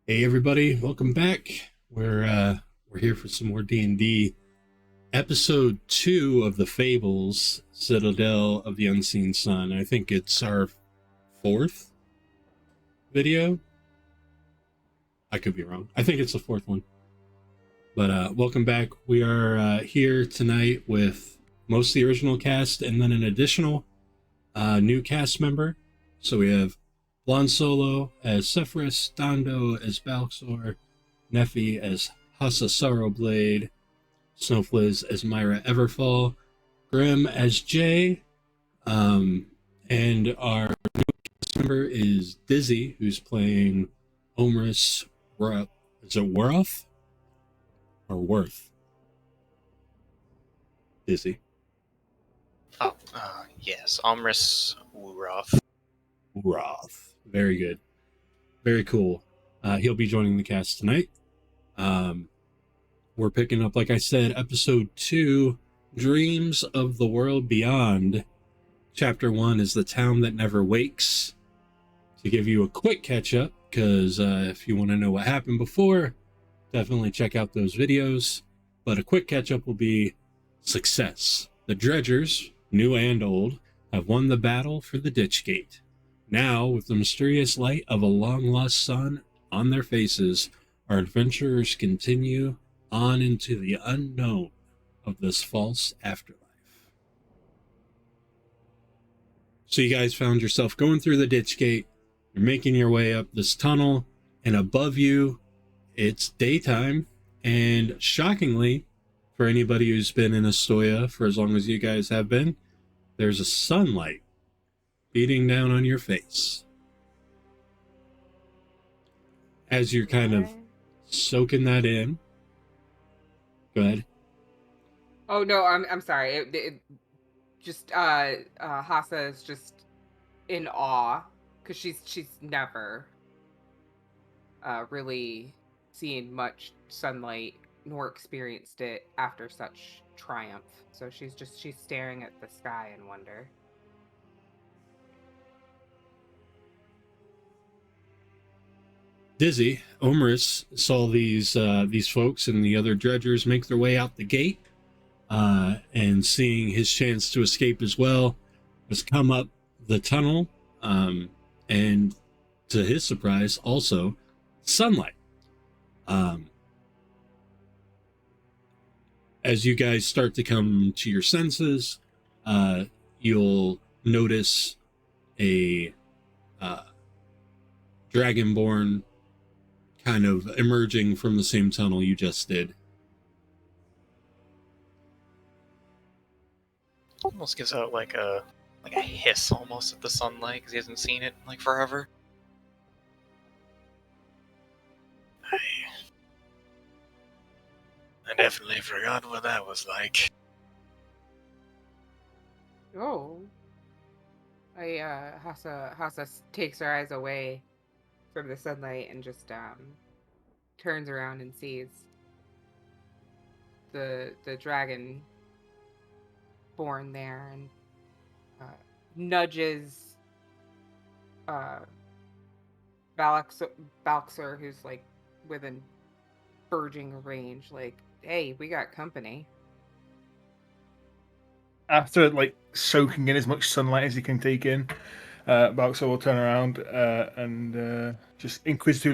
Hey everybody, welcome back. We're here for some more D&D. Episode 2 of the Fables, Citadel of the Unseen Sun. I think it's our 4th video. I could be wrong. I think it's the 4th one. But welcome back. We are here tonight with most of the original cast and then an additional new cast member. So we have Blonde Solo as Sefris, Dondo as Balxor, Neffi as Hassa Sorrowblade, Snowflizz as Myra Everfall, Grimm as Jay, and our new cast member is Dizzy, who's playing Omris. Is it Worth or Worth? Dizzy. Yes, Omris Wuroth. Roth. Very good. Very cool. He'll be joining the cast tonight. We're picking up, like I said, episode 2, Dreams of the World Beyond. Chapter 1 is The Town That Never Wakes. To give you a quick catch-up, because if you want to know what happened before, definitely check out those videos. But a quick catch-up will be success. The Dredgers, new and old, have won the battle for the Ditch Gate. Now, with the mysterious light of a long-lost sun on their faces, our adventurers continue on into the unknown of this false afterlife. So you guys found yourself going through the ditch gate, you're making your way up this tunnel, and above you, it's daytime, and shockingly, for anybody who's been in Astoria for as long as you guys have been, there's a sunlight beating down on your face. As you're kind of soaking that in. Go ahead. Oh no, I'm sorry. It just Hassa is just in awe because she's never really seen much sunlight nor experienced it after such triumph. So she's staring at the sky in wonder. Dizzy, Omris saw these folks and the other dredgers make their way out the gate, and seeing his chance to escape as well, has come up the tunnel, and to his surprise, also sunlight. As you guys start to come to your senses, you'll notice a dragonborn kind of emerging from the same tunnel you just did. Almost gives out like a hiss almost at the sunlight because he hasn't seen it in like forever. I definitely forgot what that was like. Oh. Hassa takes her eyes away from the sunlight and just turns around and sees the dragon born there and nudges Balxor, who's like within verging range, like, hey, we got company. After like soaking in as much sunlight as he can take in, Balxor will turn around and just inquisitively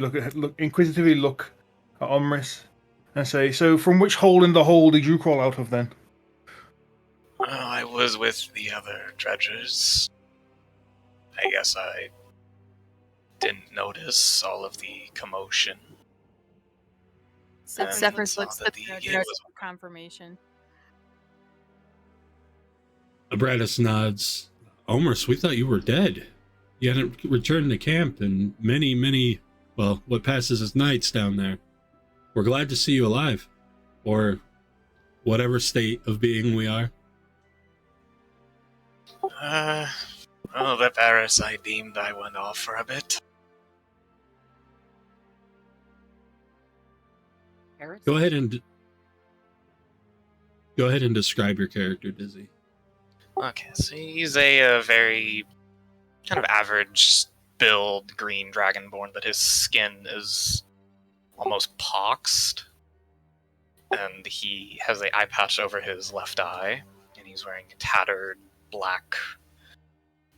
look at Omris and say, "So, from which hole in the hole did you crawl out of then?" I was with the other dredgers. I guess I didn't notice all of the commotion. Sefris looks at the gate dredgers for confirmation. Abratus nods. Omris, we thought you were dead. You hadn't returned to camp in many, well, what passes as nights down there. We're glad to see you alive. Or whatever state of being we are. Well, the parasite deemed I went off for a bit. Go ahead and describe your character, Dizzy. Okay, so he's a very kind of average build green dragonborn, but his skin is almost poxed, and he has an eye patch over his left eye, and he's wearing tattered black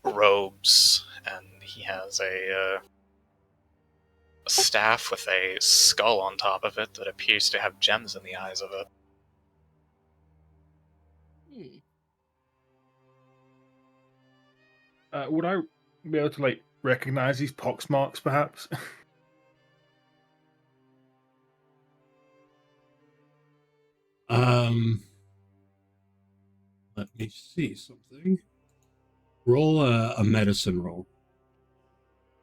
robes, and he has a staff with a skull on top of it that appears to have gems in the eyes of it. Would I be able to like recognize these pox marks, perhaps? Let me see something. Roll a medicine roll.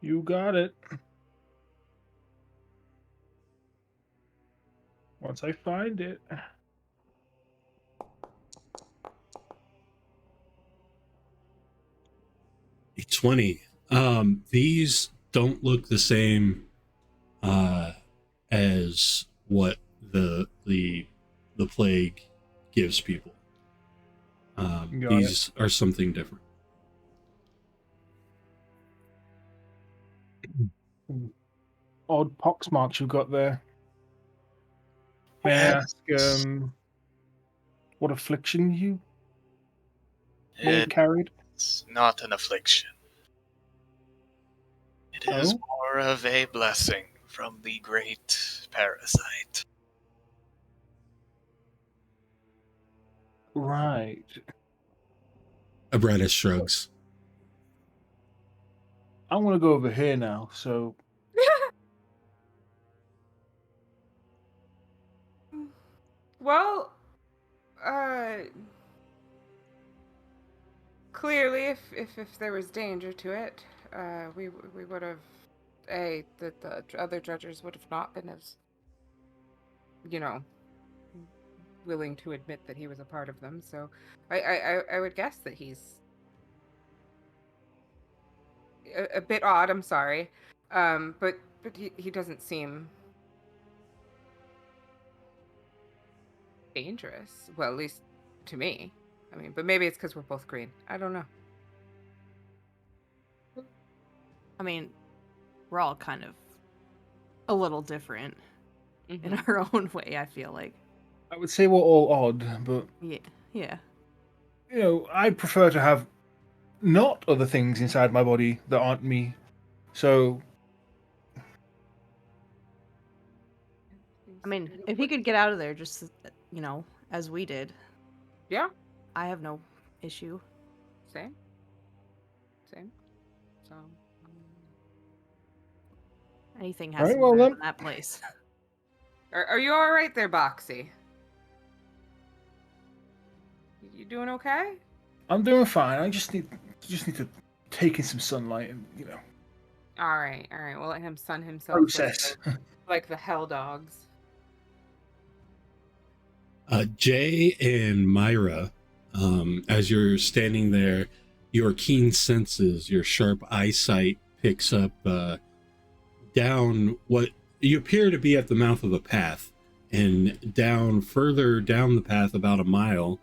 You got it. Once I find it. A 20. These don't look the same as what the plague gives people. These are something different. Odd pox marks you've got there. May I ask what affliction you carried? It's not an affliction. It is more of a blessing from the great parasite. Right. Abretus shrugs. I'm gonna go over here now, so Well, clearly, if there was danger to it, we would have, the other dredgers would have not been as, willing to admit that he was a part of them. So, I would guess that he's a bit odd. I'm sorry, but he doesn't seem dangerous. Well, at least to me. I mean, but maybe it's because we're both green. I don't know. I mean, we're all kind of a little different in our own way, I feel like. I would say we're all odd, but Yeah. I prefer to have not other things inside my body that aren't me. So I mean, if he could get out of there just, as we did. Yeah. I have no issue. Same. So. Anything has to be well better then. than that place. Are you all right there, Boxy? You doing okay? I'm doing fine. I just need to take in some sunlight and All right. We'll let him sun himself. process. Like the hell dogs. Jay and Myra, as you're standing there, your keen senses, your sharp eyesight picks up down what you appear to be at the mouth of a path, and further down the path about a mile,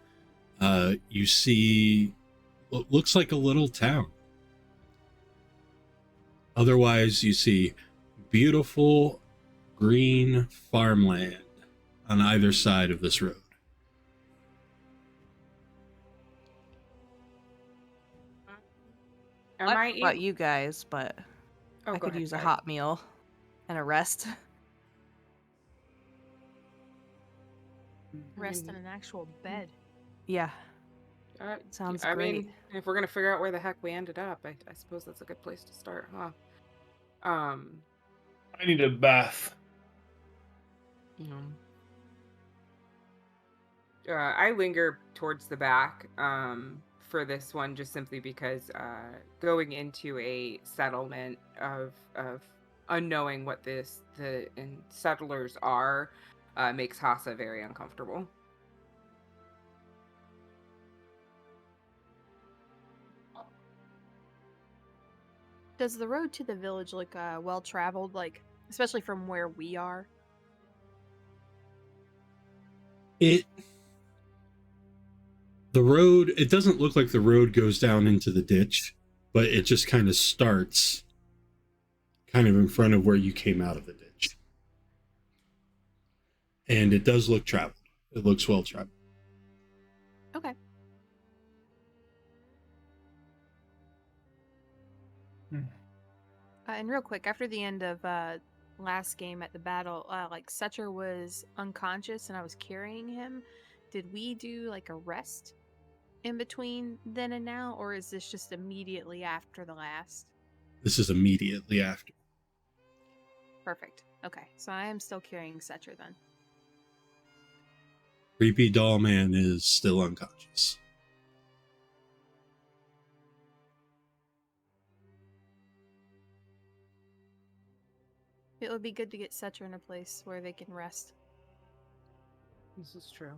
you see what looks like a little town. Otherwise, you see beautiful green farmland on either side of this road. I don't know about you guys, but I could use a hot meal and a rest. Rest in an actual bed. Yeah. Sounds great. I mean, if we're gonna figure out where the heck we ended up, I suppose that's a good place to start, huh? I need a bath. I linger towards the back for this one, just simply because going into a settlement of unknowing what the settlers are makes Hassa very uncomfortable. Does the road to the village look well traveled, like especially from where we are? It doesn't look like the road goes down into the ditch, but it just kind of starts kind of in front of where you came out of the ditch. And it does look traveled. It looks well traveled. Okay. And real quick, after the end of last game at the battle, like Setcher was unconscious and I was carrying him. Did we do like a rest in between then and now, or is this just immediately after the last? This is immediately after. Perfect. Okay, so I am still carrying Setcher then. Creepy doll man is still unconscious. It would be good to get Setcher in a place where they can rest. This is true.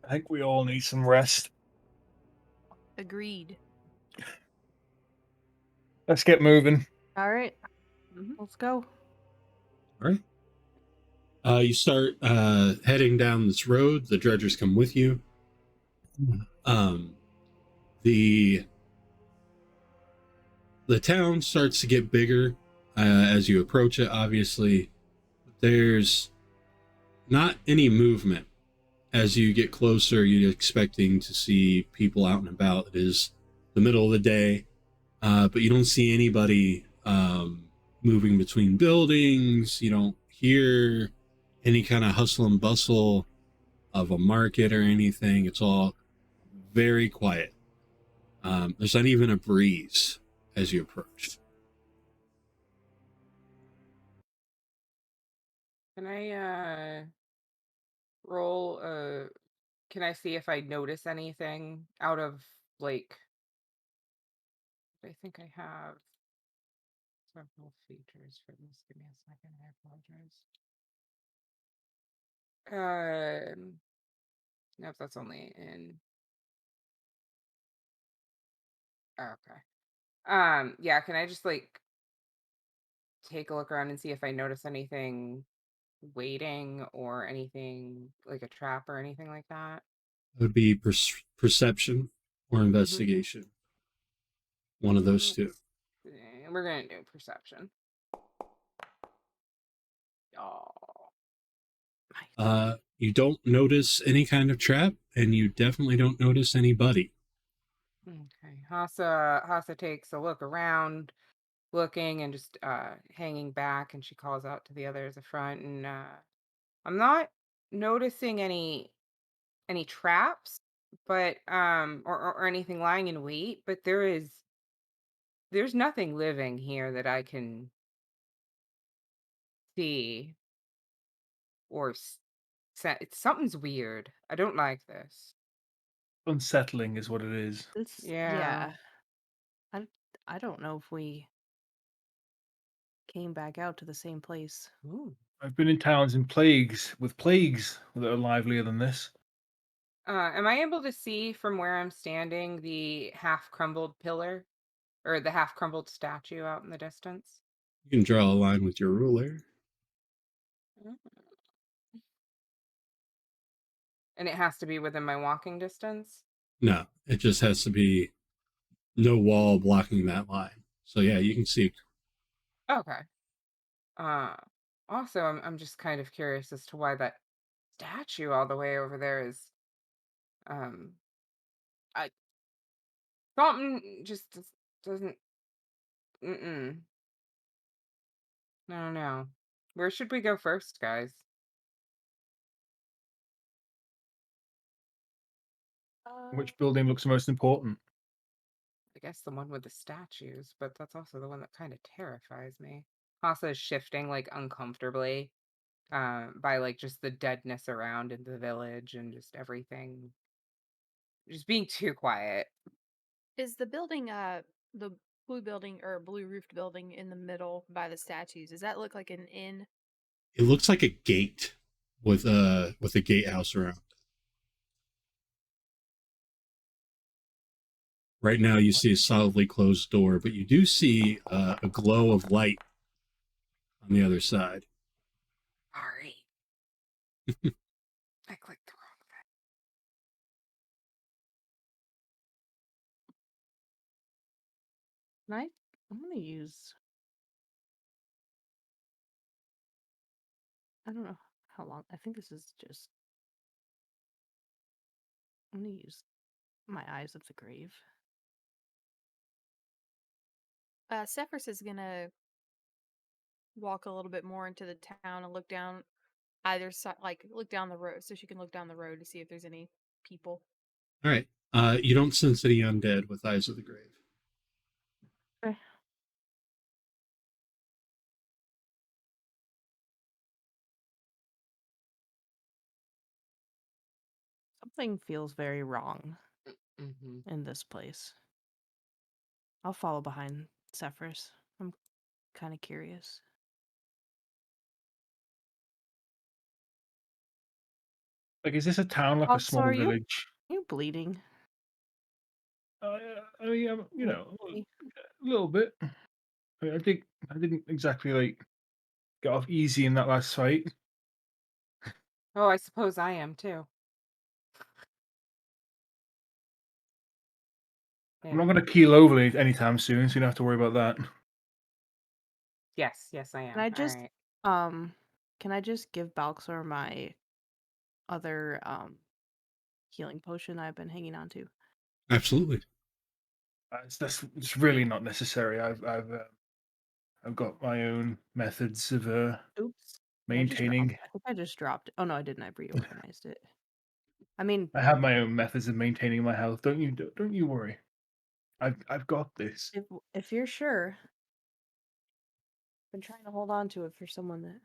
I think we all need some rest. Agreed. Let's get moving. All right, Mhm. let's go. All right. You start heading down this road. The dredgers come with you. The town starts to get bigger as you approach it. Obviously, there's not any movement. As you get closer, you're expecting to see people out and about. It is the middle of the day, but you don't see anybody moving between buildings. You don't hear any kind of hustle and bustle of a market or anything. It's all very quiet. There's not even a breeze as you approach. Can I roll can I see if I notice anything out of like I think I have several features for this. Give me a second, I apologize. Nope, that's only in okay. Yeah, can I just like take a look around and see if I notice anything waiting or anything like a trap or anything like that? It would be perception or investigation. One of those two. We're gonna do perception. Oh, You don't notice any kind of trap, and you definitely don't notice anybody. okay. Hassa takes a look around, looking and just hanging back, and she calls out to the others at the front. And I'm not noticing any traps, but or anything lying in wait. But there's nothing living here that I can see or something's weird. I don't like this. Unsettling is what it is. Yeah. I don't know if we came back out to the same place. Ooh. I've been in towns with plagues that are livelier than this. Am I able to see from where I'm standing the half crumbled pillar or the half crumbled statue out in the distance? You can draw a line with your ruler. Mm. And it has to be within my walking distance? No, it just has to be no wall blocking that line. So yeah, you can see. Okay. Uh, Also, I'm just kind of curious as to why that statue all the way over there is, um, I something just doesn't. Mm-mm. No, no. Where should we go first, guys? Which building looks the most important? I guess the one with the statues, but that's also the one that kind of terrifies me. Hassa is shifting like uncomfortably, by like just the deadness around in the village and just everything just being too quiet. Is the building, the blue building or blue roofed building in the middle by the statues, does that look like an inn? It looks like a gate with a gatehouse around. Right now, you see a solidly closed door, but you do see a glow of light on the other side. Sorry. I clicked the wrong I'm gonna use. I don't know. how long? I think this is just. I'm gonna use my eyes of the grave. Sefris is gonna walk a little bit more into the town and look down either side, like look down the road, so she can look down the road to see if there's any people. All right. You don't sense any undead with eyes of the grave. Okay. Something feels very wrong in this place. I'll follow behind Sefris. I'm kind of curious. Like, is this a town, like a small Balxor, village? you bleeding? I mean, a little bit. I mean, I didn't exactly like get off easy in that last fight. Oh, I suppose I am too. I'm not going to keel over anytime soon, so you don't have to worry about that. Yes, I am. Can I just All right. can I just give Balxor my other healing potion I've been hanging on to? Absolutely. It's really not necessary. I've got my own methods of Oops. maintaining. I think I just dropped it. Oh no, I didn't. I reorganized it. I mean, I have my own methods of maintaining my health. Don't you worry. I've got this. if you're sure, I've been trying to hold on to it for someone that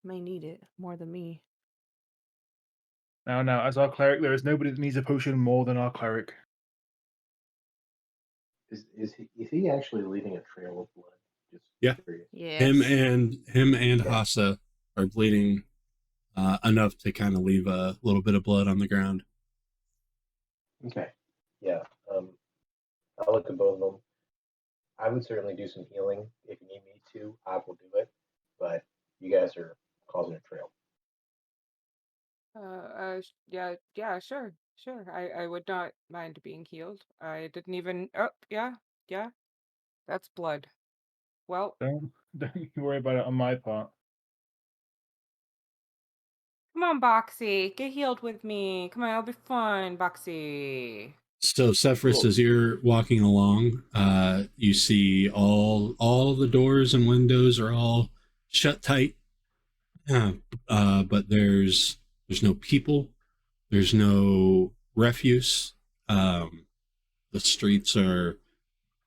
may need it more than me. Now, as our cleric, there is nobody that needs a potion more than our cleric. Is he actually leaving a trail of blood? Just Yeah. curious. Yes. Him and Hassa are bleeding enough to kind of leave a little bit of blood on the ground. Okay. Yeah. I'll look at both of them. I would certainly do some healing if you need me to. I will do it, but you guys are causing a trail. Yeah, sure. I would not mind being healed. I didn't even. Oh, yeah. That's blood. Well, Don't you worry about it on my part. come on, Boxy, get healed with me. Come on, it'll be fun, Boxy. So Sefris, Cool. as you're walking along, you see all the doors and windows are all shut tight. But there's no people. There's no refuse. The streets are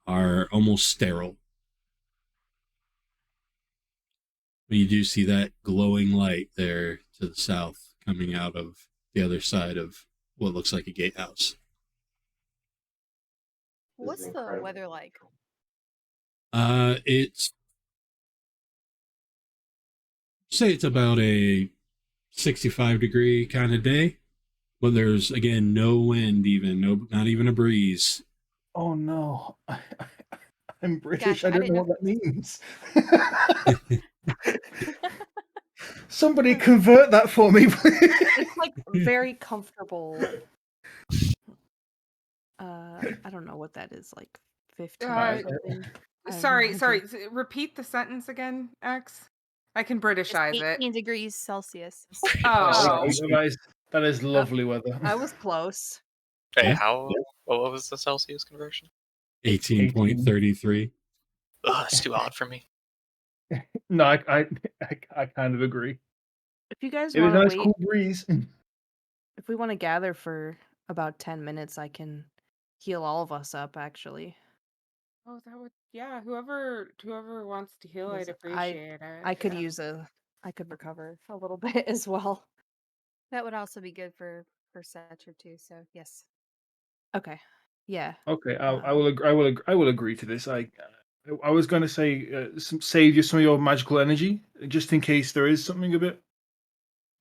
almost sterile. But you do see that glowing light there to the south coming out of the other side of what looks like a gatehouse. This What's is the incredible. weather like? It's say it's about a 65-degree kind of day, but there's again no wind, not even a breeze. Oh no, I'm British. Gosh, I I don't know didn't what that means. Somebody convert that for me, please. It's like very comfortable. I don't know what that is, like 15 or something. I have no Sorry. idea. Repeat the sentence again, X. I can It's Britishize it. 18 degrees Celsius. Oh, That is lovely weather. I was close. Hey, Yeah. what was the Celsius conversion? 18.33. Ugh, it's too odd for me. No, I kind of agree. If you guys It was want a to nice wait, cool breeze. if we want to gather for about 10 minutes, I can heal all of us up, actually. oh, that would whoever wants to heal, I'd Because appreciate it. I could I could recover a little bit as well. That would also be good for Setcher too. So yes. Okay. Yeah. Okay, I will agree to this. I was going to say save you some of your magical energy just in case there is something a bit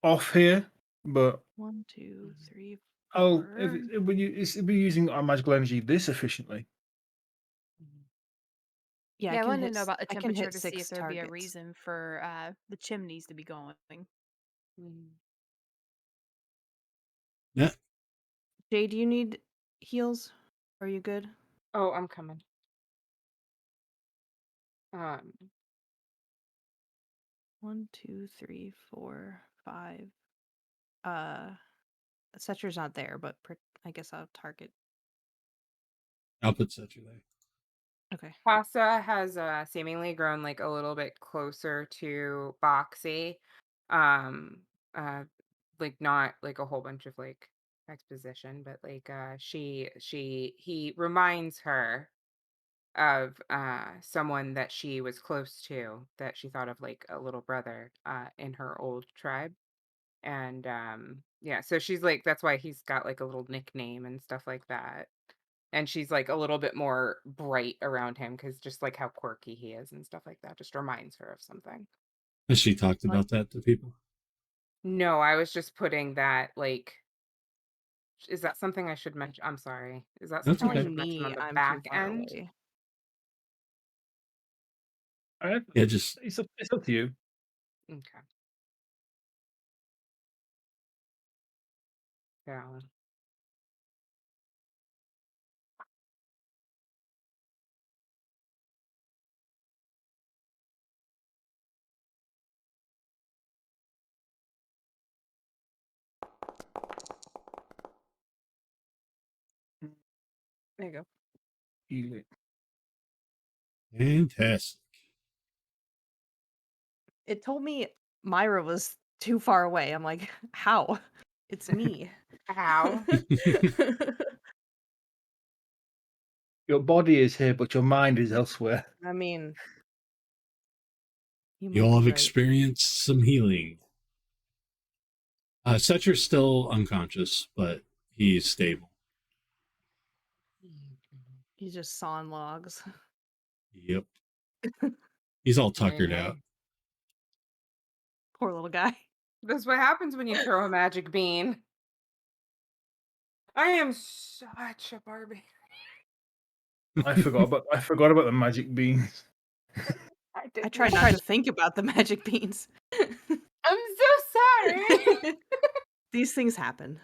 off here. But 1, 2, 3, 4. oh, if we're using our magical energy this efficiently. Yeah, I wanted to know about the I can temperature hit to see if 6 there'd be a targets. reason for the chimneys to be going. Yeah. Jay, do you need heals? Are you good? Oh, I'm coming. 1, 2, 3, 4, 5. Setcher's not there, but I guess I'll target. I'll put Setcher there. Okay. Hassa has seemingly grown like a little bit closer to Boxy. Like not like a whole bunch of like exposition, but like he reminds her of someone that she was close to, that she thought of like a little brother in her old tribe. And yeah, so she's like, that's why he's got like a little nickname and stuff like that. And she's like a little bit more bright around him because just like how quirky he is and stuff like that just reminds her of something. Has she talked about that to people? No, I was just putting that like, is that something I should mention? I'm sorry. Is that That's something I okay. should mention on the I'm back too far end? away. Yeah, just It's up to you. Okay. Yeah. There you go. Heal it. fantastic. It told me Myra was too far away. I'm like, how? It's me. How? Your body is here, but your mind is elsewhere. I mean, You might all have be right. experienced some healing. Setcher's still unconscious, but he's stable. He's just sawing logs. Yep. He's all tuckered out. Poor little guy. That's what happens when you throw a magic bean. I am such a Barbie. I forgot about the magic beans. I tried not to think about the magic beans. I'm so sorry. These things happen.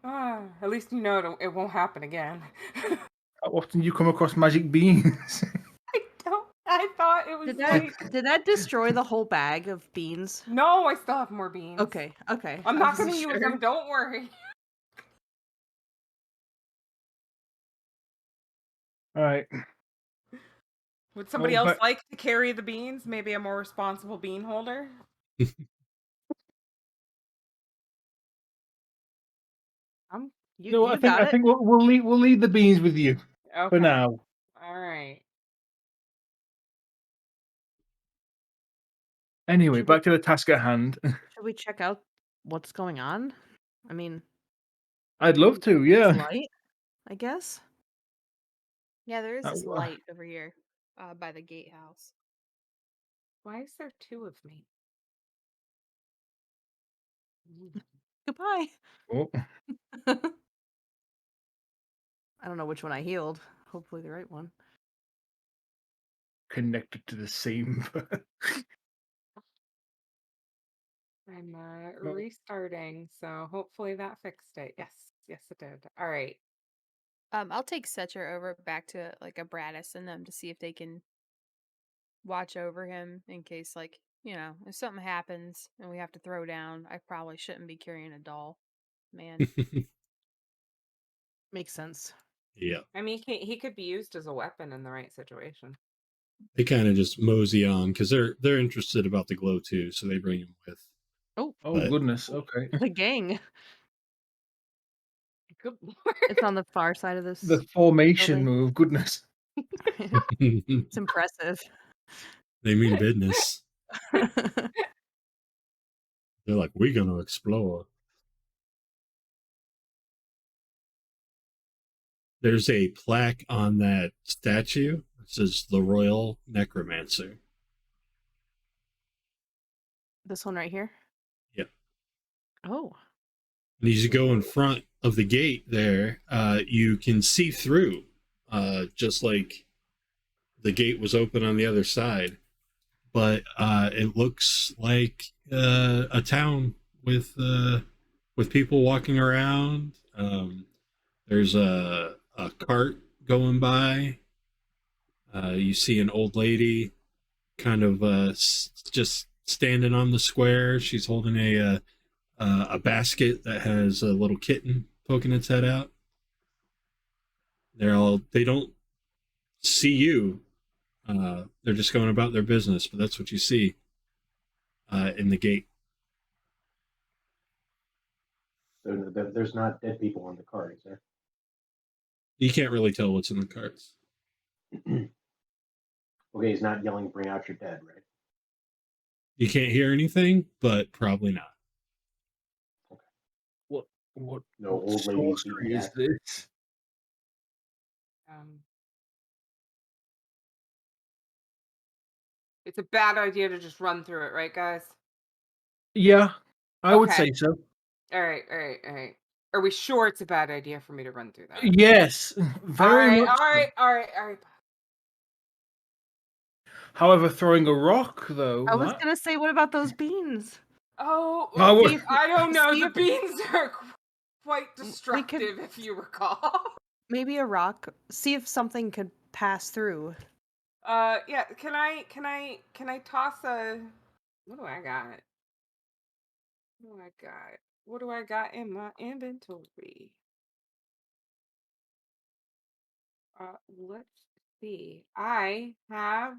At least you know it won't happen again. How often do you come across magic beans? I don't. I thought it was Did that destroy the whole bag of beans? No, I still have more beans. Okay. I'm not going to use them. Don't worry. All right. Would somebody else like to carry the beans? Maybe a more responsible bean holder? I think we'll leave the beans with you for now. All right. Anyway, back to the task at hand. Should we check out what's going on? I mean, I'd love to, yeah. Light, I guess. Yeah, there is this light over here by the gatehouse. Why is there two of me? Goodbye. Oh. I don't know which one I healed. Hopefully the right one. Connected to the same. I'm restarting, so hopefully that fixed it. Yes, it did. All right. I'll take Setcher over back to like a Bradis and them to see if they can watch over him in case, like, if something happens and we have to throw down. I probably shouldn't be carrying a doll, man. Makes sense. Yeah. I mean, he could be used as a weapon in the right situation. They kind of just mosey on because they're interested about the glow too, so they bring him with. Oh, goodness. Okay. The gang. Good Lord. It's on the far side of this. The formation building. move. Goodness. It's impressive. They mean business. They're like, we're going to explore. There's a plaque on that statue that says the Royal Necromancer. This one right here? Yep. Oh. And as you go in front of the gate there, you can see through, just like the gate was open on the other side. But it looks like a town with people walking around. There's a cart going by. You see an old lady kind of just standing on the square. She's holding a basket that has a little kitten poking its head out. They don't see you. They're just going about their business, but that's what you see in the gate. So there's not dead people on the cart, is there? You can't really tell what's in the carts. Okay, he's not yelling, "Bring out your dead," right? You can't hear anything, but probably not. What No old ladies beating sorcery is cats. this? It's a bad idea to just run through it, right, guys? Yeah, I would Okay. say so. All right. Are we sure it's a bad idea for me to run through that? Yes, very much. All so. right. However, throwing a rock though. I was gonna say, what about those beans? Oh, I I don't know. see The if- beans are quite destructive, if you recall. Maybe a rock. See if something could pass through. Yeah. Can I toss a? What do I got? What do I got in my inventory? Let's see. I have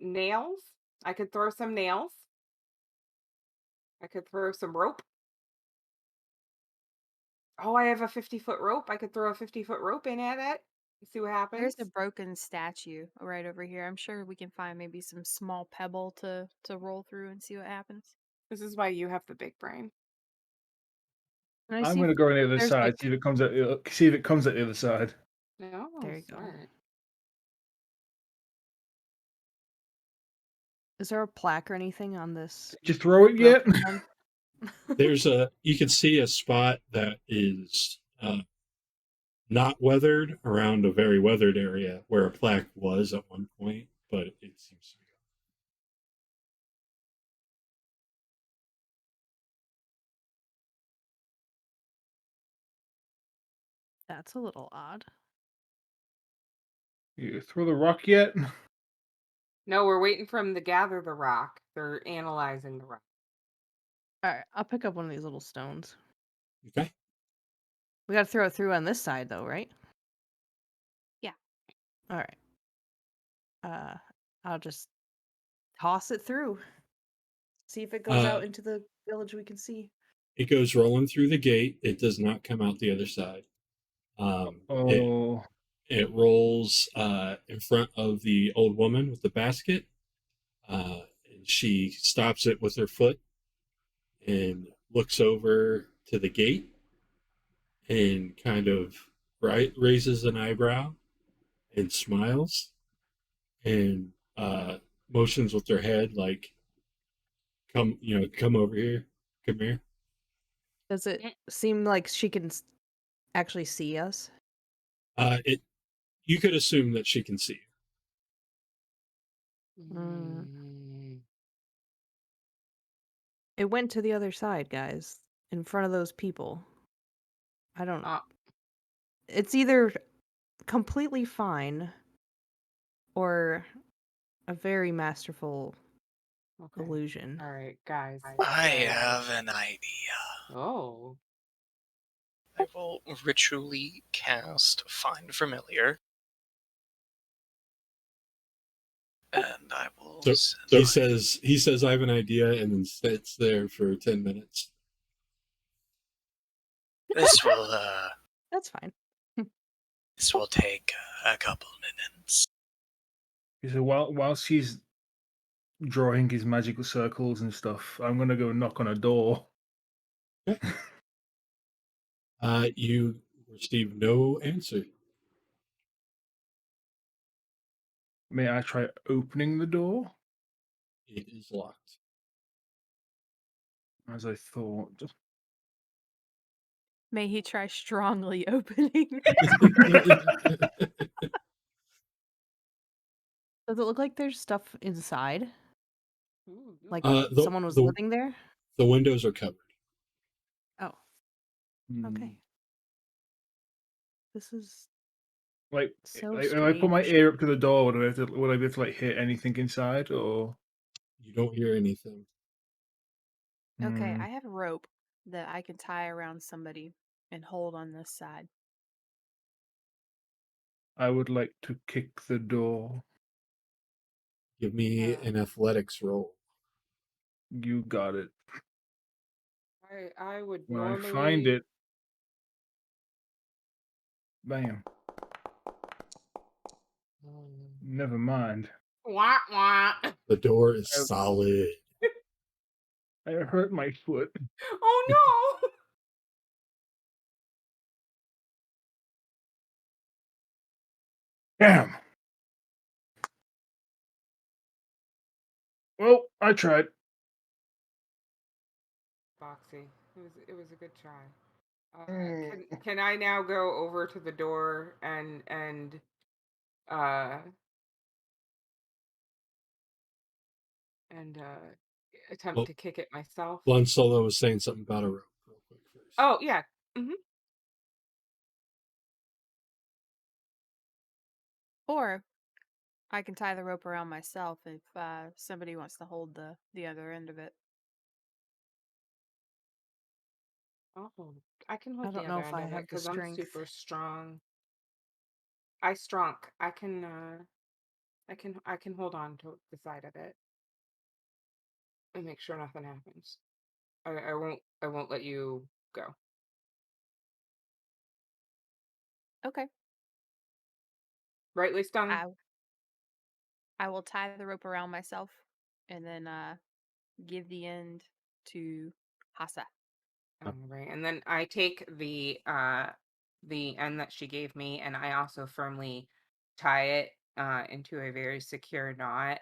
nails. I could throw some nails. I could throw some rope. Oh, I have a 50-foot rope. I could throw a 50-foot rope in at it. See what happens. There's a broken statue right over here. I'm sure we can find maybe some small pebble to roll through and see what happens. This is why you have the big brain. Can I I'm see going to if go on the other there's, side. like- See if it comes at the other side. No, There you go. smart. Is there a plaque or anything on this? Did you throw it yet? broken one? You can see a spot that is not weathered around a very weathered area where a plaque was at one point, but it seems to be gone. That's a little odd. You throw the rock yet? No, we're waiting for them to gather the rock. They're analyzing the rock. All right, I'll pick up one of these little stones. Okay. We gotta throw it through on this side, though, right? Yeah. All right. I'll just toss it through. See if it goes out into the village we can see. It goes rolling through the gate. It does not come out the other side. It rolls in front of the old woman with the basket. And she stops it with her foot and looks over to the gate and kind of raises an eyebrow and smiles and motions with her head like, come over here, come here. Does it seem like she can actually see us? You could assume that she can see you. It went to the other side, guys, in front of those people. I don't know. It's either completely fine or a very masterful illusion. All right, guys. I have an idea. Oh. I will ritually cast Find Familiar. And I will. So he says I have an idea, and then sits there for 10 minutes. This will That's fine. this will take a couple minutes. So whilst he's drawing his magical circles and stuff, I'm gonna go knock on a door. You receive no answer. May I try opening the door? It is locked. As I thought. May he try strongly opening. Does it look like there's stuff inside? Like someone was the- living there? The windows are covered. Oh. Okay. This is So if I put my strange. ear up to the door, would I be able to like hit anything inside, or? You don't hear anything. Okay, Hmm, I have a rope that I can tie around somebody and hold on this side. I would like to kick the door. Give me an athletics roll. You got it. I would When I find normally. it, bam. Never mind. Wah, wah. The door is I, solid. I hurt my foot. Oh no! Damn. Well, I tried. Foxy, it was a good try. Mm. Can I now go over to the door and uh attempt Well, to kick it myself? Lon Solo was saying something about a rope real quick first. Oh yeah. Hmm. Or I can tie the rope around myself if somebody wants to hold the other end of it. I can I hold the don't know other if end I of it have the because I'm strength. super strong. I strong. I can hold on to the side of it and make sure nothing happens. I won't let you go. Okay. Rightly stung. I will tie the rope around myself and then give the end to Hassa. All right, and then I take the end that she gave me, and I also firmly tie it into a very secure knot,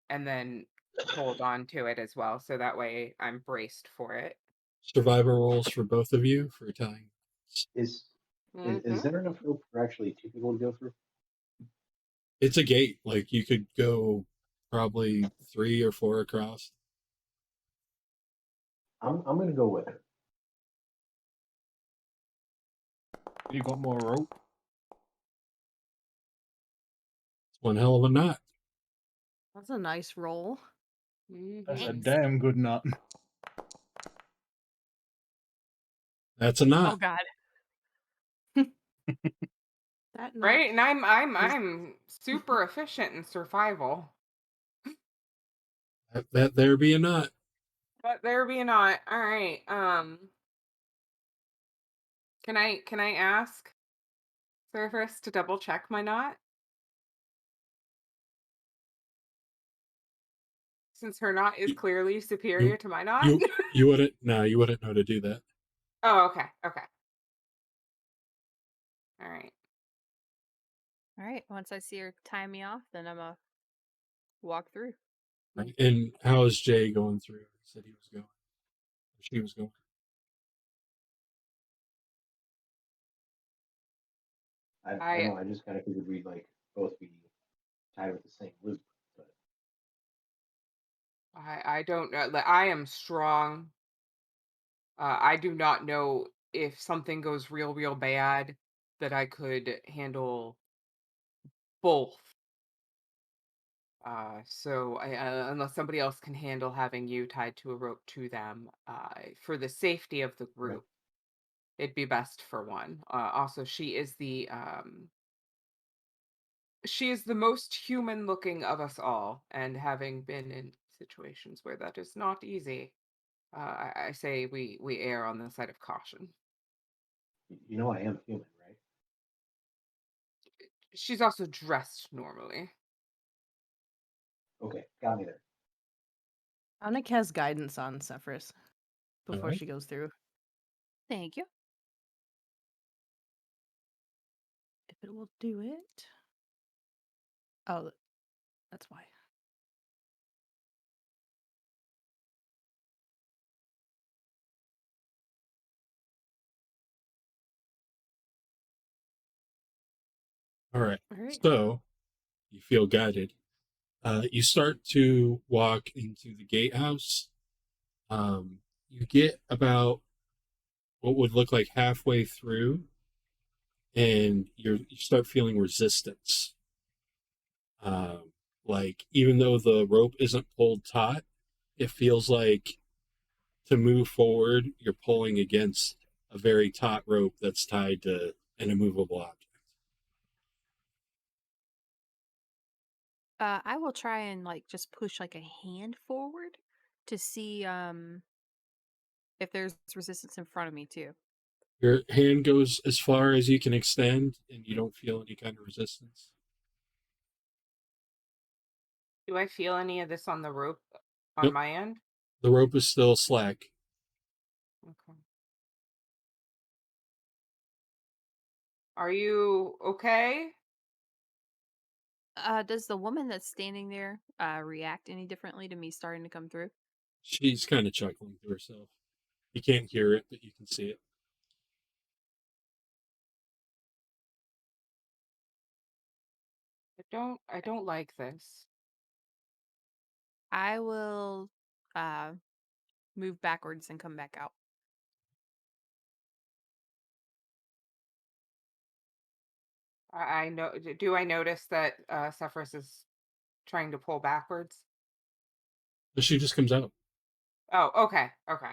and then hold on to it as well, so that way I'm braced for it. Survivor rolls for both of you for tying. Is there enough rope for actually two people to go through? It's a gate. Like you could go probably 3 or 4 across. I'm gonna go with her. You got more rope? It's one hell of a knot. That's a nice roll. That's a Thanks. damn good knot. That's a Oh knot. God. That knot. Right, and I'm is- I'm super efficient in survival. That there be a knot. But there be a knot. All right. Can I ask Sefris to double check my knot? Since her knot is You clearly superior you to my knot. you wouldn't you wouldn't know to do that. Oh, okay. Okay. All right. All right. Once I see her tie me off, then I'm gonna walk through. Right? And how is Jay going through? He said he was going. She was going. I don't know. I just kind of figured we'd like both be tied with the same loop. But I don't know. Like, I am strong. I do not know if something goes real bad that I could handle both. So unless somebody else can handle having you tied to a rope to them, for the safety of the okay. group, it'd be best for one. Also, she is the most human looking of us all, and having been in situations where that is not easy, I say we err on the side of caution. You know I am human, right? She's also dressed normally. Okay, got me there. Anik has guidance on Sefris All before right. she goes through. Thank you. If it will do it. Oh, that's why. All right. All right. So you feel guided. You start to walk into the gatehouse. You get about what would look like halfway through, and you start feeling resistance. Like, even though the rope isn't pulled taut, it feels like to move forward, you're pulling against a very taut rope that's tied to an immovable object. I will try and like just push like a hand forward to see if there's resistance in front of me too. Your hand goes as far as you can extend, and you don't feel any kind of resistance. Do I feel any of this on the rope on Nope. my end? The rope is still slack. Okay. Are you okay? Does the woman that's standing there react any differently to me starting to come through? She's kind of chuckling to herself. You can't hear it, but you can see it. I don't like this. I will move backwards and come back out. I know. Do I notice that Sefris is trying to pull backwards? But she just comes out. Oh, okay, okay.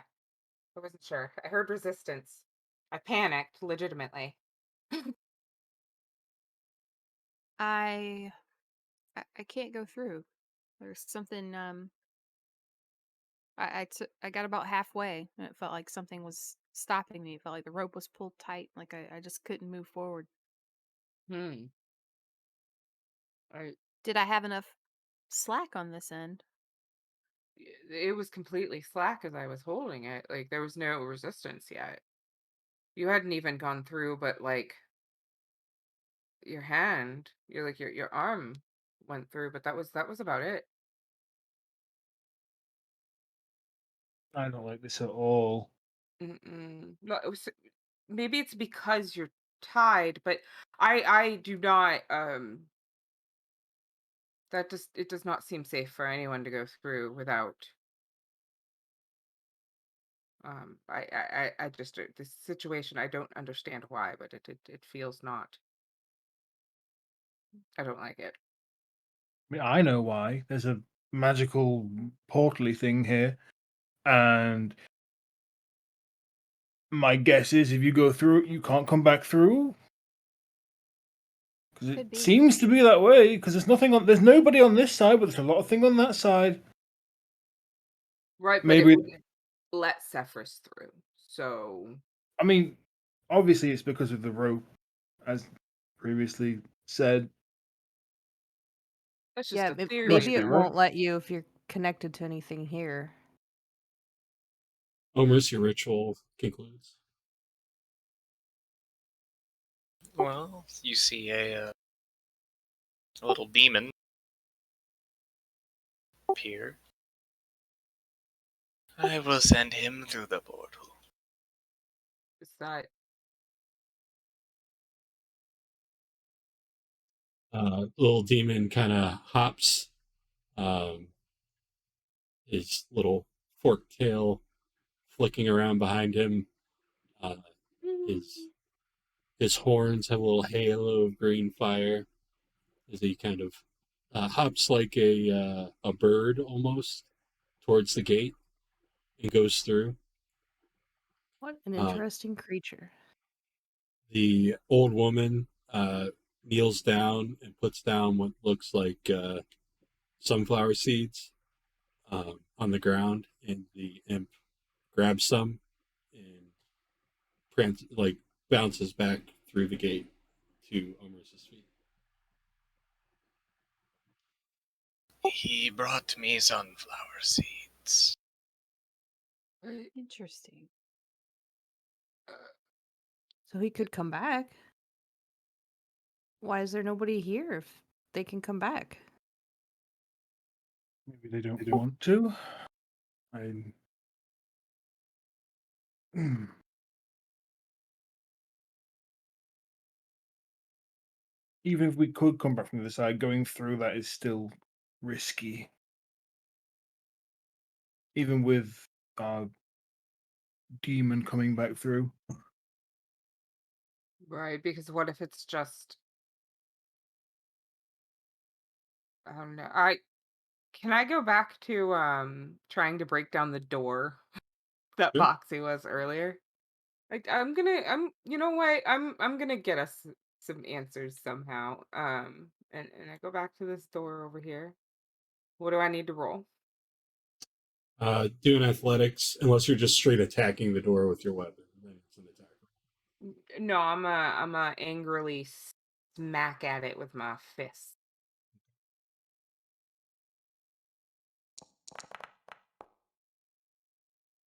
I wasn't sure. I heard resistance. I panicked, legitimately. I can't go through. There's something I got about halfway and it felt like something was stopping me. It felt like the rope was pulled tight, like I just couldn't move forward. Hmm. I, Did I have enough slack on this end? it was completely slack as I was holding it. Like there was no resistance yet. You hadn't even gone through, but like your hand, your arm went through, but that was about it. I don't like this at all. Mm-mm. No, maybe it's because you're tied, but I do not that just it does not seem safe for anyone to go through without I just this situation I don't understand why, but it feels not. I don't like it. I mean, I know why. There's a magical portally thing here, and my guess is if you go through it, you can't come back through. Because Could it be. seems to be that way. Because there's nothing on. There's nobody on this side, but there's a lot of thing on that side. Right, but it Maybe. wouldn't let Sefris through. So I mean, obviously it's because of the rope, as previously said. that's just Yeah, a theory, maybe it Rusty, right? though. won't let you if you're connected to anything here. Omris, your ritual concludes. Well, you see a little demon appear. I will send him through the portal. Is that Little demon kind of hops, um, his little forked tail flicking around behind him. Uh, his his horns have a little halo of green fire as he kind of hops like a bird almost towards the gate and goes through. What an Uh, interesting creature. the old woman kneels down and puts down what looks like sunflower seeds on the ground, and the imp grabs some and like bounces back through the gate to Omris's feet. He brought me sunflower seeds. Interesting. So he could come back. Why is there nobody here if they can come back? Maybe they don't want to. I. Even if we could come back from the other side, going through that is still risky. Even with our demon coming back through. Right, because what if it's just I don't know. Can I go back to trying to break down the door that Sure. Foxy was earlier? I'm you know what? I'm gonna get us some answers somehow. And I go back to this door over here. What do I need to roll? Doing athletics, unless you're just straight attacking the door with your weapon, then it's an attack. No, I'm a angrily smack at it with my fist.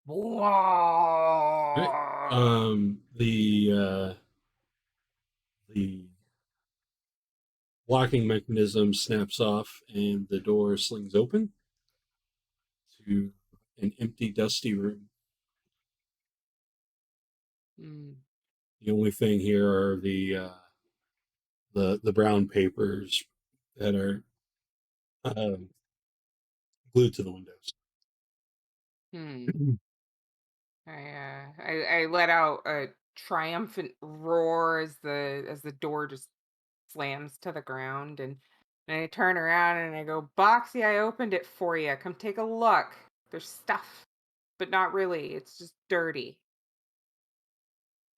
All right. Whoa! The locking mechanism snaps off, and the door slings open to an empty, dusty room. Mm. The only thing here are the brown papers that are um, glued to the windows. Hmm. I let out a triumphant roar as the door just slams to the ground, and I turn around and I go, Boxy, I opened it for you. Come take a look. There's stuff, but not really. It's just dirty.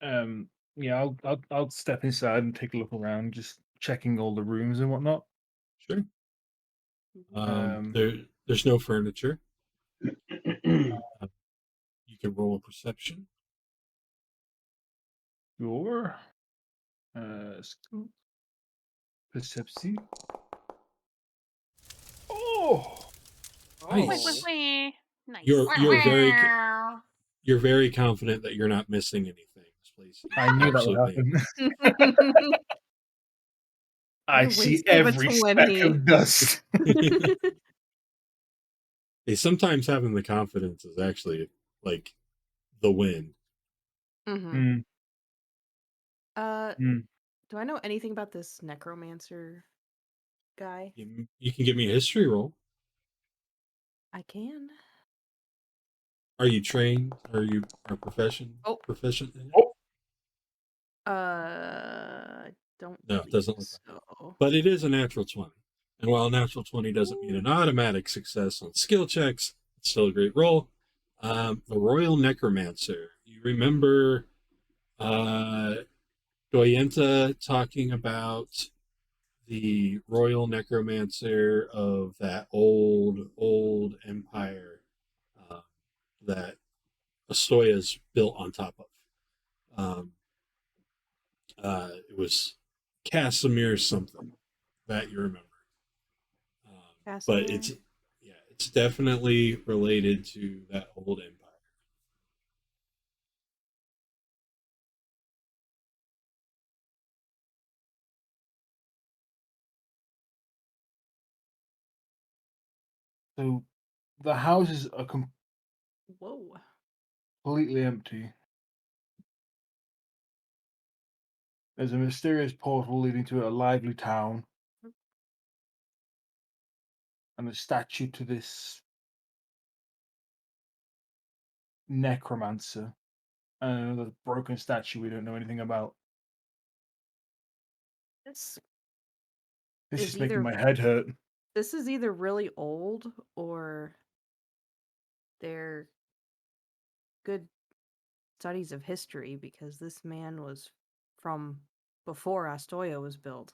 Yeah, I'll step inside and take a look around, just checking all the rooms and whatnot. Sure. Um, There's no furniture. You can roll a perception. Your perception. Oh, Nice. Nice. You're very confident that you're not missing anything. This place is I knew that would absolutely happen. I You see wasted a every speck 20. of dust. Hey, sometimes having the confidence is actually like the win. Mm-hmm. Mm, Uh, mm. do I know anything about this necromancer guy? You can give me a history roll. I can. Are you trained? Are you proficient? Oh. Proficient in it? Oh, I don't. No, it doesn't look so. But it is a natural 20. And while a natural 20 doesn't mean an automatic success on skill checks, it's still a great roll. The Royal Necromancer. You remember Doyenta talking about the Royal Necromancer of that old empire that Astoya's built on top of. It was Casimir something that you remember. But Casimir? it's definitely related to that old empire. so the houses are Whoa. completely empty. There's a mysterious portal leading to a lively town, and a statue to this necromancer. And another broken statue we don't know anything about. This This is is making either my head hurt. this is either really old or they're good studies of history because this man was from before Astoya was built.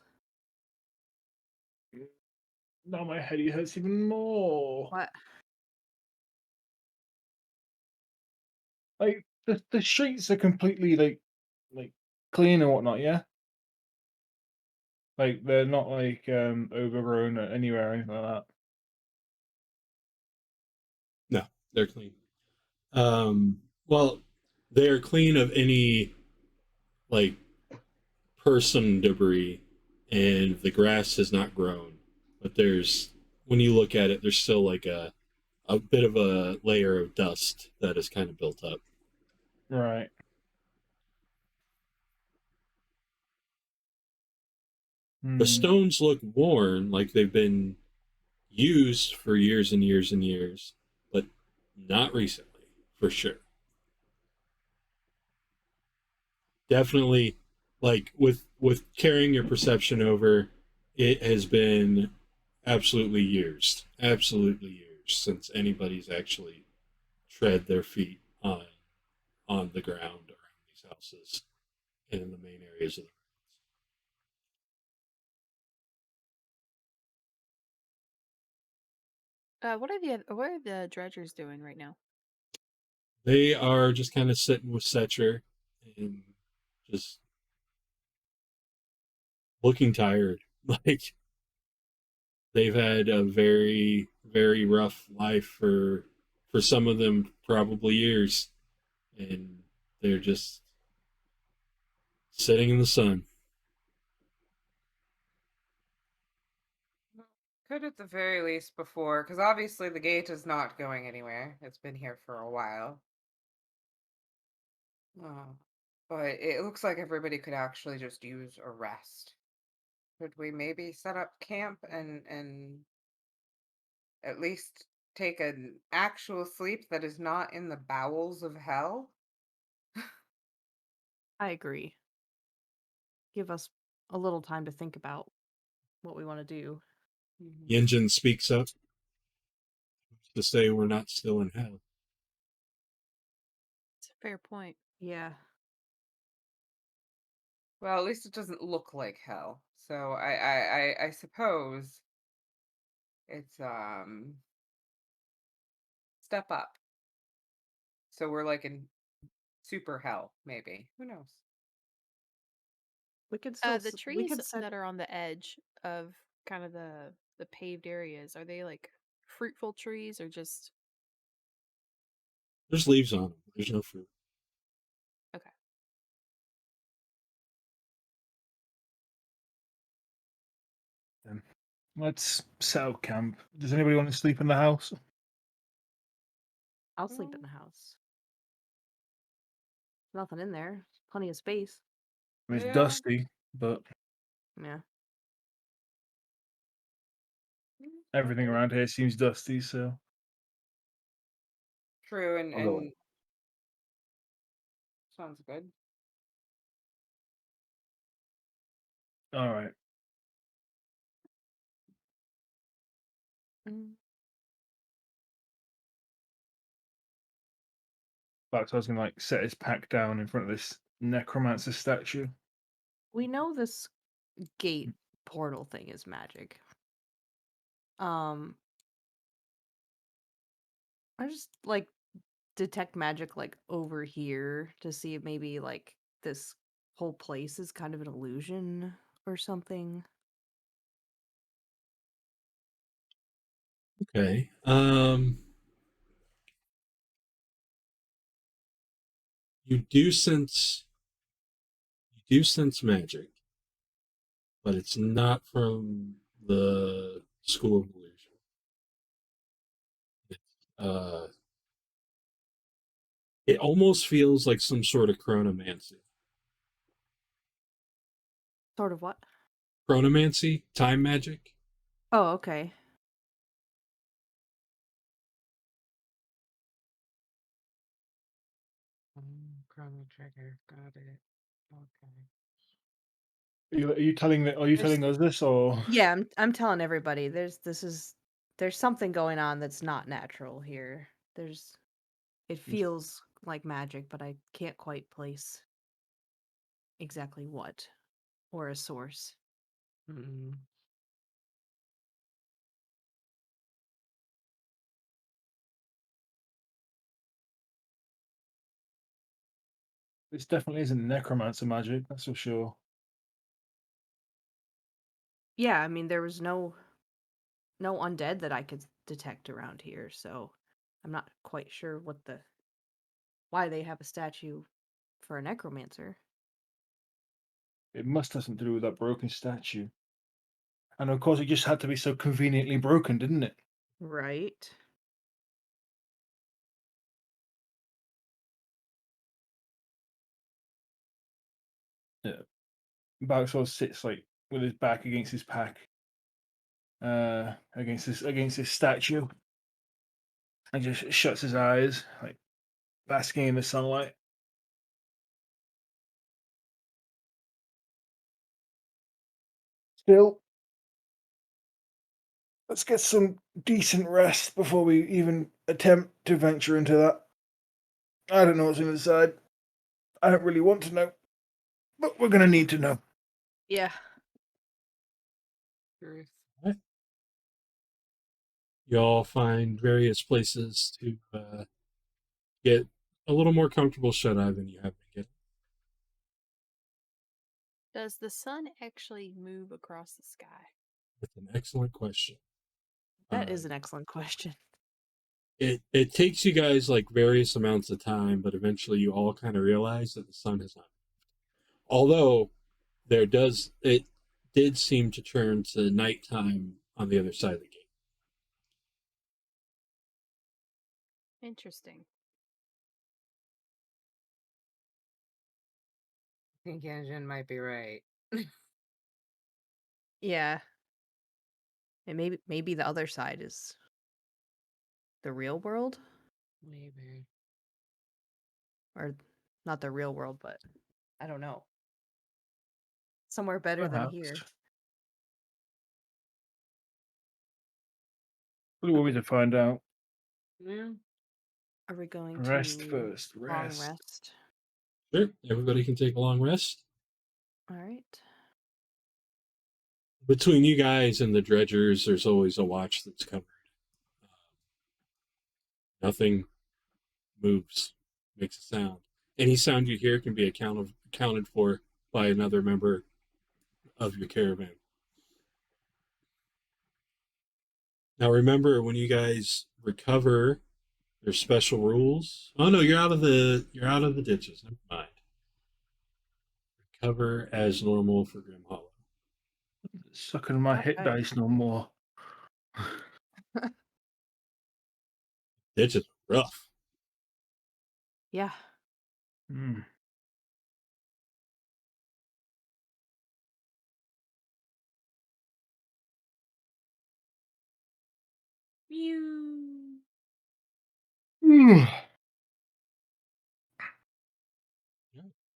Now my head hurts even more. What? Like the streets are completely like clean and whatnot, yeah? Like they're not like overgrown anywhere or anything like that. No, they're clean. Well, they're clean of any like person debris, and the grass has not grown. But when you look at it, there's still like a bit of a layer of dust that is kind of built up. Right. The stones look worn, like they've been used for years and years and years, but not recently, for sure. Definitely, like with carrying your perception over, it has been absolutely years since anybody's actually tread their feet on the ground around these houses and in the main areas of the What are the dredgers doing right now? They are just kind of sitting with Setcher and just looking tired. Like they've had a very, very rough life for some of them, probably years, and they're just sitting in the sun. Could at the very least before, because obviously the gate is not going anywhere. It's been here for a while. Oh, but it looks like everybody could actually just use a rest. Could we maybe set up camp and at least take an actual sleep that is not in the bowels of hell? I agree. Give us a little time to think about what we want to do. The engine speaks up to say we're not still in hell. It's a fair point. Yeah. Well, at least it doesn't look like hell. So I suppose it's step up. So we're like in super hell, maybe. Who knows? We could still The we trees could set that are on the edge of kind of the paved areas, are they like fruitful trees or just There's leaves on them. There's no fruit. okay? Let's set up camp. Does anybody want to sleep in the house? I'll sleep in the house. Nothing in there. Plenty of space. I mean, it's Yeah. dusty, but Yeah. everything around here seems dusty, so True, and, I'll go and sounds good. all right. Mm. But I was gonna like set his pack down in front of this necromancer statue. We know this gate portal thing is magic. I just like detect magic like over here to see if maybe like this whole place is kind of an illusion or something. Okay. You do sense magic, but it's not from the School of Illusion. Uh, it almost feels like some sort of chronomancy. Sort of what? Chronomancy, time magic. Oh, okay. Chrono trigger, got it. Okay. Are you telling that? Are you There's- telling us this, or Yeah, I'm telling everybody there's something going on that's not natural here. It feels like magic, but I can't quite place exactly what or a source. Mm. this definitely isn't necromancer magic? That's for sure. Yeah, I mean there was no undead that I could detect around here, so I'm not quite sure why they have a statue for a necromancer. It must have something to do with that broken statue. And of course, it just had to be so conveniently broken, didn't it? Right. Yeah. Balxor sits like with his back against his pack, against this statue, and just shuts his eyes, like basking in the sunlight. Still, let's get some decent rest before we even attempt to venture into that. I don't know what's inside. I don't really want to know, but we're going to need to know. Yeah. Truth. You all find various places to get a little more comfortable shut-eye than you have been getting. Does the sun actually move across the sky? That's an excellent question. That is an excellent question. It takes you guys like various amounts of time, but eventually you all kind of realize that the sun has not. Although it did seem to turn to nighttime on the other side of the gate. Interesting. I think Engine might be right. Yeah. And maybe the other side is the real world? Maybe. Or not the real world, but I don't know. Somewhere better than Perhaps. here. What do we want me to find out? Yeah. Are we going Rest to first. long Rest. rest? Sure, everybody can take a long rest. All right. Between you guys and the dredgers, there's always a watch that's covered. Nothing moves, makes a sound. Any sound you hear can be accounted for by another member of your caravan. Now remember, when you guys recover, there's special rules. Oh no, you're out of the ditches. Never mind. Recover as normal for Grimm Hollow. Sucking my hit Okay. dice no more. Ditches are rough. Yeah. Hmm. Mew.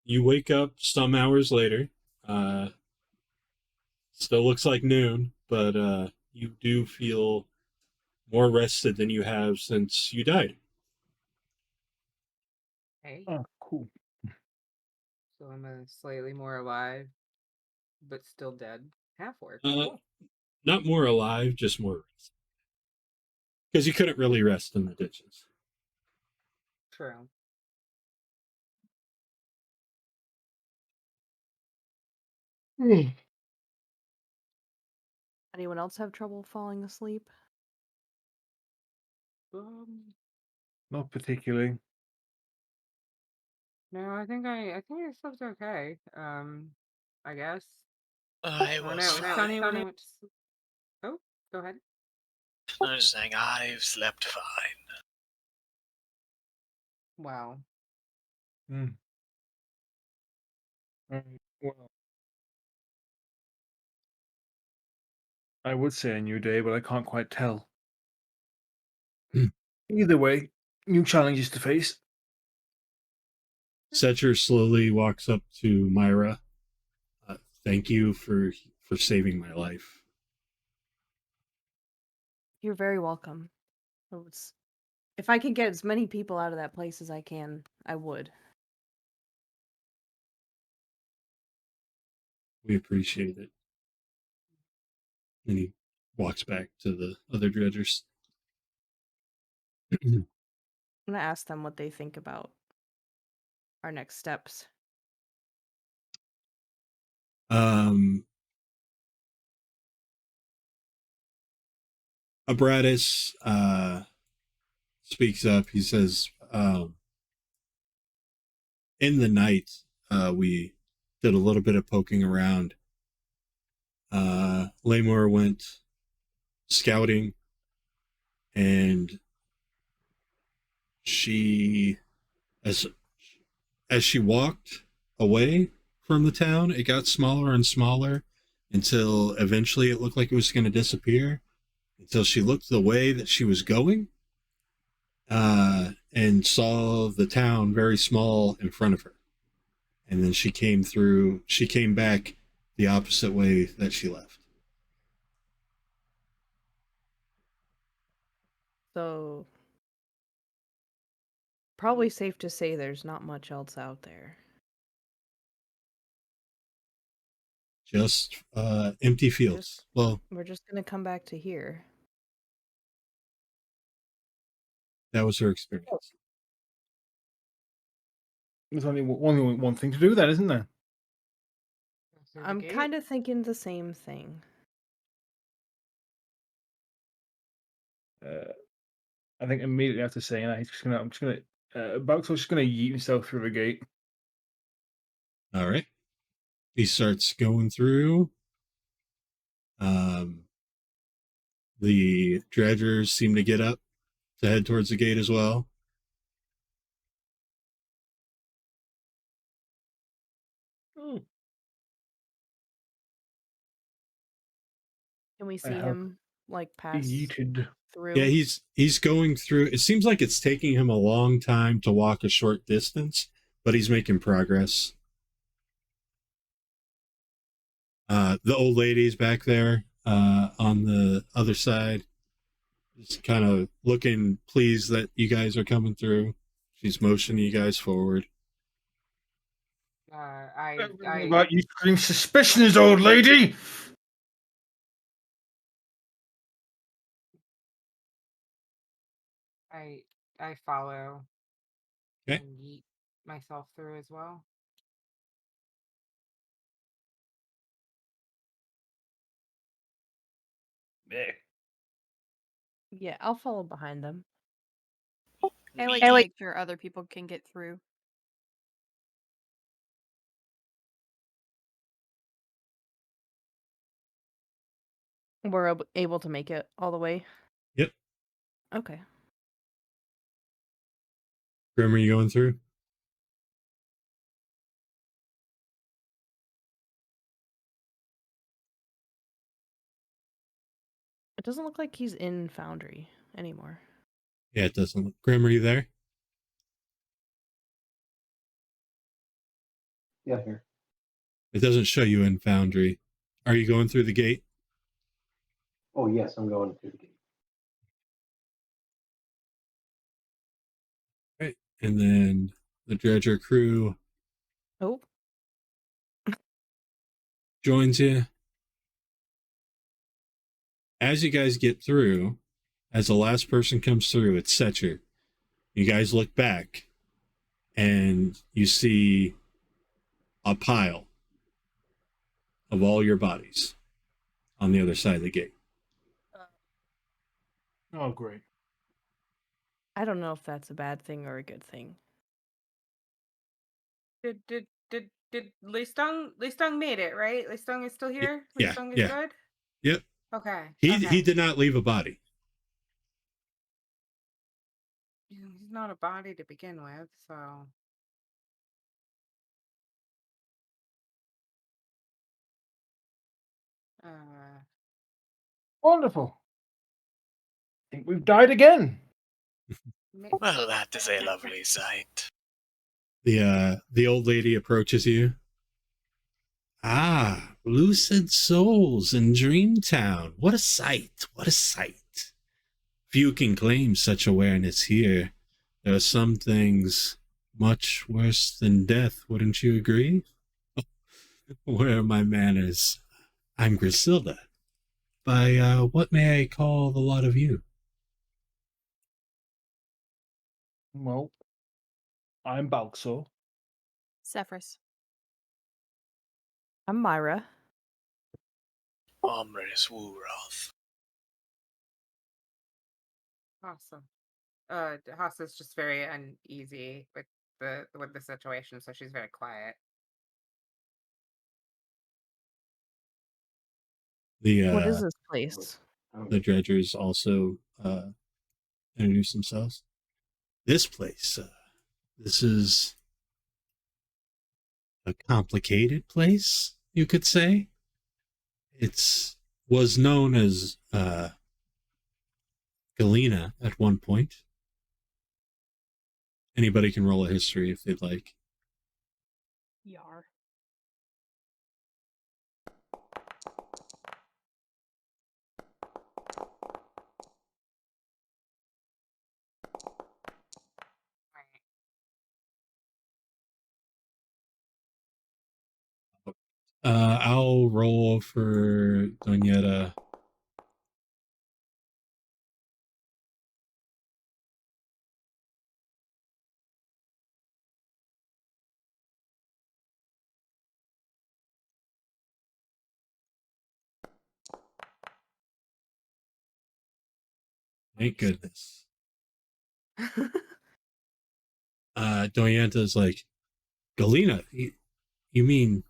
You wake up some hours later. Still looks like noon, but you do feel more rested than you have since you died. Hey. Oh, cool. So I'm slightly more alive, but still dead. Half orc. Not more alive, just more rest. Because you couldn't really rest in the ditches. True. Anyone else have trouble falling asleep? Not particularly. No, I think I slept okay. I guess. I Oh was no, fine. Sunny when I went to sleep. Oh, go ahead. I was saying I've slept fine. Wow. Well, I would say a new day, but I can't quite tell. Either way, new challenges to face. Setcher slowly walks up to Myra. Thank you for saving my life. You're very welcome. If I can get as many people out of that place as I can, I would. We appreciate it. And he walks back to the other dredgers. I'm gonna ask them what they think about our next steps. Abratus speaks up. He says, in the night, we did a little bit of poking around. Lamor went scouting, and she, as she walked away from the town, it got smaller and smaller until eventually it looked like it was going to disappear. Until she looked the way that she was going, and saw the town very small in front of her. And then she came back the opposite way that she left. So, probably safe to say there's not much else out there. Just empty fields. Well, We're just gonna come back to here. that was her experience. There's only one thing to do then, isn't there? Through the I'm gate? kind of thinking the same thing. I think immediately after saying that, Balxor's just gonna yeet himself through the gate. All right. He starts going through. The dredgers seem to get up to head towards the gate as well. Oh. Can we I see have him like pass yeeted. through? Yeah, he's going through. It seems like it's taking him a long time to walk a short distance, but he's making progress. The old lady's back there on the other side, just kind of looking pleased that you guys are coming through. She's motioning you guys forward. I About you scream suspicions, old lady! I follow. Okay. And yeet myself through as well. Yeah, I'll follow behind them. I like to make sure other people can get through. We're able to make it all the way. Yep. Okay. Grim, are you going through? It doesn't look like he's in Foundry anymore. Yeah, it doesn't look. Grim, are you there? Yeah, here. It doesn't show you in Foundry. Are you going through the gate? Oh, yes, I'm going through the gate. Right. And then the dredger crew Oh, joins you. As you guys get through, as the last person comes through, it's Setcher. You guys look back and you see a pile of all your bodies on the other side of the gate. Oh, great. I don't know if that's a bad thing or a good thing. Did Listung made it, right? Listung is still here? Yeah, Listung is yeah. good? Yep. Okay. He did not leave a body. He's not a body to begin with, so Wonderful. I think we've died again. Well, that is a lovely sight. The old lady approaches you. Ah, lucid souls in Dreamtown. What a sight. What a sight. Few can claim such awareness here. There are some things much worse than death, wouldn't you agree? Where are my manners? I'm Griselda. By what may I call the lot of you? Well, I'm Balxor. Sefris. I'm Myra. Omris Wooroth. awesome. Hassa's just very uneasy with the situation, so she's very quiet. What is this place? The dredgers also introduce themselves. This place, this is a complicated place, you could say. It's was known as Galena at one point. Anybody can roll a history if they'd like. Yar. I'll roll for Donetta. Thank goodness. Doyente's like, Galena, you mean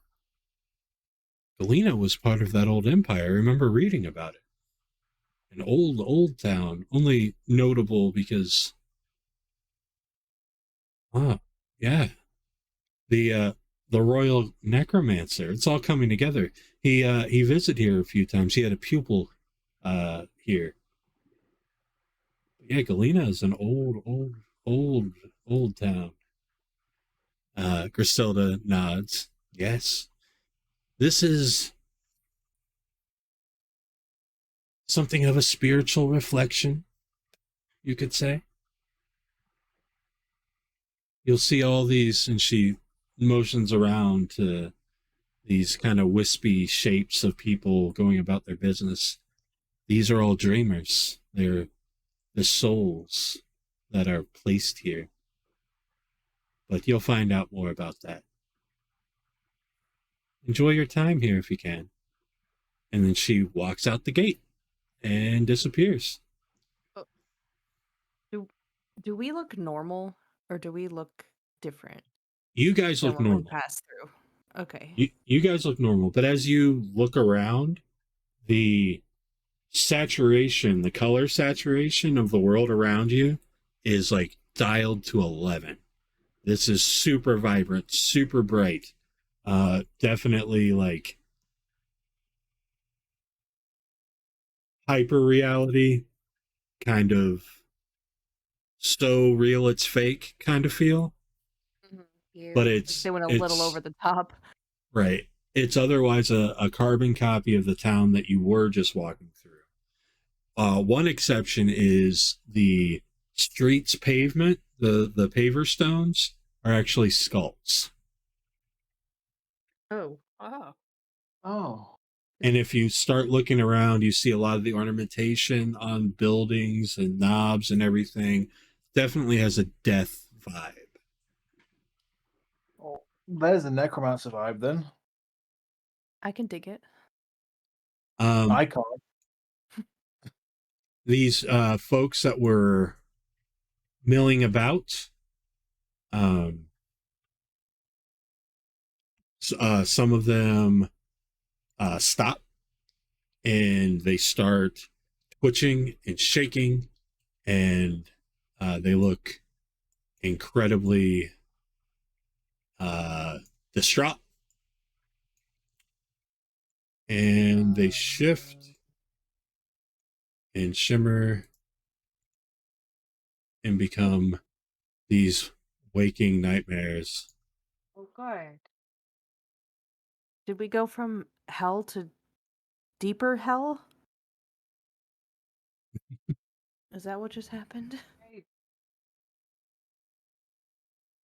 Galena was part of that old empire? I remember reading about it. An old town, only notable because, yeah, the Royal Necromancer. It's all coming together. He visited here a few times. He had a pupil here. Yeah, Galena is an old town. Griselda nods. Yes. This is something of a spiritual reflection, you could say. You'll see all these, and she motions around to these kind of wispy shapes of people going about their business. These are all dreamers. They're the souls that are placed here. But you'll find out more about that. Enjoy your time here if you can. And then she walks out the gate and disappears. Do we look normal or do we look different? You guys look normal. Pass through. Okay. You guys look normal, but as you look around, the saturation, the color saturation of the world around you is like dialed to 11. This is super vibrant, super bright. Definitely like hyper reality, kind of so real it's fake kind of feel. Yeah. But it's they went a little over the top. Right. It's otherwise a carbon copy of the town that you were just walking through. One exception is the street's pavement, the paver stones are actually sculpts. Oh. And if you start looking around, you see a lot of the ornamentation on buildings and knobs and everything. Definitely has a death vibe. Oh, there's a necromancer vibe then. I can dig it. I can't. These folks that were milling about, some of them stop and they start twitching and shaking, and they look incredibly distraught. And they shift and shimmer and become these waking nightmares. Oh, good. Did we go from hell to deeper hell? Is that what just happened?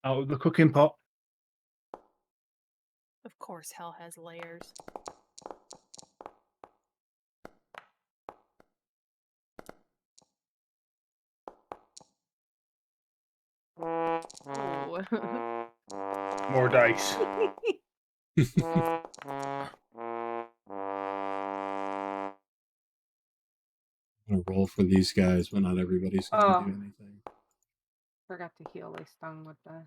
Out of the cooking pot. Of course, hell has layers. Oh. More dice. I'm gonna roll for these guys, but not everybody's gonna do anything. Forgot to heal a stung with the.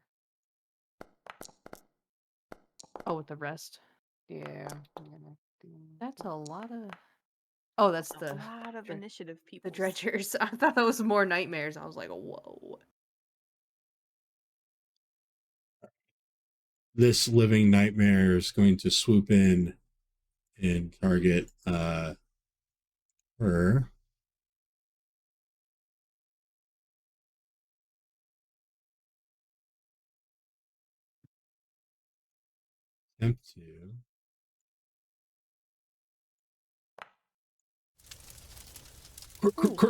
Oh, with the rest. Yeah. I'm gonna do... That's a lot of. Oh, that's A lot of initiative people. the dredgers. I thought that was more nightmares. I was like, whoa. This living nightmare is going to swoop in and target her. Attempt to.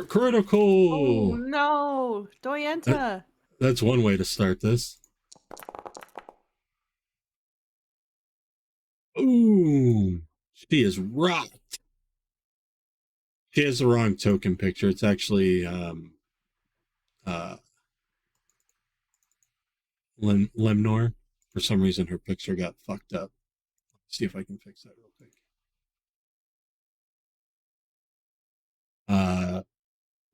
Critical! Oh no, Doyenta. That's one way to start this. Ooh, she is rocked. She has the wrong token picture. It's actually uh Lemnor. For some reason, her picture got fucked up. Let's see if I can fix that real quick.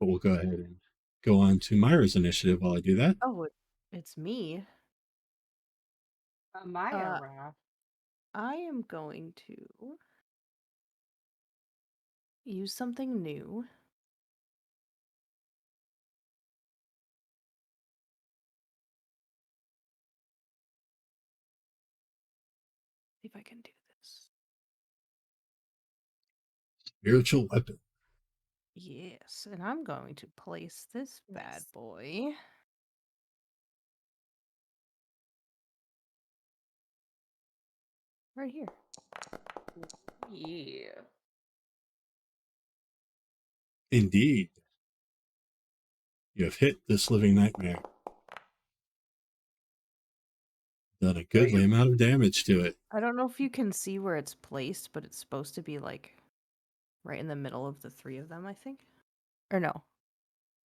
But we'll go ahead and go on to Myra's initiative while I do that. Oh, it's me. Myra. I am going to use something new. See if I can do this. Spiritual weapon. Yes, and I'm going to place this bad boy right here. Yeah. Indeed. You have hit this living nightmare. Done a goodly amount of damage to it. I don't know if you can see where it's placed, but it's supposed to be like right in the middle of the three of them, I think. Or no.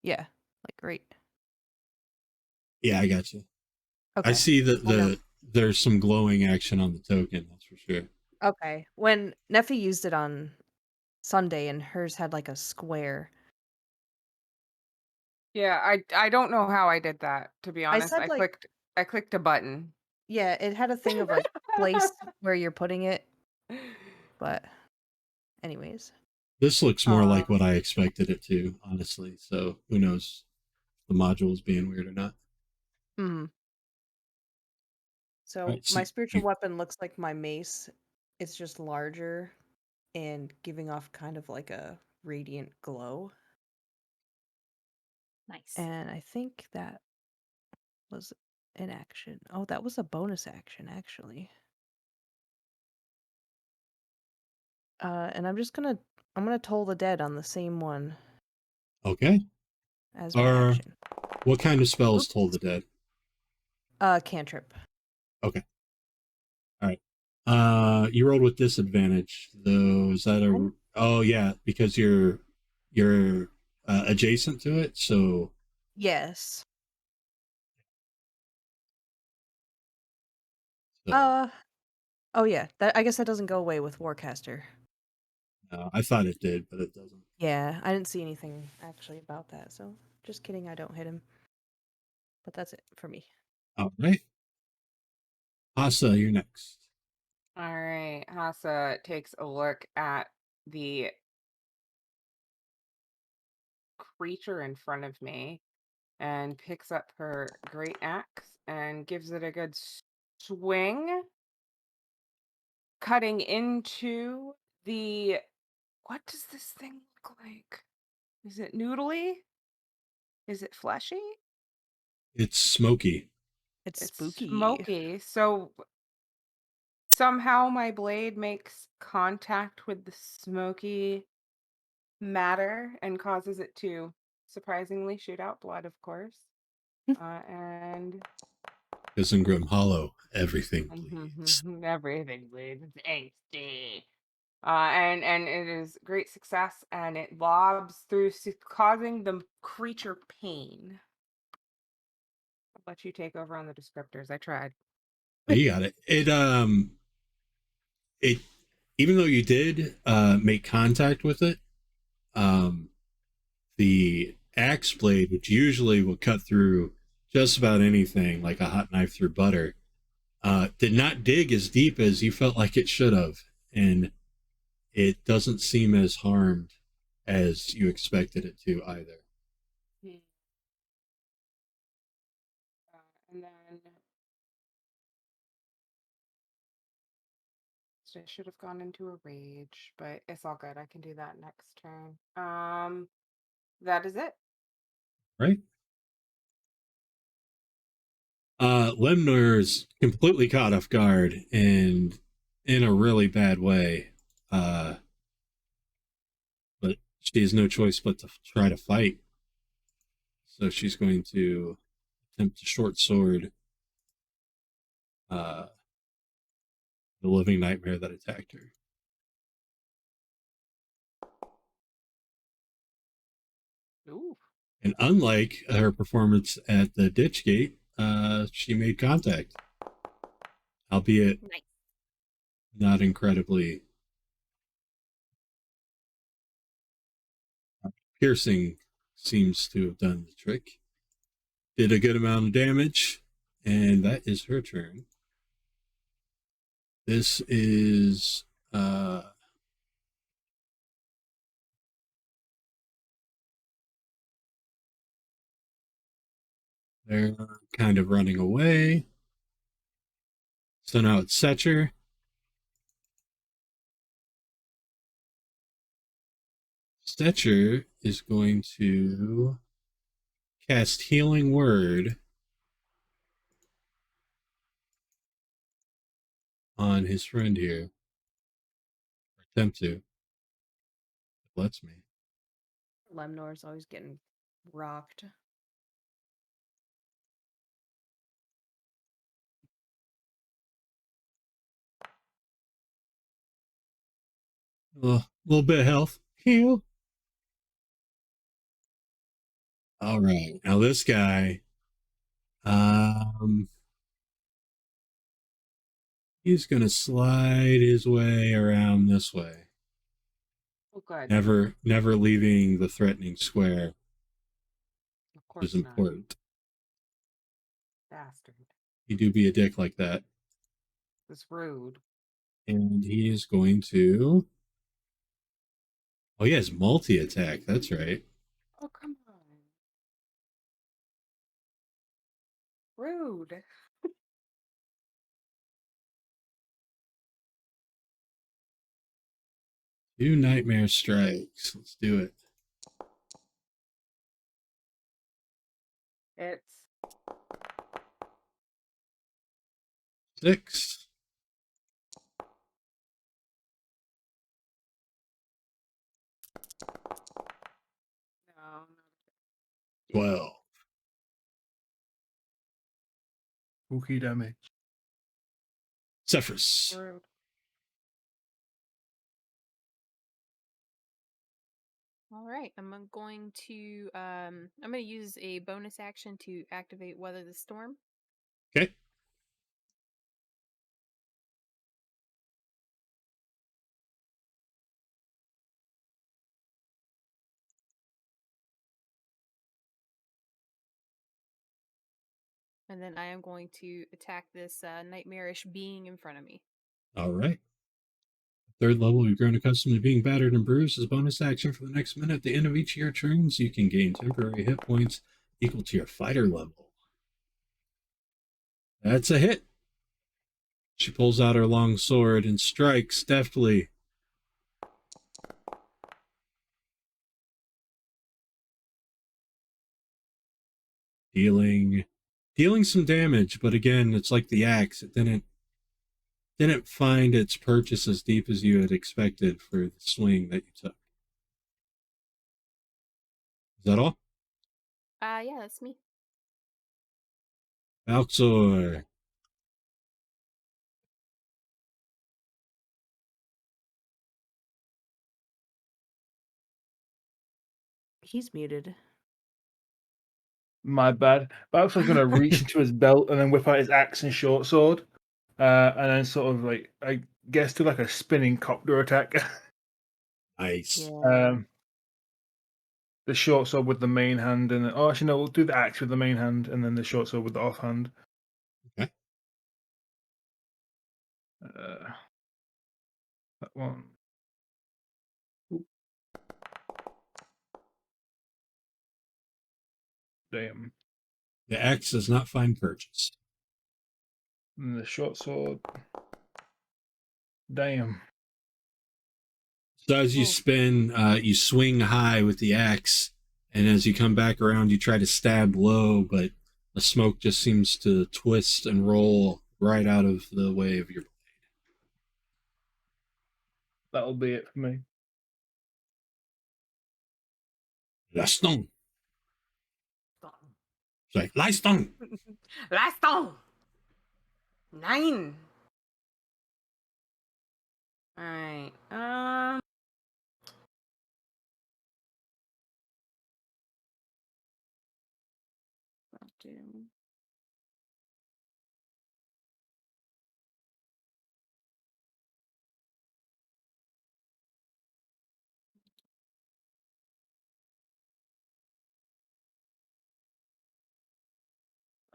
Yeah, like right. Yeah, I got you. Okay. I see that there's some glowing action on the token, that's for sure. Okay. When Neffi used it on Sunday and hers had like a square. Yeah, I don't know how I did that, to be honest. said, like- I clicked a button. Yeah, it had a thing of like place where you're putting it, but anyways. This looks more like what I expected it to, honestly. So who knows if the module is being weird or not. Hmm. So Right, so my spiritual weapon looks like my mace. It's just larger and giving off kind of like a radiant glow. Nice. And I think that was an action. Oh, that was a bonus action, actually. And I'm gonna toll the dead on the same one Okay. as my action. What kind of spells toll the dead? Cantrip. Okay. All right. You rolled with disadvantage, though. Is that a? Oh yeah, because you're adjacent to it. So Yes. so, Oh yeah. I guess that doesn't go away with Warcaster. I thought it did, but it doesn't. Yeah, I didn't see anything actually about that. So just kidding. I don't hit him. But that's it for me. All right. Hassa, you're next. All right. Hassa takes a look at the creature in front of me and picks up her great axe and gives it a good swing, cutting into the. What does this thing look like? Is it noodly? Is it fleshy? It's smoky. It's It's spooky. smoky. So somehow my blade makes contact with the smoky matter and causes it to surprisingly shoot out blood, of course. And Because in Grimm Hollow, everything bleeds. everything bleeds. It's angsty. And it is great success, and it lobs through, causing the creature pain. I'll let you take over on the descriptors. I tried. You got it. It even though you did make contact with it, the axe blade, which usually will cut through just about anything like a hot knife through butter, did not dig as deep as you felt like it should have, and it doesn't seem as harmed as you expected it to either. And then I should have gone into a rage, but it's all good. I can do that next turn. That is it. Right? Lemnor's completely caught off guard and in a really bad way. But she has no choice but to try to fight. So she's going to attempt to short sword the living nightmare that attacked her. Ooh. And unlike her performance at the ditch gate, she made contact, albeit Nice. not incredibly piercing. Seems to have done the trick. Did a good amount of damage, and that is her turn. This is they're kind of running away. So now it's Setcher. Setcher is going to cast Healing Word on his friend here. Or attempt to. It lets me. Lemnor's always getting rocked. A little bit of health. Heal. All right. Now this guy, he's going to slide his way around this way. Oh, good. Never leaving the threatening square, Of which is course not. important. Bastard. You do be a dick like that. It's rude. And he is going to... Oh, he has multi-attack. That's right. Oh, come on. Rude. 2 nightmare strikes. Let's do it. It's 6. no. 12. Spooky damage. Sefris. Rude. All right, I'm going to use a bonus action to activate Weather the Storm. Okay. And then I am going to attack this nightmarish being in front of me. All right. 3rd level, you've grown accustomed to being battered and bruised. As a bonus action for the next minute, at the end of each of your turns, you can gain temporary hit points equal to your fighter level. That's a hit. She pulls out her long sword and strikes deftly. Dealing some damage, but again, it's like the axe. It didn't find its purchase as deep as you had expected for the swing that you took. Is that all? Yeah, that's me. Balxor. He's muted. My bad. Balxor's going to reach into his belt and then whip out his axe and short sword. And then sort of like, I guess, do like a spinning copter attack. Nice. Yeah. The short sword with the main hand. Oh, actually, no, we'll do the axe with the main hand and then the short sword with the offhand. Okay. That one. Ooh. Damn. The axe does not find purchase. And the short sword. Damn. So as you Oh. spin, you swing high with the axe, and as you come back around, you try to stab low, but the smoke just seems to twist and roll right out of the way of your blade. That'll be it for me. Laston. Sorry, Laston. Last on. 9. All right.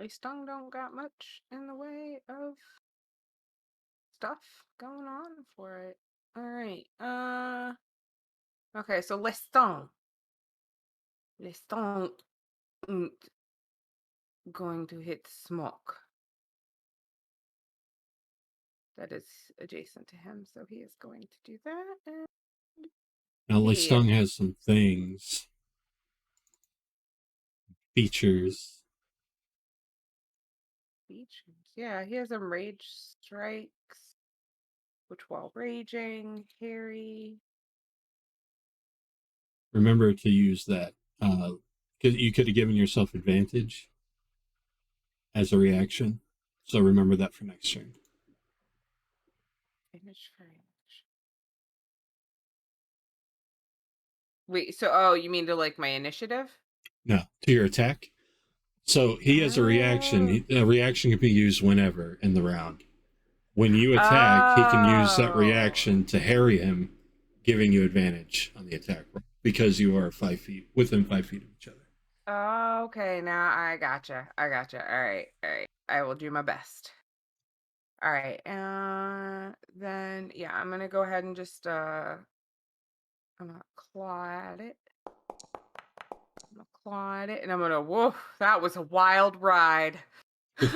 Stung don't got much in the way of stuff going on for it. All right. Okay, so Leston mm, going to hit smoke. That is adjacent to him, so he is going to do that. And Now, he Lestung has some things, features. features. Yeah, he has some rage strikes, which while raging, Harry. Remember to use that. Because you could have given yourself advantage as a reaction. So remember that for next turn. Finish for rage. Wait, so you mean to like my initiative? No, to your attack. So he has a reaction. A reaction can be used whenever in the round. When you attack, he can use that reaction to harry him, giving you advantage on the attack roll because you are 5 feet within 5 feet of each other. Okay, now I gotcha. All right. I will do my best. All right, then yeah, I'm gonna go ahead and just I'm gonna claw at it. And I'm gonna woof. That was a wild ride. All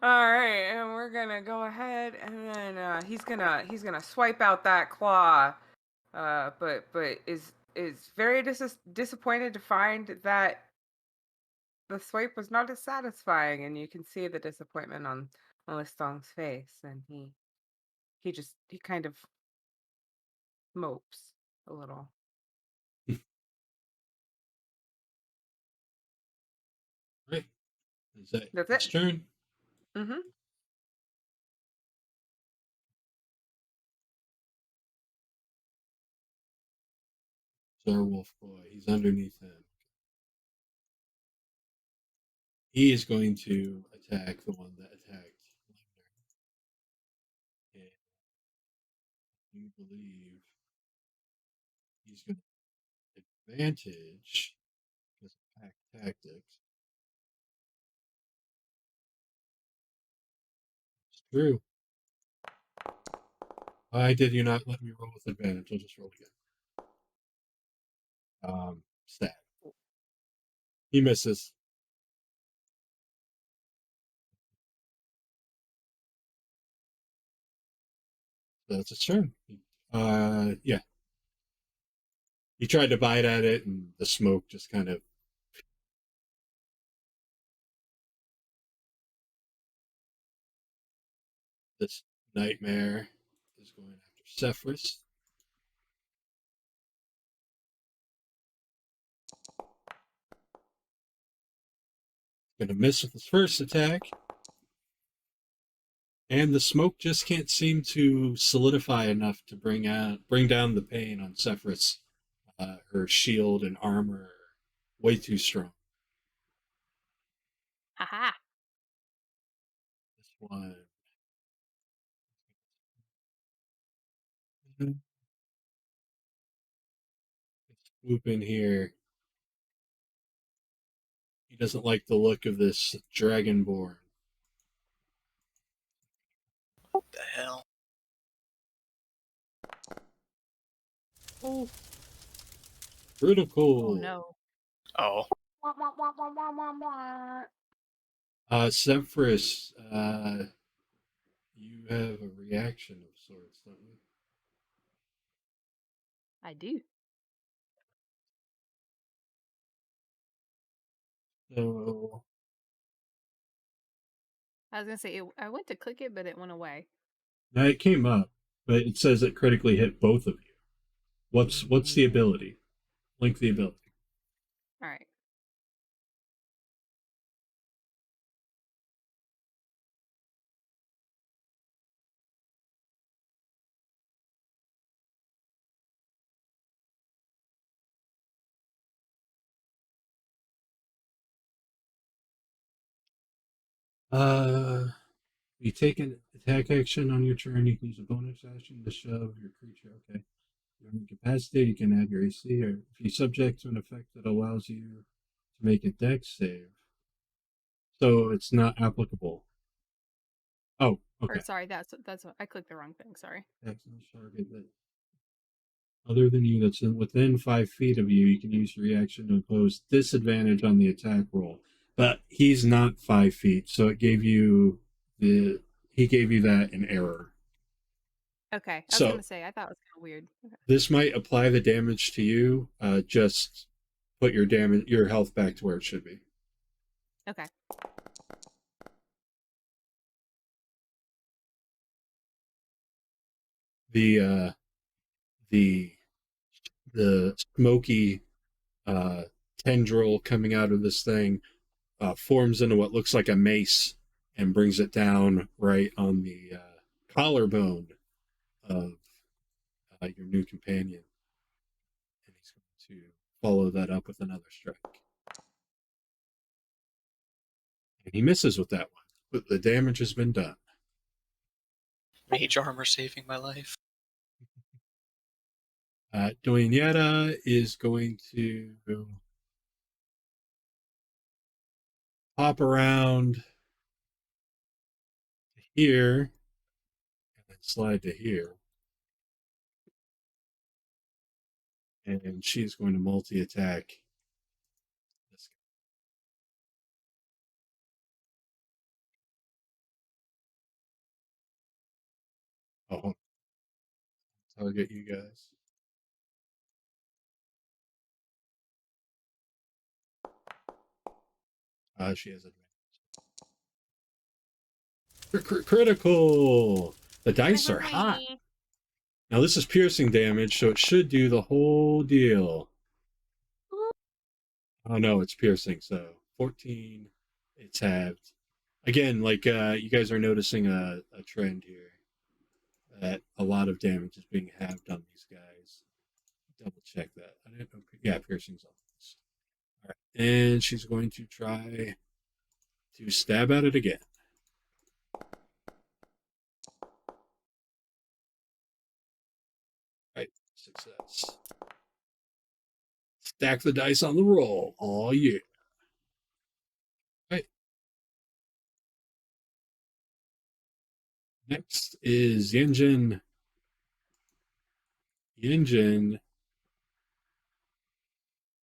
right, and we're gonna go ahead and then he's gonna swipe out that claw, but is very disappointed to find that the swipe was not as satisfying, and you can see the disappointment on Listong's face, and he kind of mopes a little. Right. Is that That's his it. turn? Mm-hmm. So our wolf boy, he's underneath him. He is going to attack the one that attacked Lemner. And you believe he's going to advantage because of pack tactics. It's true. Why did you not let me roll with advantage? I'll just roll again. Stat. He misses. So that's his turn. Yeah. He tried to bite at it, and the smoke just kind of. This nightmare is going after Sefris. Going to miss with his first attack. And the smoke just can't seem to solidify enough to bring down the pain on Sefris. Her shield and armor are way too strong. Haha. This one. Swoop in here. He doesn't like the look of this dragonborn. What the hell? Oh. Critical. Oh no. Oh, Sefris, you have a reaction of sorts, don't you? I do. So, I was gonna say I went to click it, but it went away. now it came up, but it says it critically hit both of you. What's the ability? Link the ability. All right. You take an attack action on your turn. You can use a bonus action to shove your creature. Okay. You're incapacitated. You can add your AC, or if you're subject to an effect that allows you to make a dex save. So it's not applicable. Oh, okay. Or sorry, that's what I clicked the wrong thing. Sorry. Excellent target that other than you that's within 5 feet of you, you can use your reaction to impose disadvantage on the attack roll. But he's not 5 feet, so it gave you he gave you that in error. Okay, I was So gonna say I thought it was kind of weird. Okay. this might apply the damage to you. Just put your health back to where it should be. Okay. The smoky tendril coming out of this thing forms into what looks like a mace and brings it down right on the collarbone of your new companion. And he's going to follow that up with another strike. And he misses with that one, but the damage has been done. Mage armor saving my life. Doñeta is going to hop around to here and then slide to here. And she's going to multi-attack this guy. Oh, target you guys. She has advantage. Critical! The dice are hot. Now this is piercing damage, so it should do the whole deal. Oh no, it's piercing, so 14, it's halved. Again, like you guys are noticing a trend here. That a lot of damage is being halved on these guys. Double check that. I didn't know. Yeah, piercing's on this. All right, and she's going to try to stab at it again. Right, success. Stack the dice on the roll. Oh yeah. Right. Next is Yinjin. Yinjin.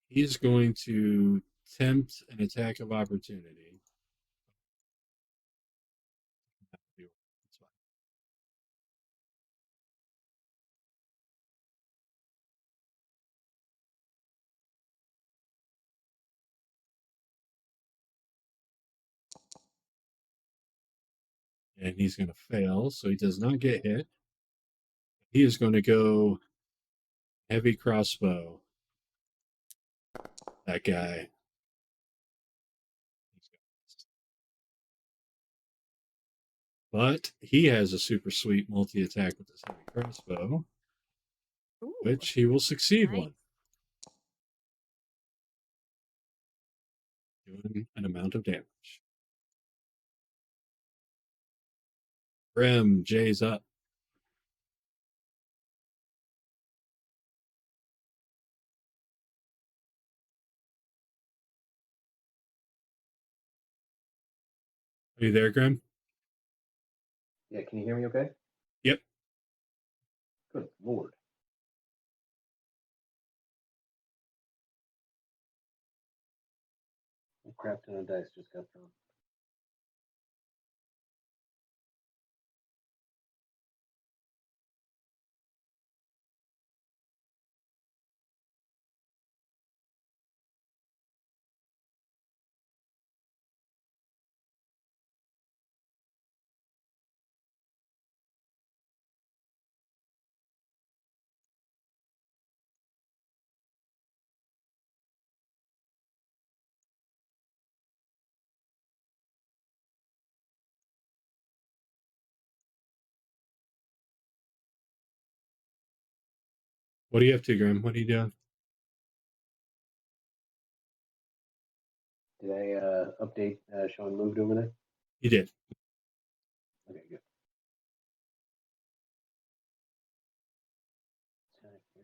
He's going to tempt an attack of opportunity. That's fine. And he's going to fail, so he does not get hit. He is going to go heavy crossbow. That guy. But he has a super sweet multi-attack with his heavy crossbow, Ooh, which he will succeed nice. one. Doing an amount of damage. Grimm, Jay's up. Are you there, Grimm? Yeah, can you hear me okay? Yep. Good lord. A crap ton of dice just got thrown. What are you up to, Grimm? What are you doing? Did I update Sean moved over there? You did. Okay, good. Attack here.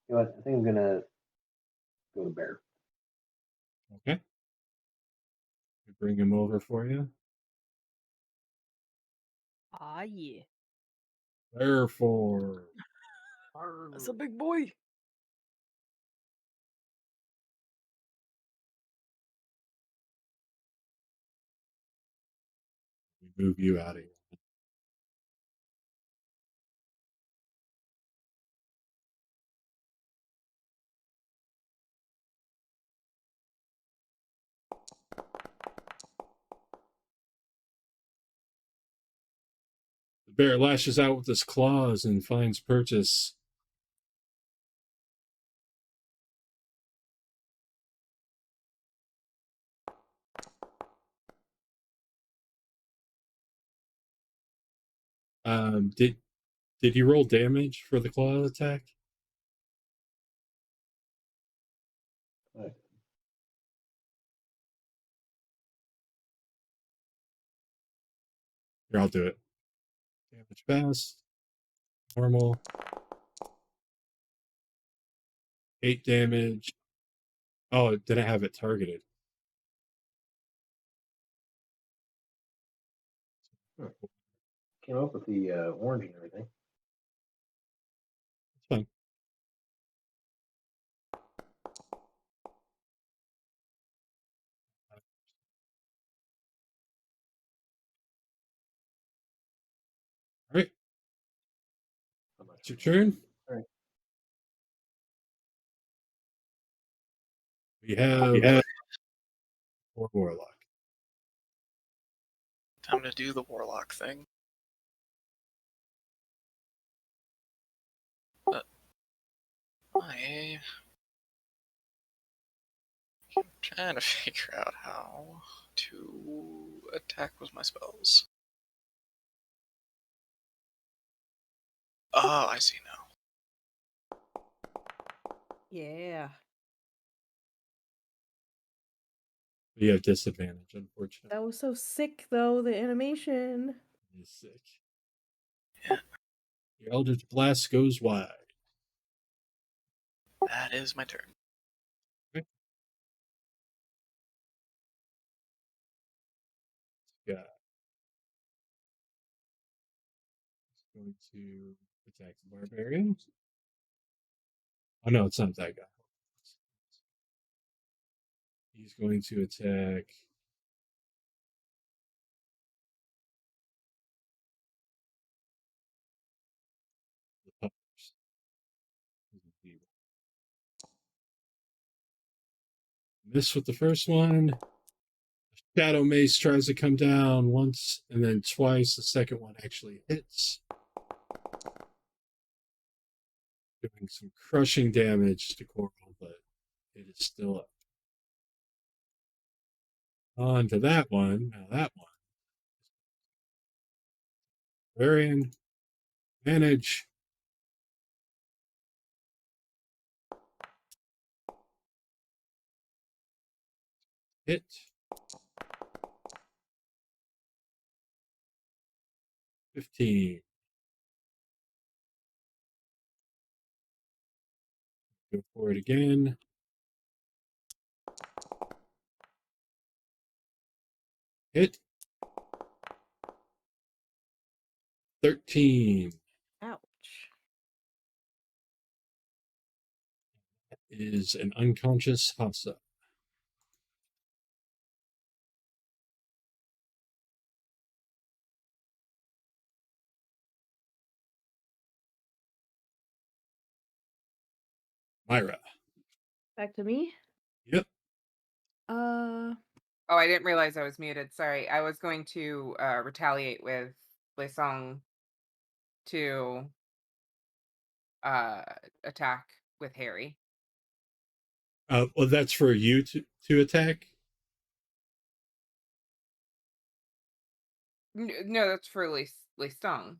You know what? I think I'm gonna go to bear. Okay. We bring him over for you. Ah, yeah. Therefore, That's a big boy. we move you out of here. The bear lashes out with his claws and finds purchase. Did you roll damage for the claw attack? Right. Here, I'll do it. Damage fast. Normal. 8 damage. Oh, it didn't have it targeted. Came up with the orange and everything. It's fine. All right. I'm not It's your sure. turn. All right. We have four warlock. Time to do the warlock thing. I'm trying to figure out how to attack with my spells. Oh, I see now. Yeah. You have disadvantage, unfortunately. That was so sick, though, the animation. He's sick. Yeah. Your Eldritch Blast goes wide. That is my turn. Okay. Yeah. He's going to attack the barbarian. Oh no, it's not that guy. He's going to attack the puppers. Miss with the first one. Shadow Mace tries to come down once and then twice. The second one actually hits, doing some crushing damage to Coral, but it is still up. On to that one. Now that one. Varian. Manage. Hit. 15. Go for it again. Hit. 13. Ouch. Is an unconscious Hassa. Myra. Back to me? Yep. Oh, I didn't realize I was muted. Sorry. I was going to retaliate with Lisong to attack with Harry. Well, that's for you to attack. No, that's for Lisong.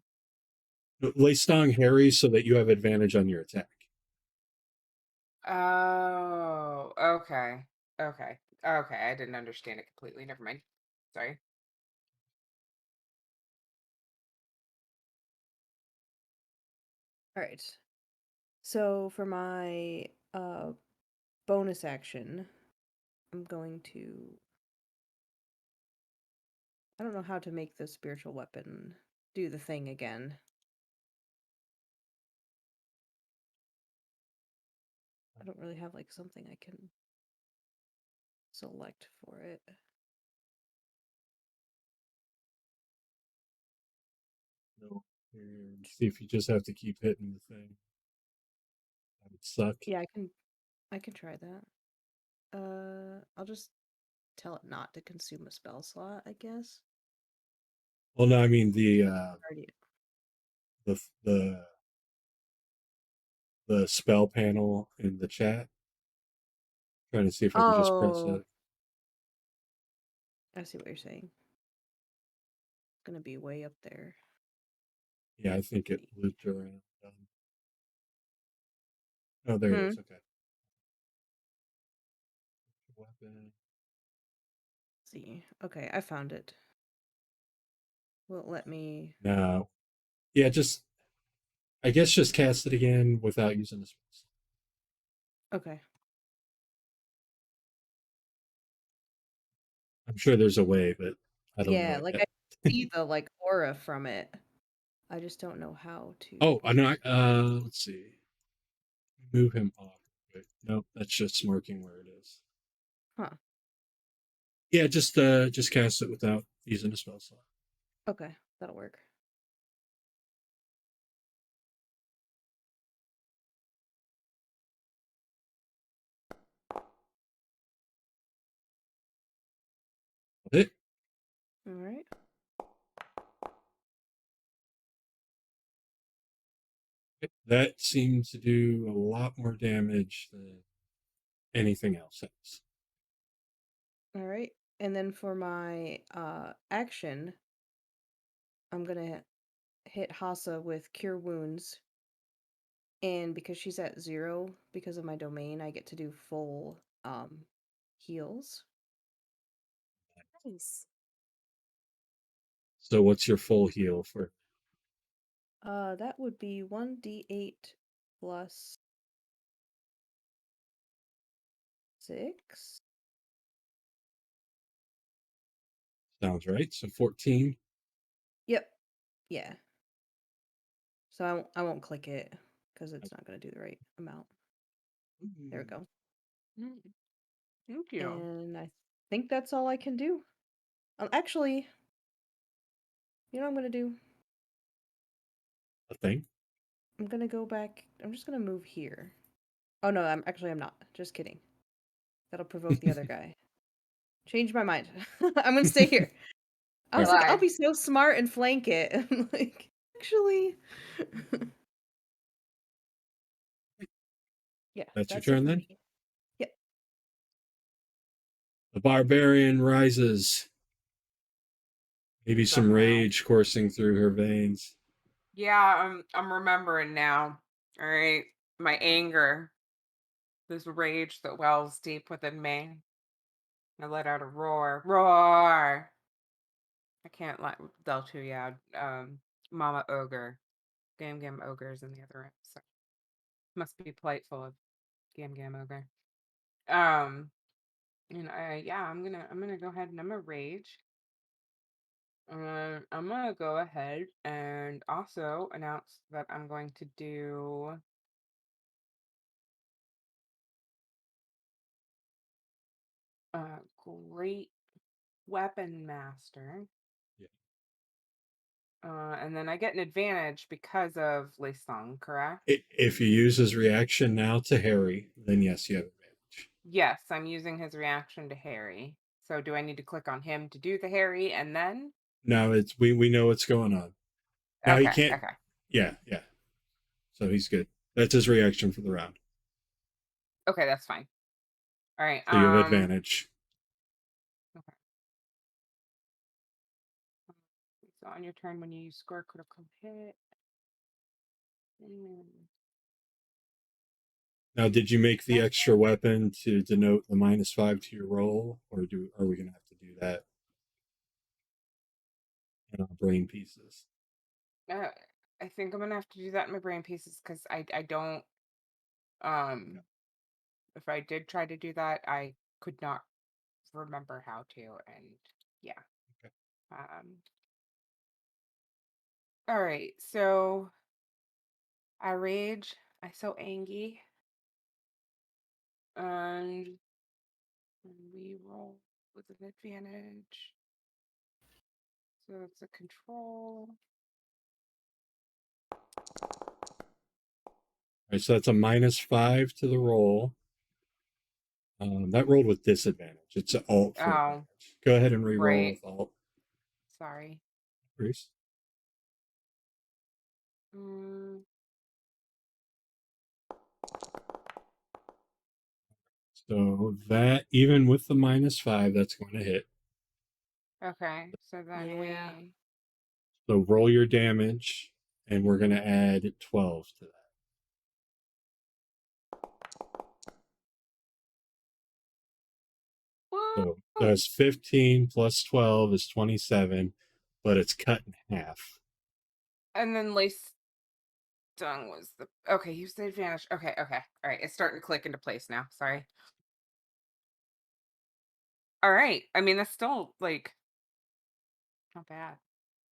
Lay Stong Harry so that you have advantage on your attack. Oh, okay. Okay. Okay. I didn't understand it completely. Never mind. Sorry. All right. So for my bonus action, I'm going to. I don't know how to make the spiritual weapon do the thing again. I don't really have like something I can select for it. No. And see if you just have to keep hitting the thing. That would suck. Yeah, I can try that. I'll just tell it not to consume a spell slot, I guess. Well, no, I mean Already. the the spell panel in the chat. Trying to see if I can just press Oh, it. I see what you're saying. It's gonna be way up there. Yeah, I think it looped around. Oh, there it is. Okay. Weapon. See. Okay, I found it. Will it let me? No. Yeah, I guess just cast it again without using the spells. Okay. I'm sure there's a way, but I don't know Yeah, it like yet. I see the like aura from it. I just don't know how to. Oh, I know. Let's see. Move him off. Wait, nope, that's just marking where it is. Huh. Yeah, just cast it without using a spell slot. Okay, that'll work. It. All right. That seems to do a lot more damage than anything else has. All right. And then for my action, I'm gonna hit Hassa with Cure Wounds. And because she's at 0 because of my domain, I get to do full heals. Nice. So what's your full heal for? That would be 1d8 plus 6. Sounds right. So 14. Yep. Yeah. So I won't click it because it's not going to do the right amount. There we go. Thank you. And I think that's all I can do. Actually, you know what I'm going to do? A thing? I'm going to go back. I'm just going to move here. Oh no, I'm not. Just kidding. That'll provoke the other guy. Change my mind. I'm going to stay here. I was like, I'll be so smart and flank it. I'm like, actually. Yeah. That's your it turn for then? me. Yep. The barbarian rises. Maybe some Somehow. rage coursing through her veins. Yeah, I'm remembering now. All right. My anger. This rage that wells deep within me. I let out a roar. Roar! I can't let Del too yeah. Mama Ogre. Gam Ogre's in the other room. So must be politeful of Gam Ogre. And I'm gonna go ahead and I'm gonna rage. I'm gonna go ahead and also announce that I'm going to do great weapon master. Yeah. And then I get an advantage because of Lisong, correct? If you use his reaction now to Harry, then yes, you have advantage. Yes, I'm using his reaction to Harry. So do I need to click on him to do the Harry and then? Now we know what's going on. Now he Okay, can't. okay. Yeah. So he's good. That's his reaction for the round. Okay, that's fine. All right. So you have advantage. Okay. So on your turn, when you use score critical hit. Now, did you make the extra weapon to denote the -5 to your roll, or are we going to have to do that in our brain pieces? I think I'm gonna have to do that in my brain pieces because I don't. If I did try to do that, I could not remember how to, and yeah. Okay. All right, so I rage. I so angry, and we roll with an advantage. So it's a control. All right, so that's a -5 to the roll. That rolled with disadvantage. It's an alt for Oh, advantage. Go ahead and re-roll right. with alt. Sorry. Bruce. Mm, So that, even with the -5, that's going to hit. okay, so then Yeah. we. So roll your damage, and we're going to add 12 to that. So that's 15 plus 12 is 27, but it's cut in half. And then Lace Dung was the. Okay, use the advantage. Okay. All right, it's starting to click into place now. Sorry. All right. I mean, that's still like not bad.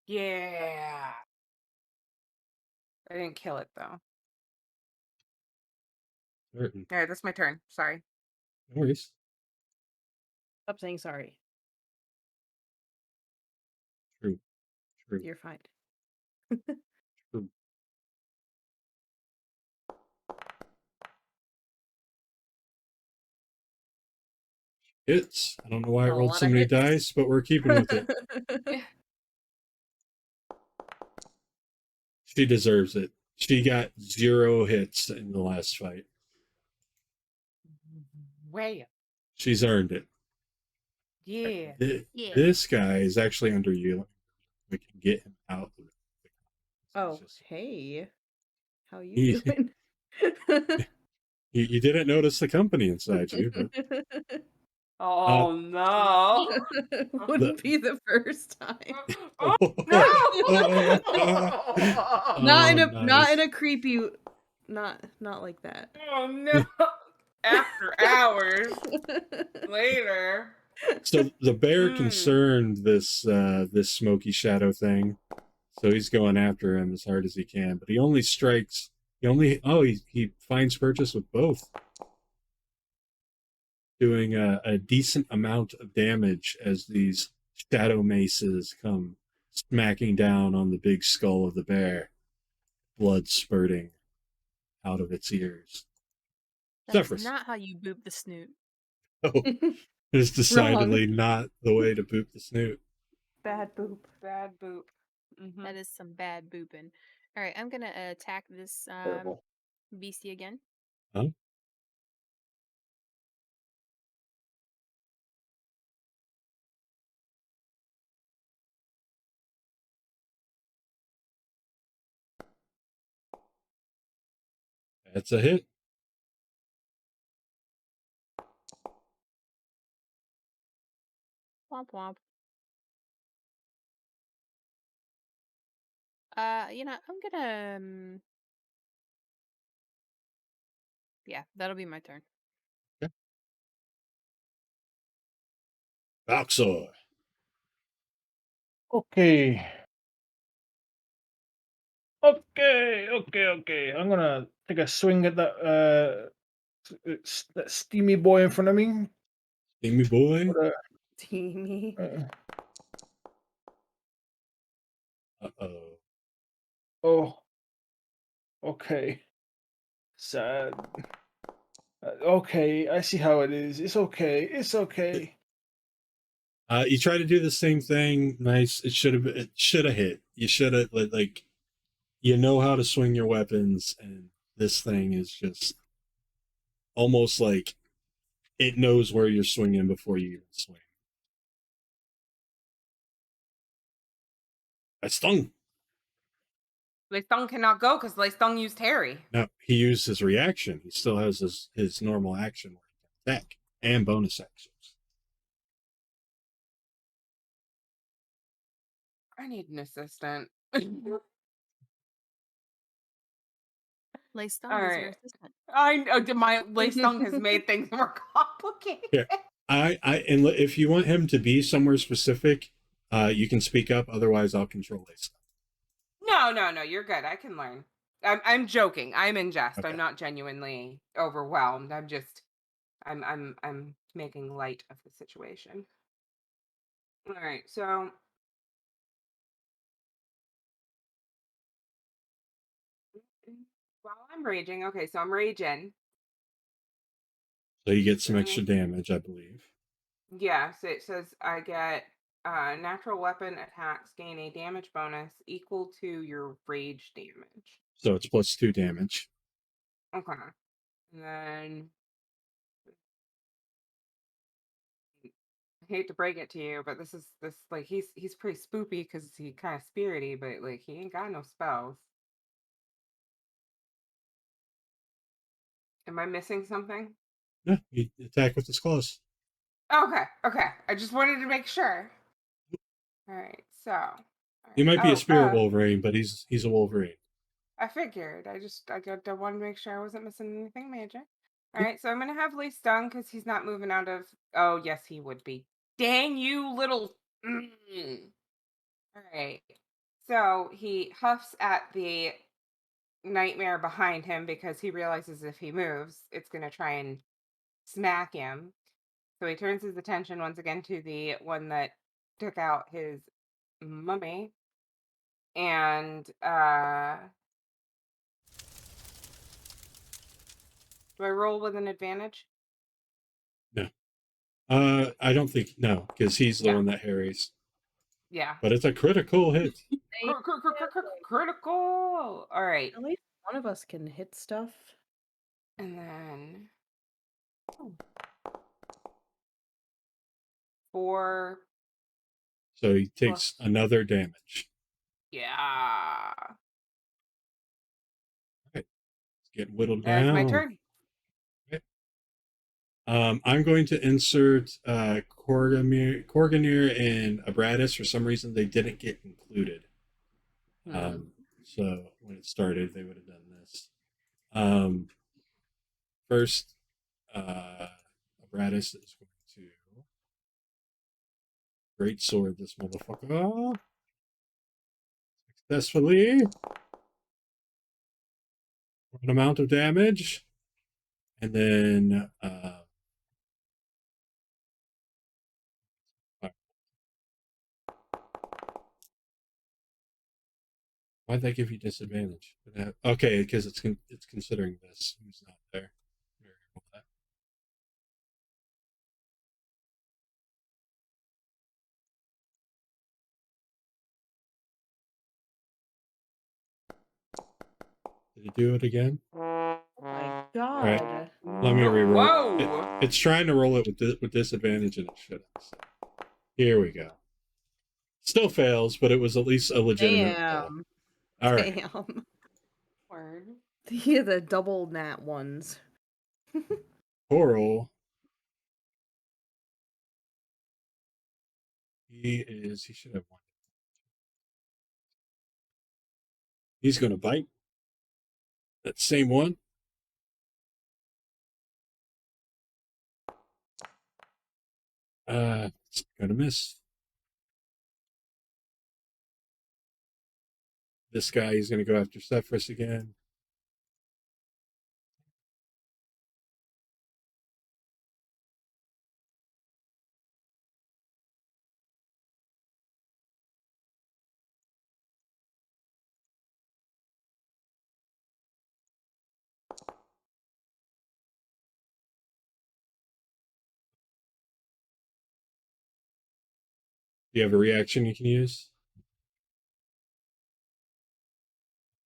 Yeah. I didn't kill it though. Certain. All right, that's my turn. Sorry. No worries. Stop saying sorry. True. You're fine. True. Hits. I don't know why it A rolled lot so of many hits. dice, but we're keeping with it. She deserves it. She got 0 hits in the last fight. Way. She's earned it. Yeah. Yeah. This guy is actually under you. We can get him out of it. Oh, Just, hey. How you he, doing? you didn't notice the company inside you, but Oh no. Wouldn't be the first time. Oh no! Not in Nice. a creepy not like that. Oh no. After hours later. So the bear Mm. concerned this smoky shadow thing, so he's going after him as hard as he can. But he only strikes. He finds purchase with both, doing a decent amount of damage as these shadow maces come smacking down on the big skull of the bear, blood spurting out of its ears. That's Sefris. not how you boop the snoot. Oh, it's decidedly not the way to poop the snoot. Bad boop. Bad boop. Mm-hmm. That is some bad booping. All right, I'm gonna attack this Terrible. beastie again. Huh? That's a hit. Womp womp. I'm gonna. Yeah, that'll be my turn. Balxor. Okay. Okay. I'm gonna take a swing at that steamy boy in front of me. Steamy boy. Teamy. Uh-oh. Oh. Okay. Sad. Okay, I see how it is. It's okay. You try to do the same thing. Nice. It should have hit. You should have like you know how to swing your weapons, and this thing is just almost like it knows where you're swinging before you even swing. I stung. Leistung cannot go because Leistung used Harry. No, he used his reaction. He still has his normal action where he can attack and bonus actions. I need an assistant. Leistung All is your right. assistant. I know my Leistung has made things more complicated. Yeah. And if you want him to be somewhere specific, you can speak up. Otherwise, I'll control his stuff. No, you're good. I can learn. I'm joking. I'm in jest. Okay. I'm not genuinely overwhelmed. I'm making light of the situation. All right, so while I'm raging, okay, so I'm raging. So you get some extra damage, I believe. Yeah, so it says I get natural weapon attacks gain a damage bonus equal to your rage damage. So it's +2 damage. Okay. And then I hate to break it to you, but this like he's pretty spoopy because he kind of spirity, but like he ain't got no spells. Am I missing something? Yeah, you attack with his claws. Okay. I just wanted to make sure. All right, so He might be a spirit Wolverine, but he's a Wolverine. I figured. I wanted to make sure I wasn't missing anything major. All right, so I'm gonna have Lee stung because he's not moving out of. Oh yes, he would be. Dang you, little. All right. So he huffs at the nightmare behind him because he realizes if he moves, it's gonna try and smack him. So he turns his attention once again to the one that took out his mummy, and do I roll with an advantage? No. I don't think, no, because he's the one that harries. Yeah. But it's a critical hit. Critical! All right. At least one of us can hit stuff. And then 4. So he takes another damage. Yeah. Okay. It's getting whittled down. That's my turn. Okay. I'm going to insert Korganir and Abratus. For some reason, they didn't get included. So when it started, they would have done this. First, Abratus is going to great sword this motherfucker successfully. An amount of damage, and then why'd that give you disadvantage? Okay, because it's considering this. Who's not there? Did it do it again? Oh my god. Right. Let me reroll. Whoa! It's trying to roll it with disadvantage, and it shouldn't. So. Here we go. Still fails, but it was at least a legitimate roll. All right. Damn. Word. Yeah, the double nat ones. Coral. He should have one. He's going to bite. That same one. It's going to miss. This guy, he's going to go after Sefris again. Do you have a reaction you can use?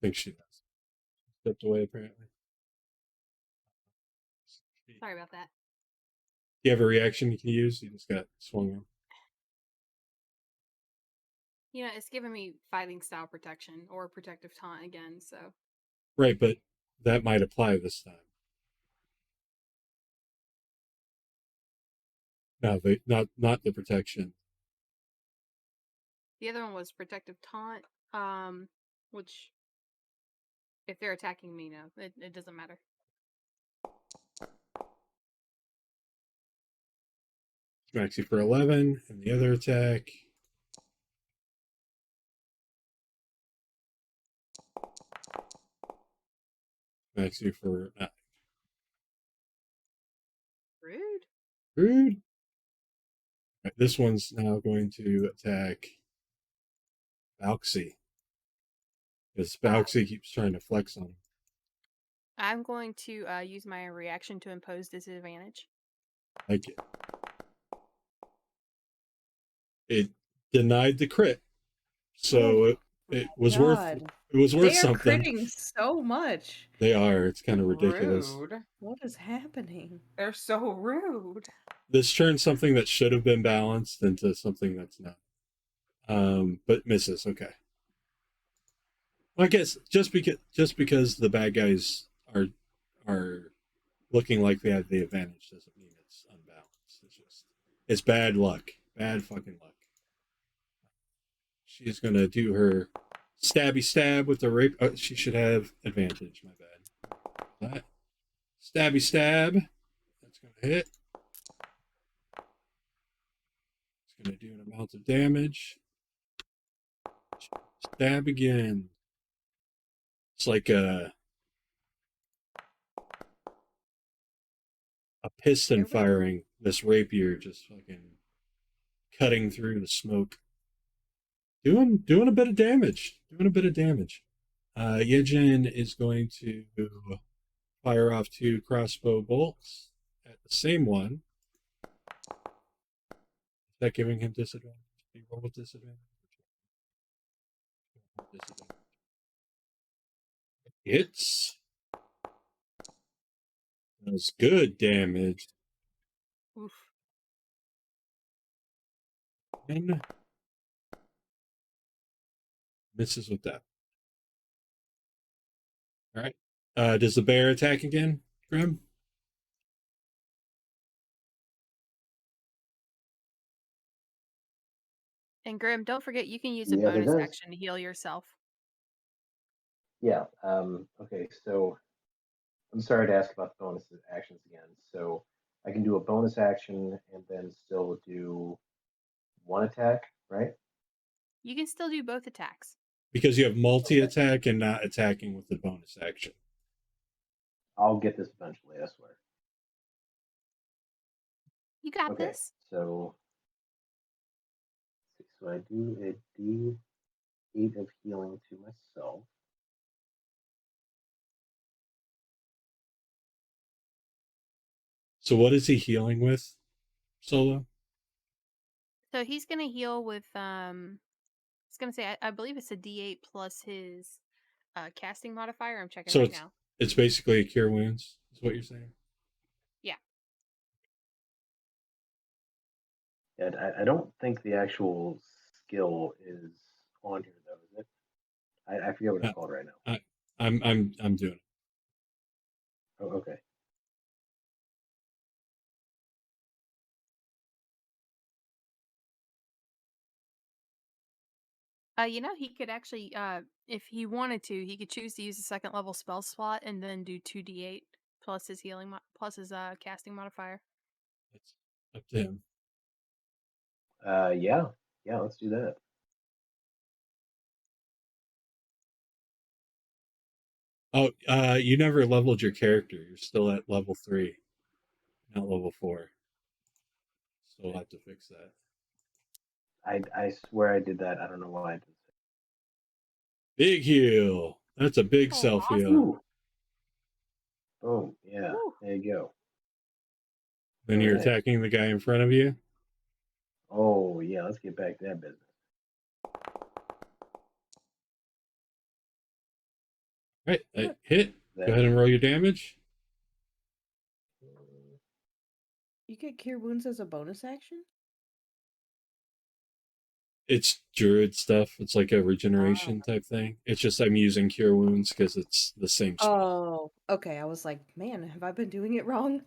I think she does. Stepped away, apparently. Sorry about that. Do you have a reaction you can use? You just got swung in. You know, it's giving me fighting style protection or protective taunt again, so. Right, but that might apply this time. No, not the protection. The other one was protective taunt, which, if they're attacking me, no, it doesn't matter. Smacks you for 11, and the other attack. Smacks you for 9. Rude. Rude. Right, this one's now going to attack Balxor. Because Balxor keeps trying to flex on him. I'm going to use my reaction to impose disadvantage. Like it. It denied the crit, so it was worth They are something. critting so much. They are. It's kind of ridiculous. Rude. What is happening? They're so rude. This turns something that should have been balanced into something that's not. But misses. Okay. Well, I guess just because the bad guys are looking like they have the advantage doesn't mean it's unbalanced. It's bad luck. Bad fucking luck. She's gonna do her stabby stab with the rape. Oh, she should have advantage. My bad. That stabby stab. That's gonna hit. It's gonna do an amount of damage. Stab again. It's like a piston firing. This rapier just fucking cutting through the smoke. Doing a bit of damage. Yejin is going to fire off 2 crossbow bolts at the same one. Is that giving him disadvantage? He roll with disadvantage. Hits. Does good damage. Oof. And misses with that. All right. Does the bear attack again, Grimm? And Grimm, don't forget you can use a Yeah, it bonus does. action to heal yourself. Yeah. Okay. So I'm sorry to ask about the bonus actions again. So I can do a bonus action and then still do one attack, right? You can still do both attacks. Because you have multi-attack and not attacking with the bonus action. I'll get this eventually, I swear. You got Okay. this. So I do a D8 of healing to myself. So what is he healing with, Solo? So he's gonna heal with I was gonna say I believe it's a D8 plus his casting modifier. I'm checking So right now. it's basically a cure wounds, is what you're saying? Yeah. And I don't think the actual skill is on here though, is it? I forget what it's called right now. I'm doing it. Oh, okay. You know, he could actually, if he wanted to, he could choose to use a 2nd level spell slot and then do 2d8 plus his healing plus his casting modifier. It's up to him. Yeah, let's do that. Oh, you never leveled your character. You're still at level 3, not level 4. So we'll have to fix that. I swear I did that. I don't know why I did that. Big heal. That's a big self heal. Boom. Yeah. Ooh. There you go. Then you're Alright. attacking the guy in front of you. Oh yeah, let's get back to that business. Right, hit. Go ahead and roll your damage. You get cure wounds as a bonus action? It's druid stuff. It's like a regeneration type thing. It's just I'm using cure wounds because it's the same spell. Oh, okay. I was like, man, have I been doing it wrong?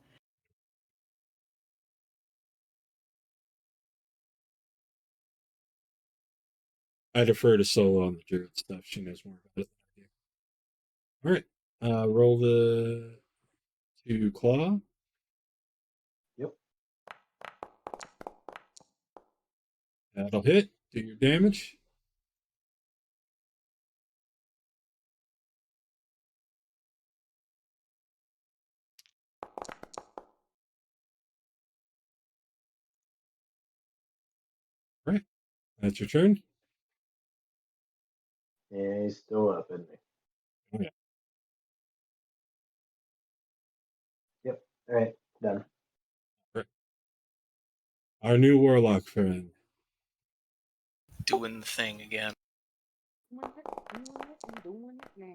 I defer to Solo on the druid stuff. She knows more about it than I do. All right. Roll the 2 claw. Yep. That'll hit. Do your damage. All right. That's your turn. Yeah, he's still up, isn't he? Okay. Yep. All right. Done. Our new warlock friend. Doing the thing again. Doing it now.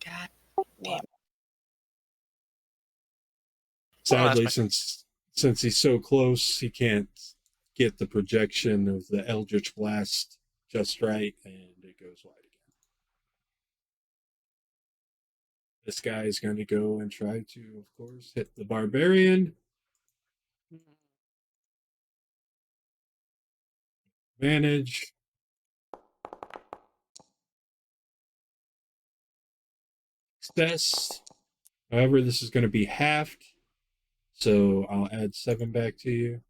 God. What? Sadly, that's since he's so close, he can't get the projection of the Eldritch Blast just right, and it goes wide again. This guy is going to go and try to, of course, hit the barbarian. Advantage. Success. However, this is going to be halved, so I'll add 7 back to you.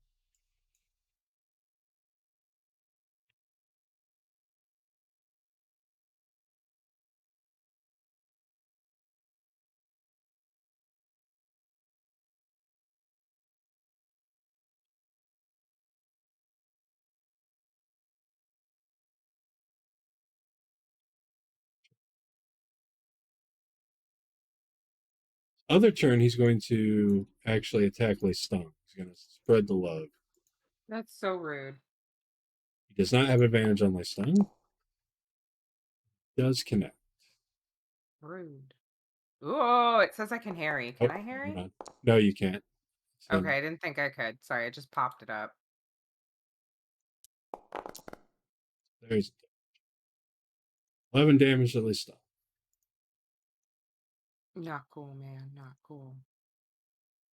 Other turn, he's going to actually attack Lestung. He's going to spread the love. That's so rude. He does not have advantage on Lestung. Does connect. Rude. Oh, it says I can harry. Can I harry? Hold on. No, you can't. Okay, I didn't think I could. Sorry, I just popped it up. There's 11 damage to Lestung. Not cool, man. Not cool.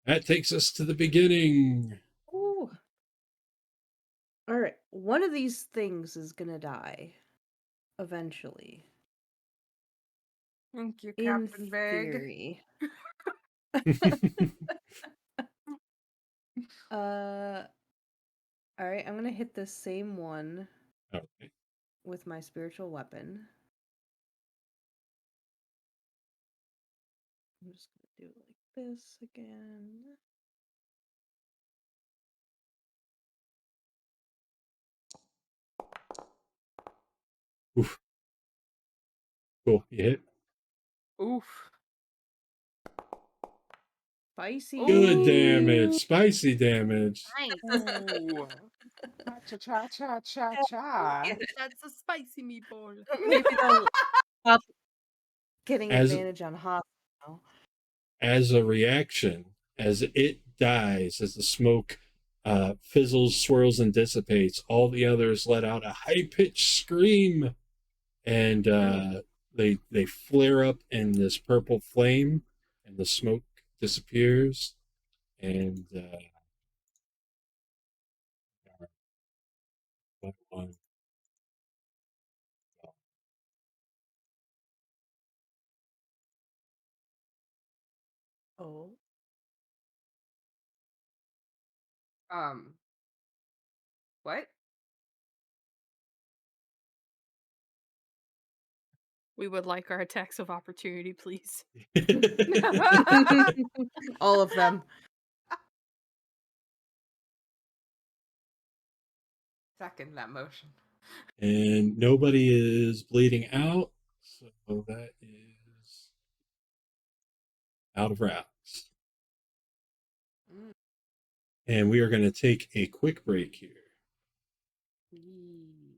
That takes us to the beginning. Ooh. All right. One of these things is gonna die eventually. Thank you, In Captain Big. theory. All right. I'm gonna hit the same one Okay. with my spiritual weapon. I'm just gonna do it like this again. Oof. Cool. You hit. Oof. Spicy. Good damage. Spicy damage. Nice. Ooh. Cha cha cha cha cha. That's a spicy meatball. Maybe they'll stop getting As- advantage on Hassa now. As a reaction, as it dies, as the smoke fizzles, swirls, and dissipates, all the others let out a high-pitched scream, and they flare up in this purple flame, and the smoke disappears, and Oh. What? We would like our attacks of opportunity, please. All of them. Second that motion. and nobody is bleeding out, so that is out of rounds. And we are going to take a quick break here.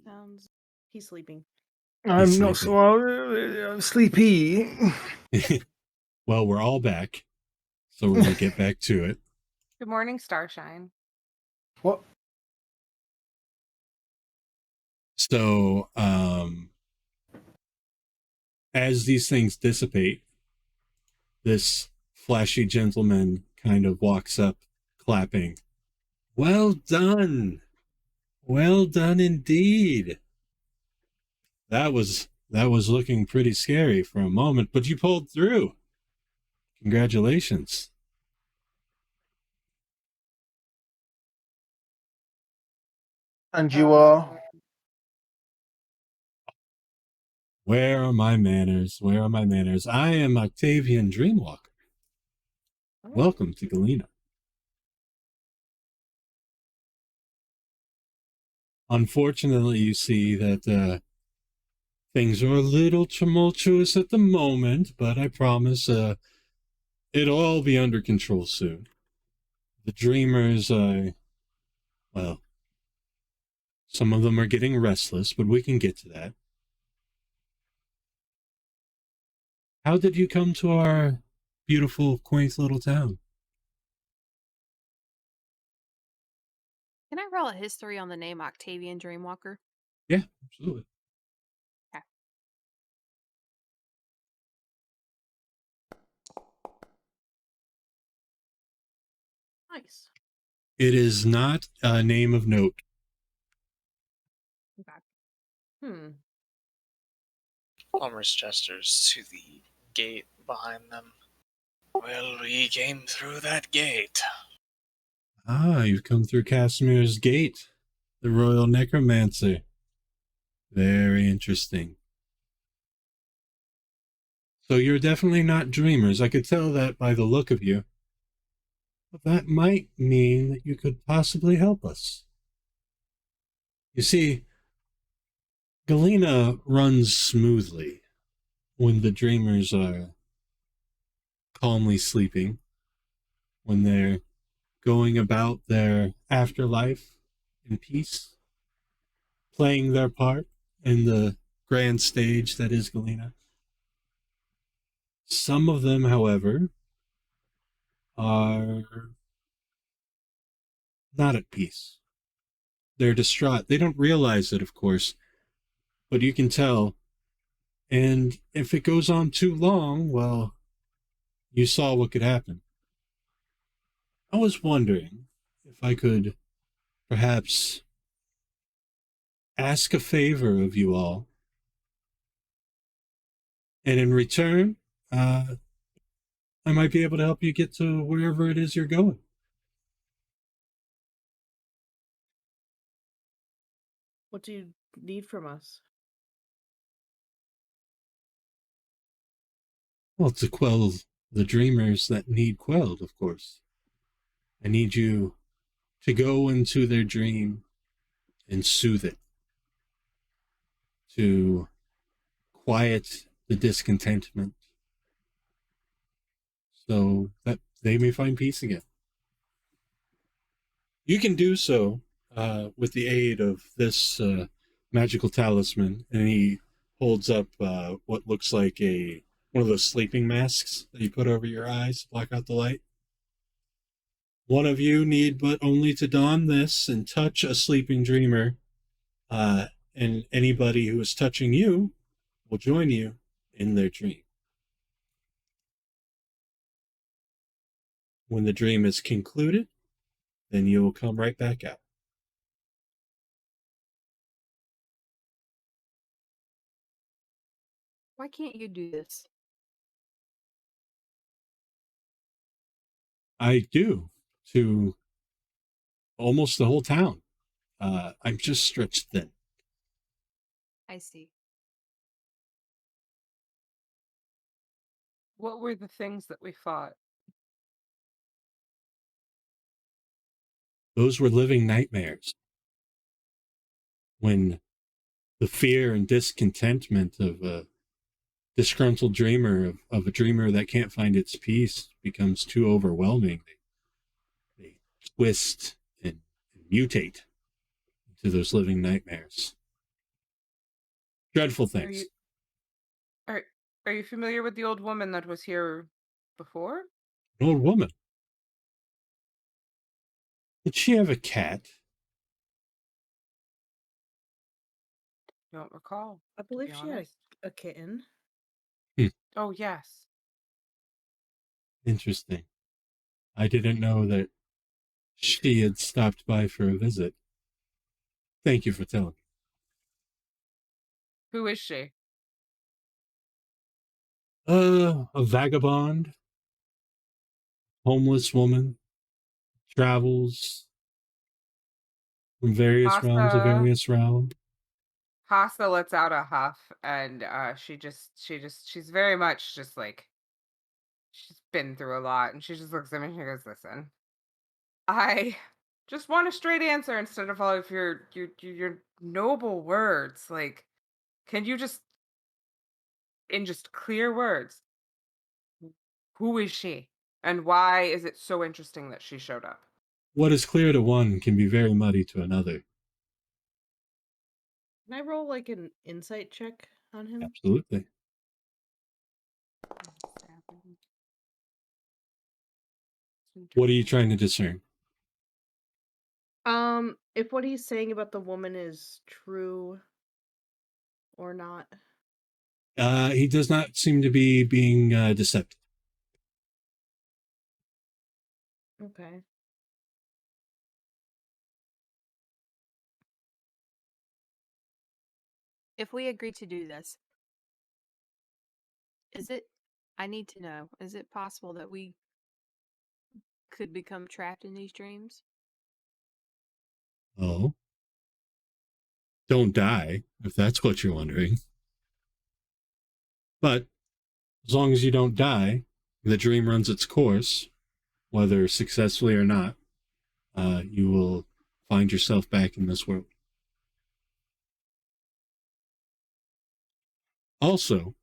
Sounds. He's sleeping. I'm not so sleepy. Well, we're all back, so we're going to get back to it. Good morning, Starshine. What? So, as these things dissipate, this flashy gentleman kind of walks up, clapping. Well done. Well done indeed. That was looking pretty scary for a moment, but you pulled through. Congratulations. And you are? Where are my manners? Where are my manners? I am Octavian Dreamwalker. Welcome to Galena. Unfortunately, you see that things are a little tumultuous at the moment, but I promise it'll all be under control soon. The dreamers, well, some of them are getting restless, but we can get to that. How did you come to our beautiful, quaint little town? Can I roll a history on the name Octavian Dreamwalker? Yeah, absolutely. Okay. Nice. It is not a name of note. Hmm. Omris gestures to the gate behind them. Well, we came through that gate. Ah, you've come through Casimir's gate, the Royal Necromancer. Very interesting. So you're definitely not dreamers. I could tell that by the look of you. But that might mean that you could possibly help us. You see, Galena runs smoothly when the dreamers are calmly sleeping, when they're going about their afterlife in peace, playing their part in the grand stage that is Galena. Some of them, however, are not at peace. They're distraught. They don't realize it, of course, but you can tell. And if it goes on too long, well, you saw what could happen. I was wondering if I could perhaps ask a favor of you all. And in return, I might be able to help you get to wherever it is you're going. What do you need from us? Well, to quell the dreamers that need quelled, of course. I need you to go into their dream and soothe it, to quiet the discontentment, so that they may find peace again. You can do so with the aid of this magical talisman, and he holds up what looks like one of those sleeping masks that you put over your eyes to block out the light. One of you need but only to don this and touch a sleeping dreamer, and anybody who is touching you will join you in their dream. When the dream is concluded, then you will come right back out. Why can't you do this? I do, to almost the whole town. I'm just stretched thin. I see. What were the things that we fought? Those were living nightmares. When the fear and discontentment of a disgruntled dreamer, of a dreamer that can't find its peace, becomes too overwhelming, they twist and mutate into those living nightmares. Dreadful things. Are you familiar with the old woman that was here before? An old woman. Did she have a cat? don't recall. I to believe be she had honest. a kitten. Oh, yes. Interesting. I didn't know that she had stopped by for a visit. Thank you for telling me. Who is she? A vagabond, homeless woman, travels from various realms to Hassa. various realms. Hassa lets out a huff, and she's very much just like, she's been through a lot, and she just looks at me and she goes, "Listen, I just want a straight answer instead of all of your noble words. Like, can you just, in just clear words, who is she? And why is it so interesting that she showed up?" What is clear to one can be very muddy to another. Can I roll like an insight check on him? Absolutely. What are you trying to discern? If what he's saying about the woman is true or not. He does not seem to be being deceptive. Okay. If we agree to do this, I need to know, is it possible that we could become trapped in these dreams? Oh. Don't die, if that's what you're wondering. But as long as you don't die, the dream runs its course, whether successfully or not, you will find yourself back in this world. Also,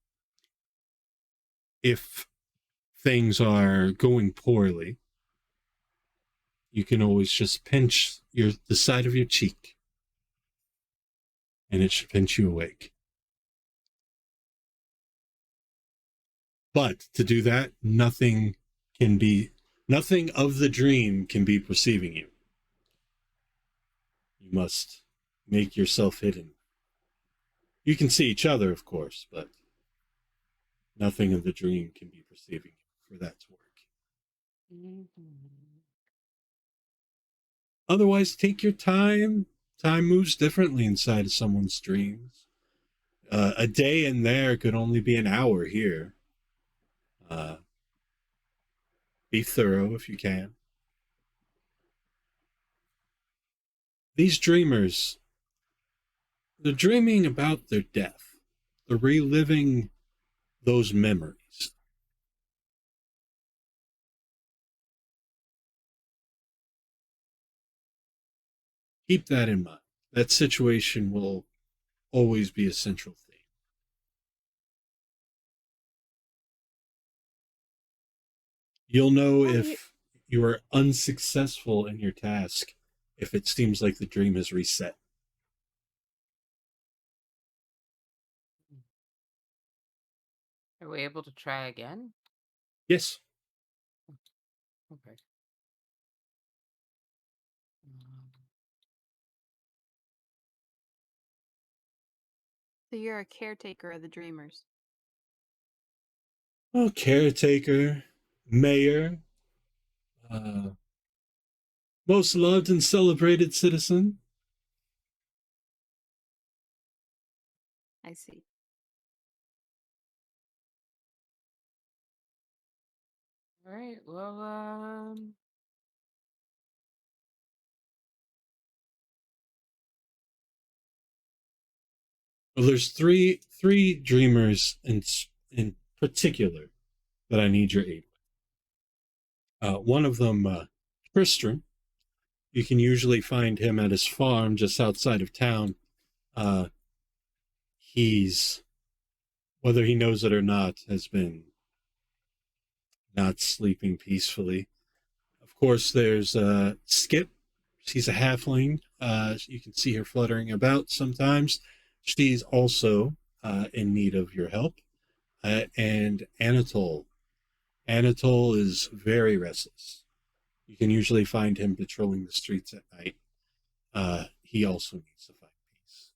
if things are going poorly, you can always just pinch the side of your cheek, and it should pinch you awake. But to do that, nothing of the dream can be perceiving you. You must make yourself hidden. You can see each other, of course, but nothing of the dream can be perceiving you for that to work. Otherwise, take your time. Time moves differently inside of someone's dreams. A day in there could only be an hour here. Be thorough if you can. These dreamers, they're dreaming about their death. They're reliving those memories. Keep that in mind. That situation will always be a central theme. You'll know if you are unsuccessful in your task if it seems like the dream has reset. Are we able to try again? Yes. Okay. So you're a caretaker of the dreamers. Oh, caretaker, mayor, most loved and celebrated citizen. I see. All right. Well, Well, there's three dreamers in particular that I need your aid with. One of them, Tristram. You can usually find him at his farm just outside of town. He's, whether he knows it or not, has been not sleeping peacefully. Of course, there's Skip. She's a halfling. You can see her fluttering about sometimes. She's also in need of your help. And Anatole. Anatole is very restless. You can usually find him patrolling the streets at night. He also needs to find peace.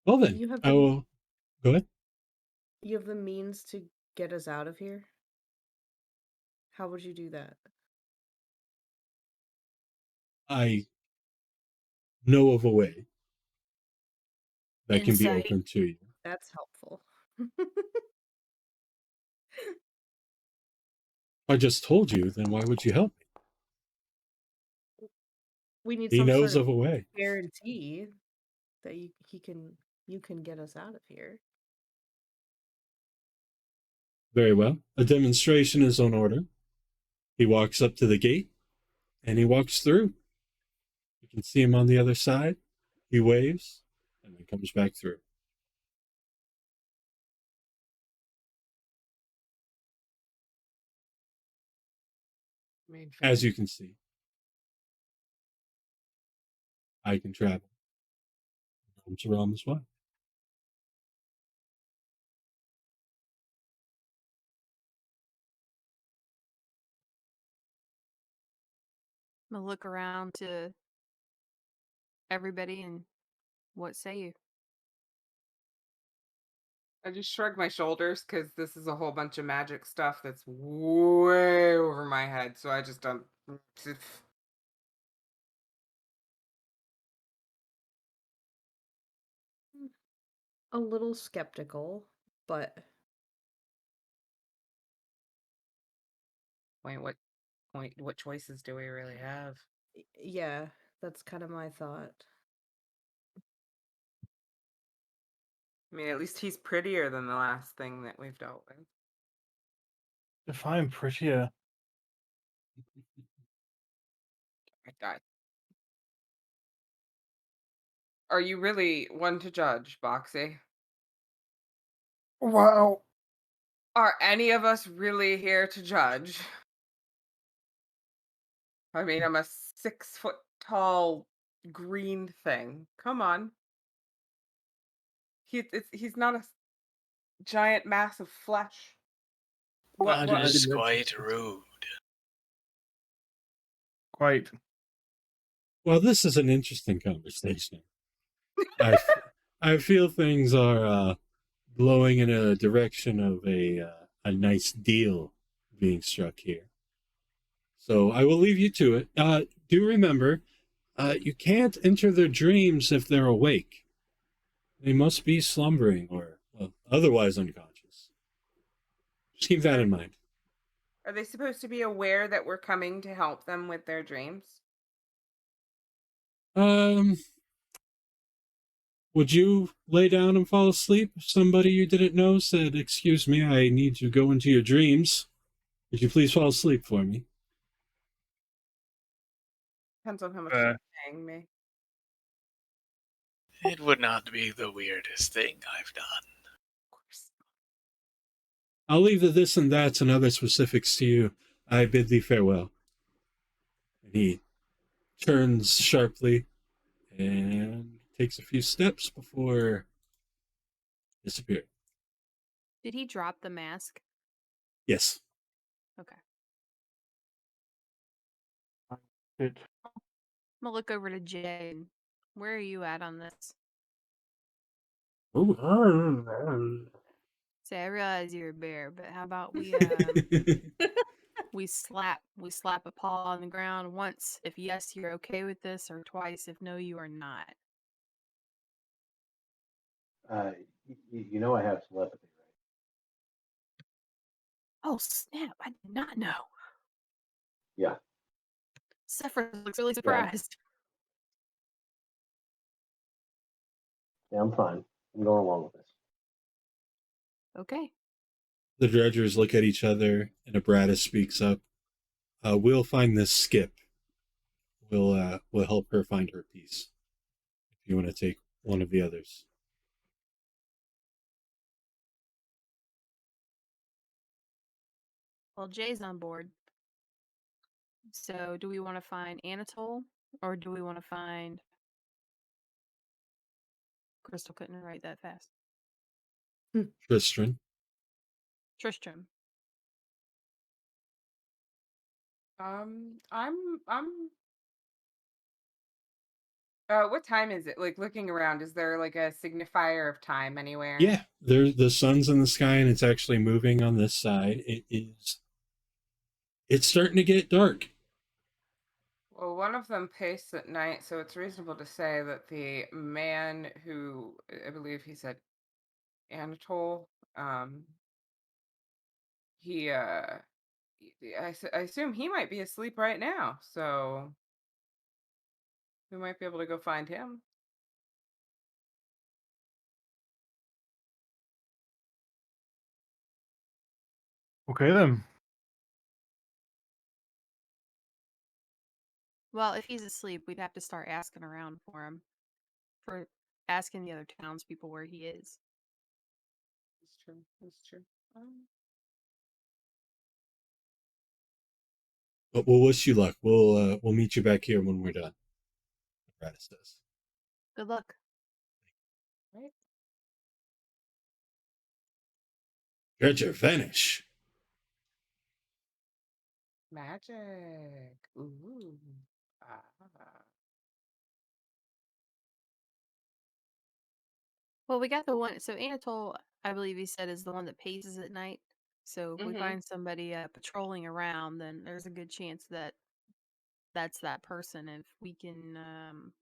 Well then, You have I the will go ahead. you have the means to get us out of here? How would you do that? I know of a way that can be Insight. open to you. That's helpful. I just told you, then why would you help me? We need He some knows sort of a way. guarantee that you can get us out of here. Very well. A demonstration is on order. He walks up to the gate, and he walks through. You can see him on the other side. He waves, and then comes back through. As you can see, I can travel. Comes around this way. I'm gonna look around to everybody and what say you? I just shrug my shoulders because this is a whole bunch of magic stuff that's way over my head. So I just don't. A little skeptical, but What choices do we really have? yeah, that's kind of my thought. I mean, at least he's prettier than the last thing that we've dealt with. Define prettier. I died. Are you really one to judge, Boxy? Wow. Are any of us really here to judge? I mean, I'm a 6 foot tall green thing. Come on. He's not a giant mass of flesh. That I is didn't- quite rude. Quite. Well, this is an interesting conversation. I feel things are blowing in a direction of a nice deal being struck here. So I will leave you to it. Do remember, you can't enter their dreams if they're awake. They must be slumbering or otherwise unconscious. Just keep that in mind. Are they supposed to be aware that we're coming to help them with their dreams? Would you lay down and fall asleep if somebody you didn't know said, "Excuse me, I need to go into your dreams. Would you please fall asleep for me?" Depends on how much you're paying me. It would not be the weirdest thing I've done. Of course. I'll leave the this and that's and other specifics to you. I bid thee farewell. And he turns sharply and takes a few steps before disappearing. Did he drop the mask? Yes. Okay. Good. I'm gonna look over to Jay. And where are you at on this? Say, I realize you're a bear, but how about we slap a paw on the ground once if yes you're okay with this, or twice if no you are not. You know I have telepathy, right? Oh snap! I did not know. Yeah. Sefris looks really surprised. Yeah, I'm fine. I'm going along with this. Okay. The dredgers look at each other, and Abrata speaks up. We'll find this skip. We'll help her find her piece. If you want to take one of the others. Well, Jay's on board. So, do we want to find Anatole, or do we want to find Crystal? Couldn't write that fast. Tristram. Tristram. I'm What time is it? Like looking around, is there like a signifier of time anywhere? Yeah, there's the sun's in the sky and it's actually moving on this side. It's starting to get dark. Well, one of them pastes at night, so it's reasonable to say that the man who I believe he said Anatole, he I assume he might be asleep right now, so we might be able to go find him. Okay then. Well, if he's asleep, we'd have to start asking around for him, for asking the other townspeople where he is. That's true. That's true. But we'll wish you luck. We'll meet you back here when we're done. Radis does. Good luck. Right. Treasure vanish. Magic. Ooh. Ah. Well, we got the one. So Anatole, I believe he said, is the one that paces at night. So if we Mhm. find somebody patrolling around, then there's a good chance that that's that person. If we can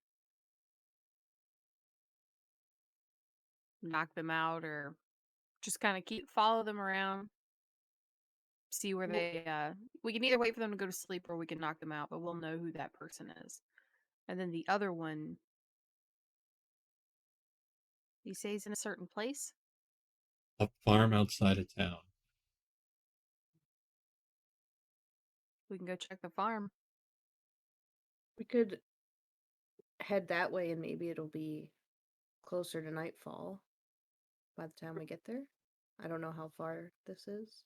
knock them out or just kind of follow them around, see where they we can either wait for them to go to sleep or we can knock them out, but we'll know who that person is. And then the other one, he stays in a certain place. A farm outside of town. We can go check the farm. We could head that way and maybe it'll be closer to nightfall by the time we get there. I don't know how far this is.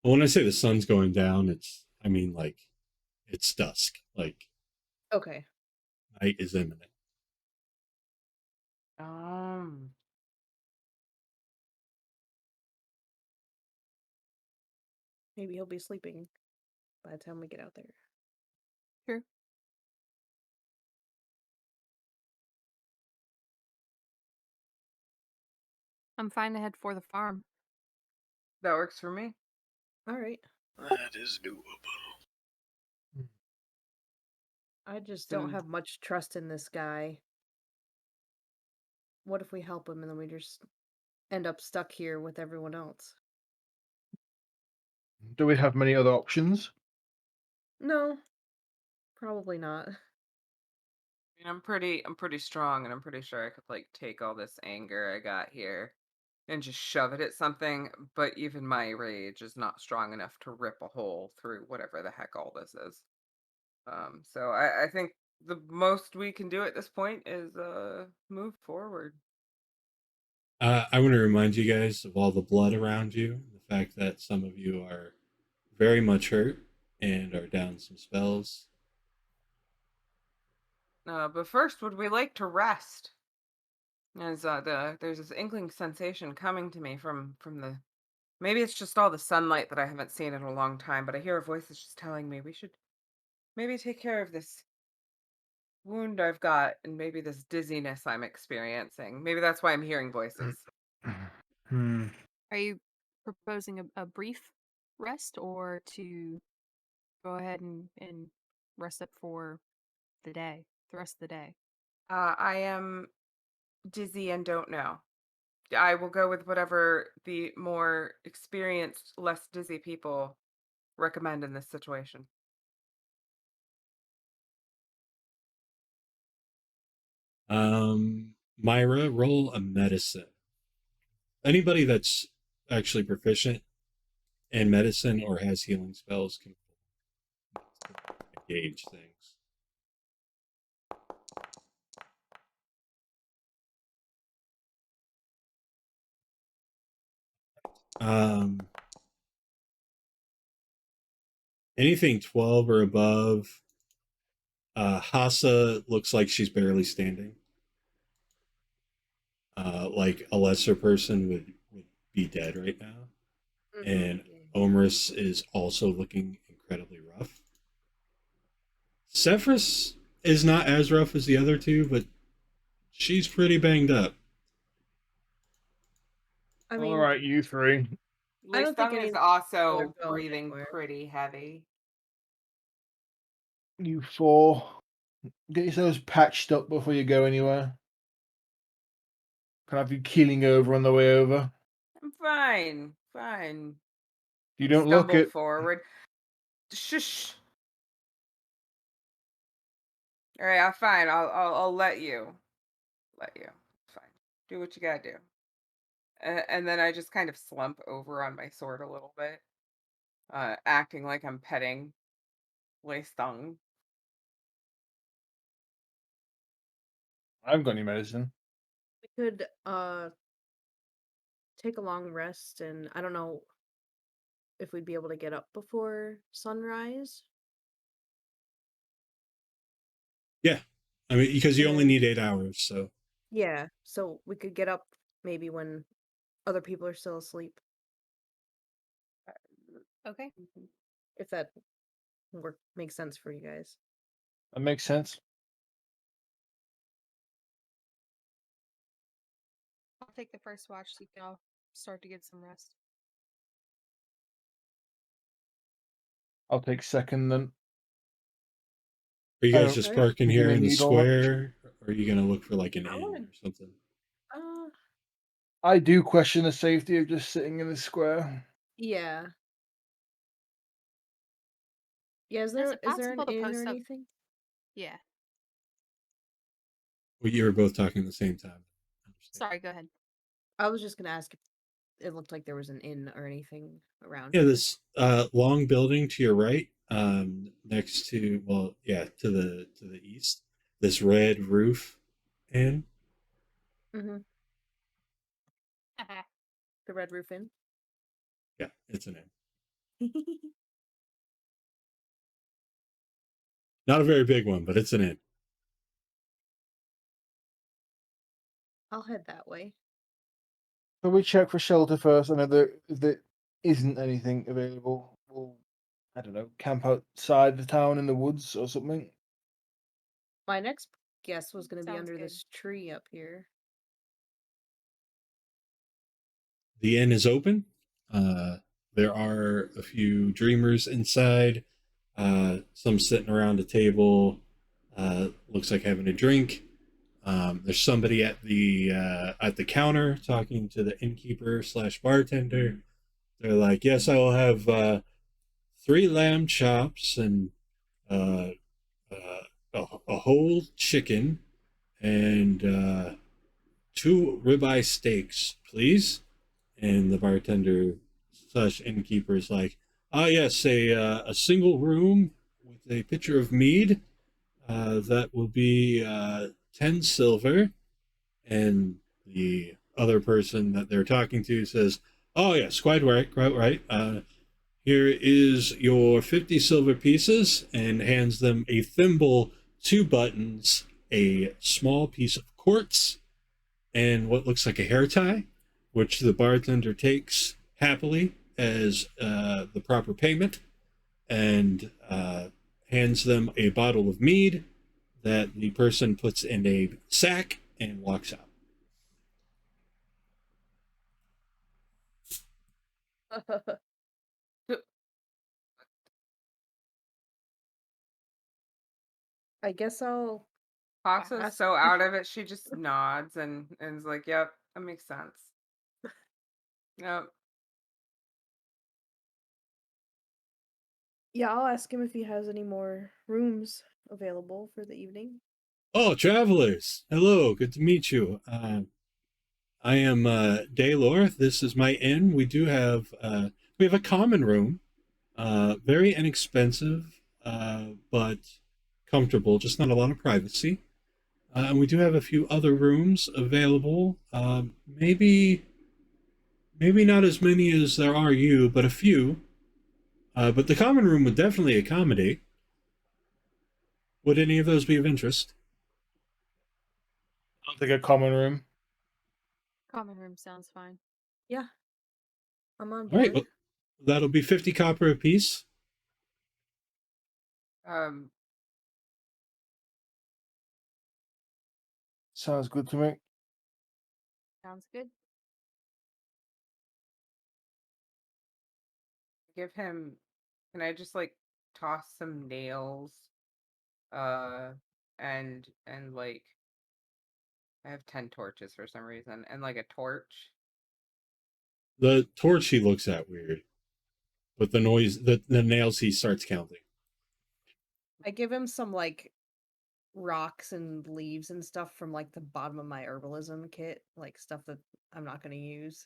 Well, when I say the sun's going down, I mean like it's dusk. Like Okay. night is imminent. Maybe he'll be sleeping by the time we get out there. True. I'm fine to head for the farm. That works for me. All right. That is doable. I just So- don't have much trust in this guy. What if we help him and then we just end up stuck here with everyone else? Do we have many other options? No, probably not. I mean, I'm pretty strong, and I'm pretty sure I could like take all this anger I got here and just shove it at something. But even my rage is not strong enough to rip a hole through whatever the heck all this is. So I think the most we can do at this point is move forward. I want to remind you guys of all the blood around you, the fact that some of you are very much hurt and are down some spells. But first, would we like to rest? As there's this inkling sensation coming to me from the, maybe it's just all the sunlight that I haven't seen in a long time, but I hear a voice that's just telling me we should maybe take care of this wound I've got and maybe this dizziness I'm experiencing. Maybe that's why I'm hearing voices. Are you proposing a brief rest or to go ahead and rest up for the day, the rest of the day? I am dizzy and don't know. I will go with whatever the more experienced, less dizzy people recommend in this situation. Myra, roll a medicine. Anybody that's actually proficient in medicine or has healing spells can gauge things. Anything 12 or above. Hassa looks like she's barely standing. Like a lesser person would be dead right now. And Omris is also looking incredibly rough. Sefris is not as rough as the other two, but she's pretty banged up. I mean, All right, you three. I don't think Listung any is of also are going breathing anywhere. pretty heavy. You four. Get yourselves patched up before you go anywhere. Can I have you keeling over on the way over? I'm fine. Fine. You don't look Stumble it. forward. Shush. All right, I'm fine. I'll let you. Let you. Fine. Do what you gotta do. And then I just kind of slump over on my sword a little bit, acting like I'm petting Listung. I haven't got any medicine. We could take a long rest, and I don't know if we'd be able to get up before sunrise. Yeah. I mean, because you And only then need 8 hours, so. yeah, so we could get up maybe when other people are still asleep, Okay. if that makes sense for you guys. That makes sense. I'll take the first watch so you can all start to get some rest. I'll take second then. Are you guys Oh, just Alright. parking You here gonna in the need all that? square? Or are you going to look for like an I inn wanna or something? uh I do question the safety of just sitting in the square. yeah. Yeah, is Is it there an possible to inn or post up? anything? Yeah. Well, you were both talking at the same time. Understand. Sorry, go ahead. I was just gonna ask if it looked like there was an inn or anything around Yeah, here. this long building to your right, next to, well, yeah, to the east, this red roof inn. Mm-hmm. The Red Roof Inn. Yeah, it's an inn. Not a very big one, but it's an inn. I'll head that way. Shall we check for shelter first? I know if there isn't anything available, we'll, I don't know, camp outside the town in the woods or something. My next guess was gonna be Sounds under good. this tree up here. The inn is open. There are a few dreamers inside. Some sitting around a table. Looks like having a drink. There's somebody at the counter talking to the innkeeper / bartender. They're like, "Yes, I will have 3 lamb chops and uh, a whole chicken and 2 ribeye steaks, please." And the bartender / innkeeper is like, "Ah, yes, a single room with a pitcher of mead. That will be 10 silver." And the other person that they're talking to says, "Oh yes, quite right, quite right. Here is your 50 silver pieces," and hands them a thimble, 2 buttons, a small piece of quartz, and what looks like a hair tie, which the bartender takes happily as the proper payment, and hands them a bottle of mead that the person puts in a sack and walks out. I guess I'll Hassa's ask. so out of it, she just nods and is like, "Yep, that makes sense." Yep. Yeah, I'll ask him if he has any more rooms available for the evening. Oh, travelers! Hello, good to meet you. I am Daylor. This is my inn. We have a common room, very inexpensive, but comfortable. Just not a lot of privacy. And we do have a few other rooms available. Maybe not as many as there are you, but a few. But the common room would definitely accommodate. Would any of those be of interest? I'll take a common room. Common room sounds fine. Yeah, I'm on All right, board. well, that'll be 50 copper apiece. Um, Sounds good to me. Sounds good. give him. Can I just like toss some nails? And like I have 10 torches for some reason, and like a torch. The torch he looks at weird, but the noise, the nails he starts counting. I give him some like rocks and leaves and stuff from like the bottom of my herbalism kit, like stuff that I'm not going to use.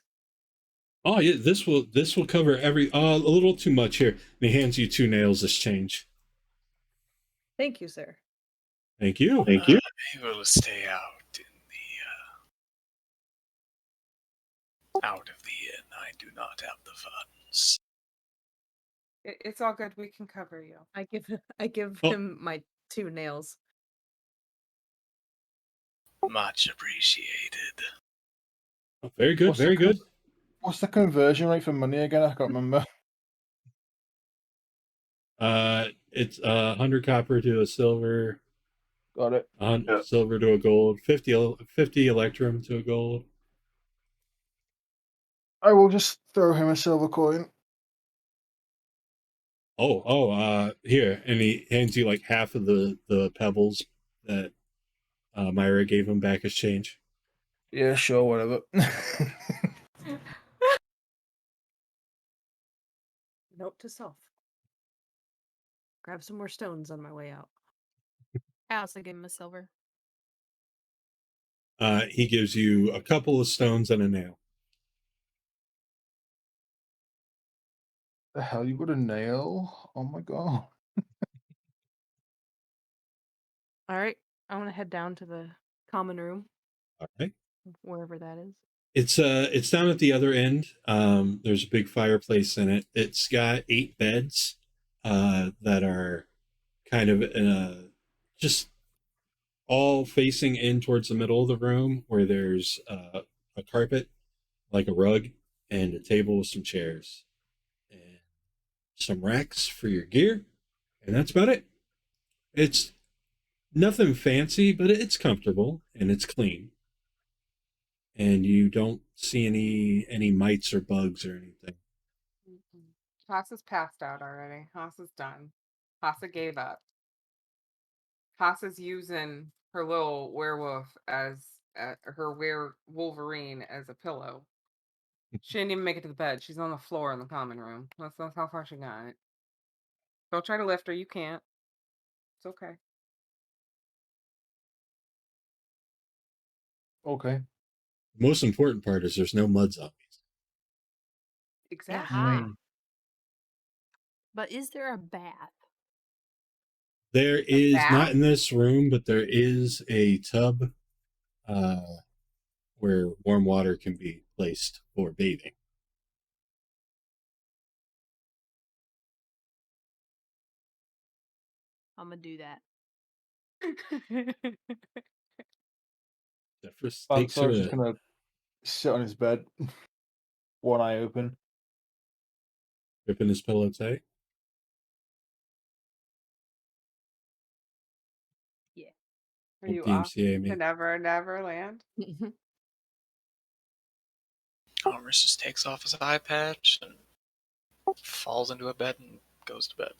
Oh yeah, this will cover every. A little too much here. And he hands you 2 nails as change. Thank you, sir. Thank you. Thank you. He will stay out in the out of the inn. I do not have the funds. It's all good. We can cover you. I give Oh. him my 2 nails. Much appreciated. Oh, very good. What's the Very good. What's the conversion rate for money again? I can't remember. It's 100 copper to a silver. Got it. 100 silver to a gold. 50 electrum to a gold. I will just throw him a silver coin. Here, and he hands you like half of the pebbles that Myra gave him back as change. Yeah, sure, whatever. Note to self. Grab some more stones on my way out. I also give him a silver. He gives you a couple of stones and a nail. The hell, you got a nail? Oh my god. All right, I want to head down to the common room, All right. wherever that is. It's down at the other end. There's a big fireplace in it. It's got 8 beds that are kind of just all facing in towards the middle of the room, where there's a carpet, like a rug, and a table with some chairs and some racks for your gear, and that's about it. It's nothing fancy, but it's comfortable and it's clean. And you don't see any mites or bugs or anything. Hassa's passed out already. Hassa's done. Hassa gave up. Hassa's using her little werewolf as her Wolverine as a pillow. She didn't even make it to the bed. She's on the floor in the common room. That's how far she got it. Don't try to lift her. You can't. It's okay. Okay. The most important part is there's no mud zombies. Exactly. Aha. But is there a bath? There is bath? not in this room, but there is a tub where warm water can be placed for bathing. I'm gonna do that. Sefris takes Balxor's her just gonna sit on his bed, one eye open. gripping his pillow tight. Are you Don't off DMCA me. to Never Never Land? Omris just takes off his eye patch and falls into a bed and goes to bed.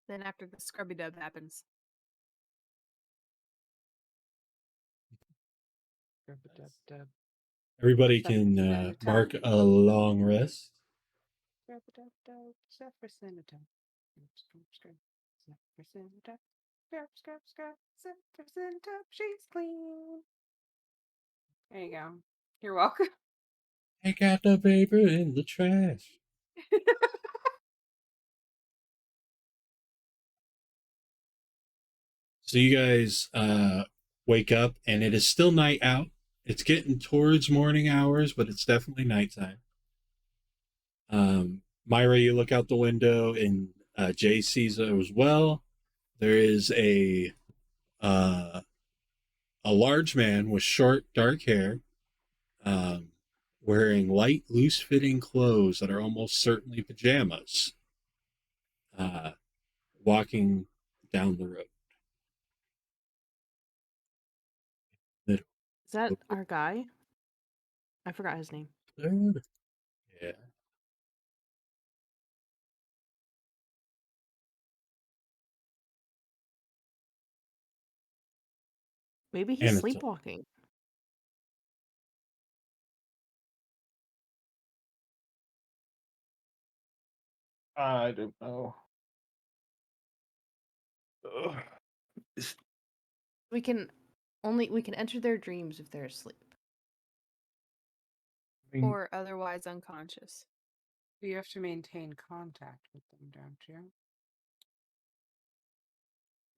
Then after the scrubby dub happens. Everybody can mark a long rest. She's clean. There you go. You're welcome. Take out the paper in the trash. So you guys wake up, and it is still night out. It's getting towards morning hours, but it's definitely nighttime. Myra, you look out the window, and Jay sees it as well. There is a large man with short, dark hair, um, wearing light, loose-fitting clothes that are almost certainly pajamas, walking down the road. Is that our guy? I forgot his name. Yeah. Maybe he's And sleepwalking. I don't know. Ugh. We can enter their dreams if they're asleep. I mean, Or otherwise unconscious. You have to maintain contact with them, don't you?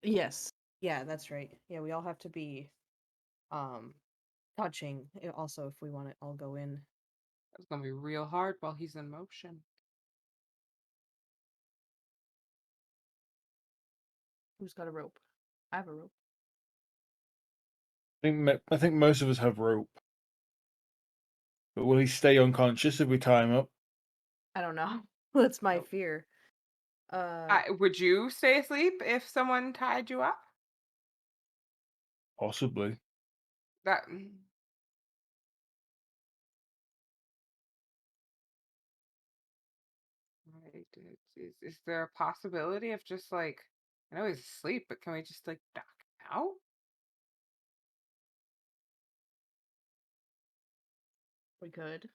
Yes. Yeah, that's right. Yeah, we all have to be touching also if we want to all go in. It's gonna be real hard while he's in motion. Who's got a rope? I have a rope. I think most of us have rope. But will he stay unconscious if we tie him up? I don't know. That's my fear. Would you stay asleep if someone tied you up? Possibly. That. Right. Is there a possibility of just like, I know he's asleep, but can we just like knock him out? We could.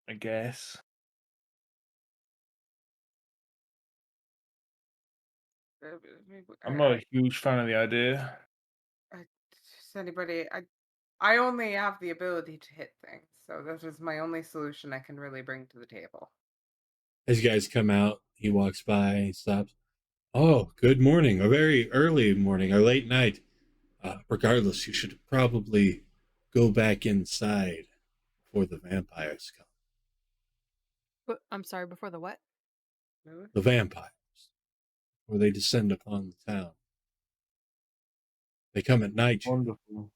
I guess. I'm not a huge fan of the idea. Just anybody, I only have the ability to hit things, so that is my only solution I can really bring to the table. As you guys come out, he walks by, he stops. Oh, good morning, a very early morning, or late night. Regardless, you should probably go back inside before the vampires come. I'm sorry, before the what? The vampires, before they descend upon the town. They come at night. Wonderful.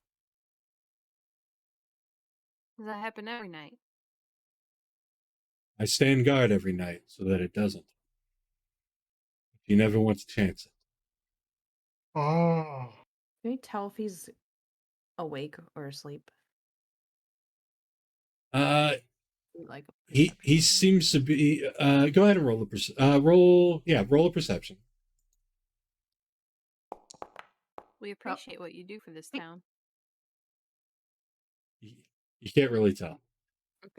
Does that happen every night? I stand guard every night so that it doesn't. You never want to chance it. Oh. Can you tell if he's awake or asleep? Like He seems to be. Go ahead and roll a perception. We appreciate what you do for this town. You can't really tell.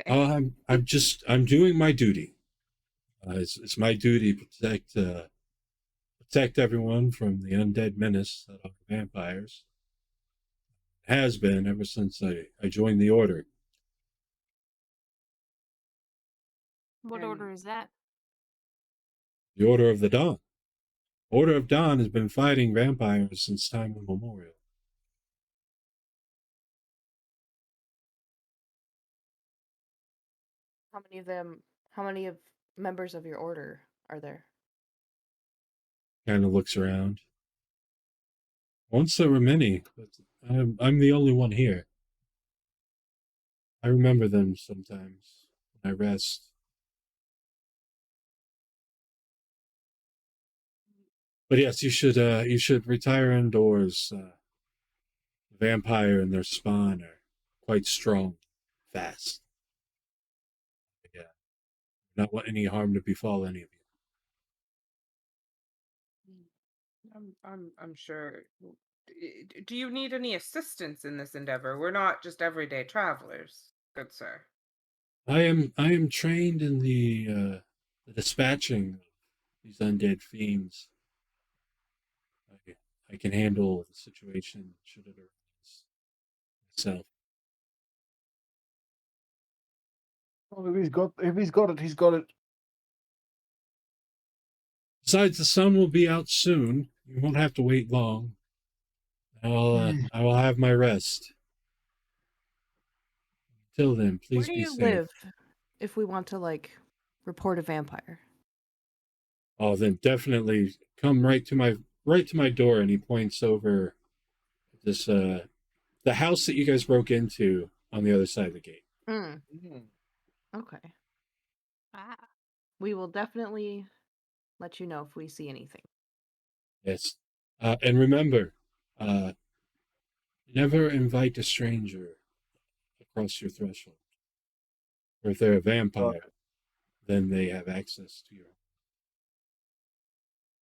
Okay. I'm doing my duty. It's my duty to protect everyone from the undead menace that are vampires. Has been ever since I joined the order. What order is that? The Order of the Dawn. Order of Dawn has been fighting vampires since time immemorial. How many of members of your order are there? Kind of looks around. Once there were many, but I'm the only one here. I remember them sometimes when I rest. But yes, you should retire indoors. The vampire and their spawn are quite strong, fast. Yeah, not want any harm to befall any of you. I'm sure. Do you need any assistance in this endeavor? We're not just everyday travelers, good sir. I am trained in the dispatching of these undead fiends. I can handle the situation should it arise myself. Well, if he's got it, he's got it. Besides, the sun will be out soon. You won't have to wait long. I will have my rest. Till then, please Where do be you safe. live if we want to report a vampire? Oh, then definitely come right to my door. And he points over this the house that you guys broke into on the other side of the gate. Mm, Mm. okay. Ah. We will definitely let you know if we see anything. Yes. And remember, never invite a stranger across your threshold. Or if they're a vampire, then they have access to your home.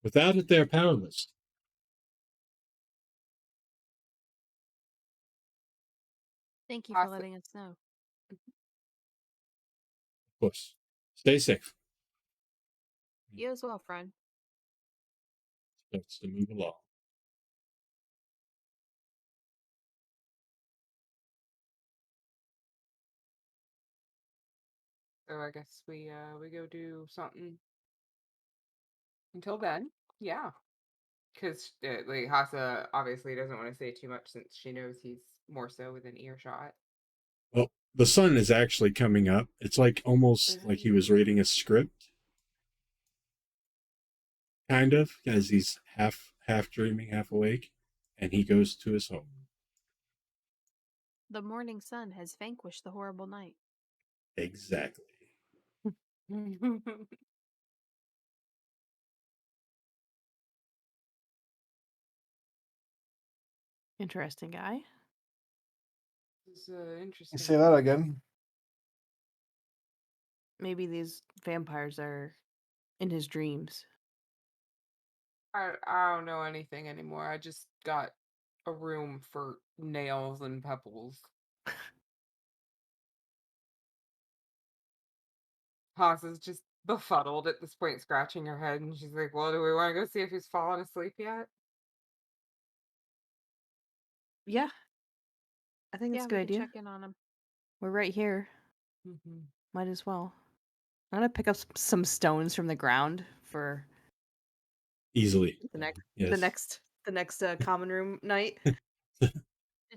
Without it, they're powerless. Thank you for Hassa, letting us know. Of course. Stay safe. You as well, friend. Starts to move along. so I guess we go do something until then. Yeah, because like Hassa obviously doesn't want to say too much since she knows he's more so within earshot. Well, the sun is actually coming up. It's like almost Is like it? he was reading a script. Kind of, as he's half dreaming, half awake, and he goes to his home. The morning sun has vanquished the horrible night. Exactly. Interesting guy. It's You interesting. say that again? Maybe these vampires are in his dreams. I don't know anything anymore. I just got a room for nails and pebbles. Haas is just befuddled at this point, scratching her head, and she's like, "Well, do we want to go see if he's fallen asleep yet?" Yeah, I think it's Yeah, a we good can idea. check in on him. We're right here. Mm-hmm. Might as well. I'm gonna pick up some stones from the ground for Easily. the next Yes. common room night.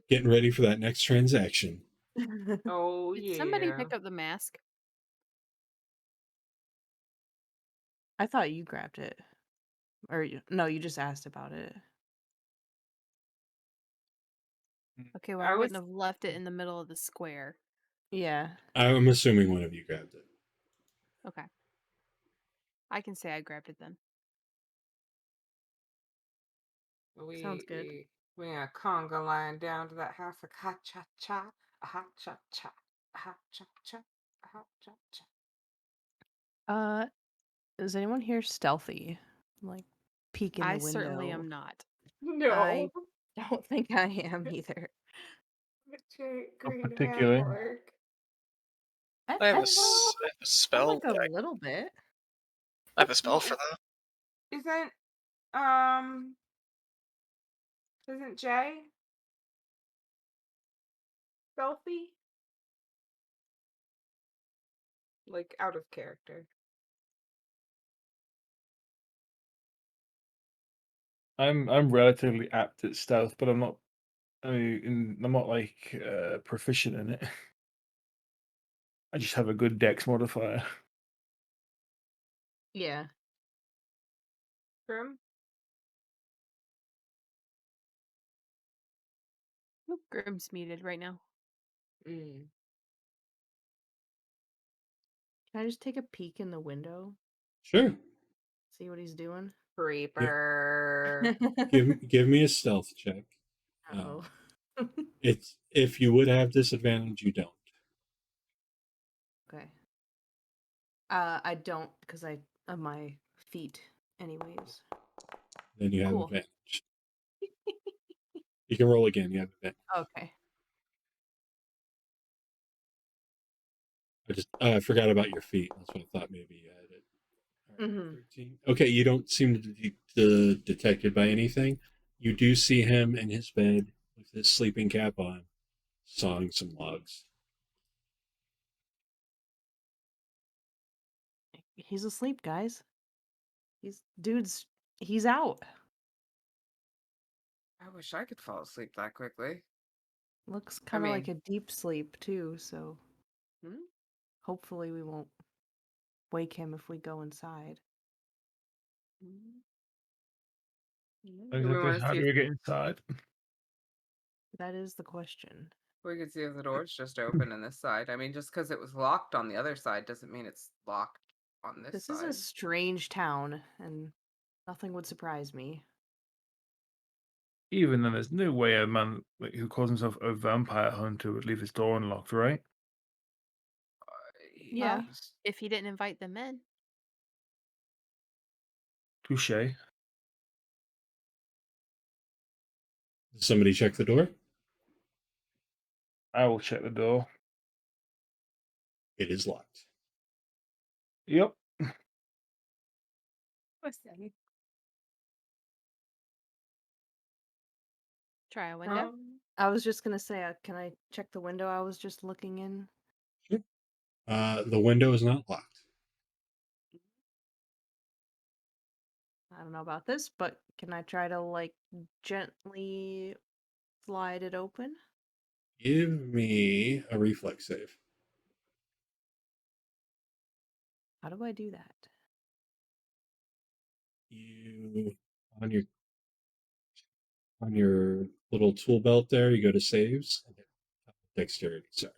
Getting ready for that next transaction. Oh Did somebody yeah. pick up the mask? I thought you grabbed it, or no, you just asked about it. Okay, well, I I was wouldn't have left it in the middle of the square. Yeah. I'm assuming one of you grabbed it. Okay. I can say I grabbed it then. Sounds good. we a conga line down to that house like ha cha cha, a ha cha cha, a ha cha cha, a ha cha cha. Is anyone here stealthy? Like, peek in the I window. certainly am not. No, I don't think I am either. the giant Not green particularly. half orc. I have I a I'm spell. like a little bit. I have a spell for that. Isn't um isn't Jay stealthy? Like out of character. I'm relatively apt at stealth, but I'm not. I'm not like proficient in it. I just have a good dex modifier. Yeah. Grim? Oop, Grimm's muted right now. Mm. Can I just take a peek in the window? Sure. See what he's doing? Creeper. Give me a stealth check. Oh. It's if you would have disadvantage, you don't. Okay. I don't because I of my feet, anyways. Then you have Cool. advantage. You can roll again. You have advantage. Okay. I forgot about your feet. That's what I thought maybe you had it. All right, Mhm. 13. Okay, you don't seem to be detected by anything. You do see him in his bed with his sleeping cap on, sawing some logs. He's asleep, guys. He's out. I wish I could fall asleep that quickly. Looks I kind of like mean, a deep sleep too, so hmm? hopefully we won't wake him if we go inside. Do we Exactly. want to How see do if we get inside? That is the question. We could see if the door's just open on this side. I mean, just because it was locked on the other side doesn't mean it's locked on this This side. is a strange town, and nothing would surprise me. Even then, there's no way a man who calls himself a vampire hunter would leave his door unlocked, right? Yeah. If he didn't invite them in. Touche. Somebody check the door. I will check the door. It is locked. Yep. Try a window. I was just gonna say, can I check the window I was just looking in? Sure. The window is not locked. I don't know about this, but can I try to, like, gently slide it open? Give me a reflex save. How do I do that? You on your little tool belt there, you go to saves. Dexterity, sorry.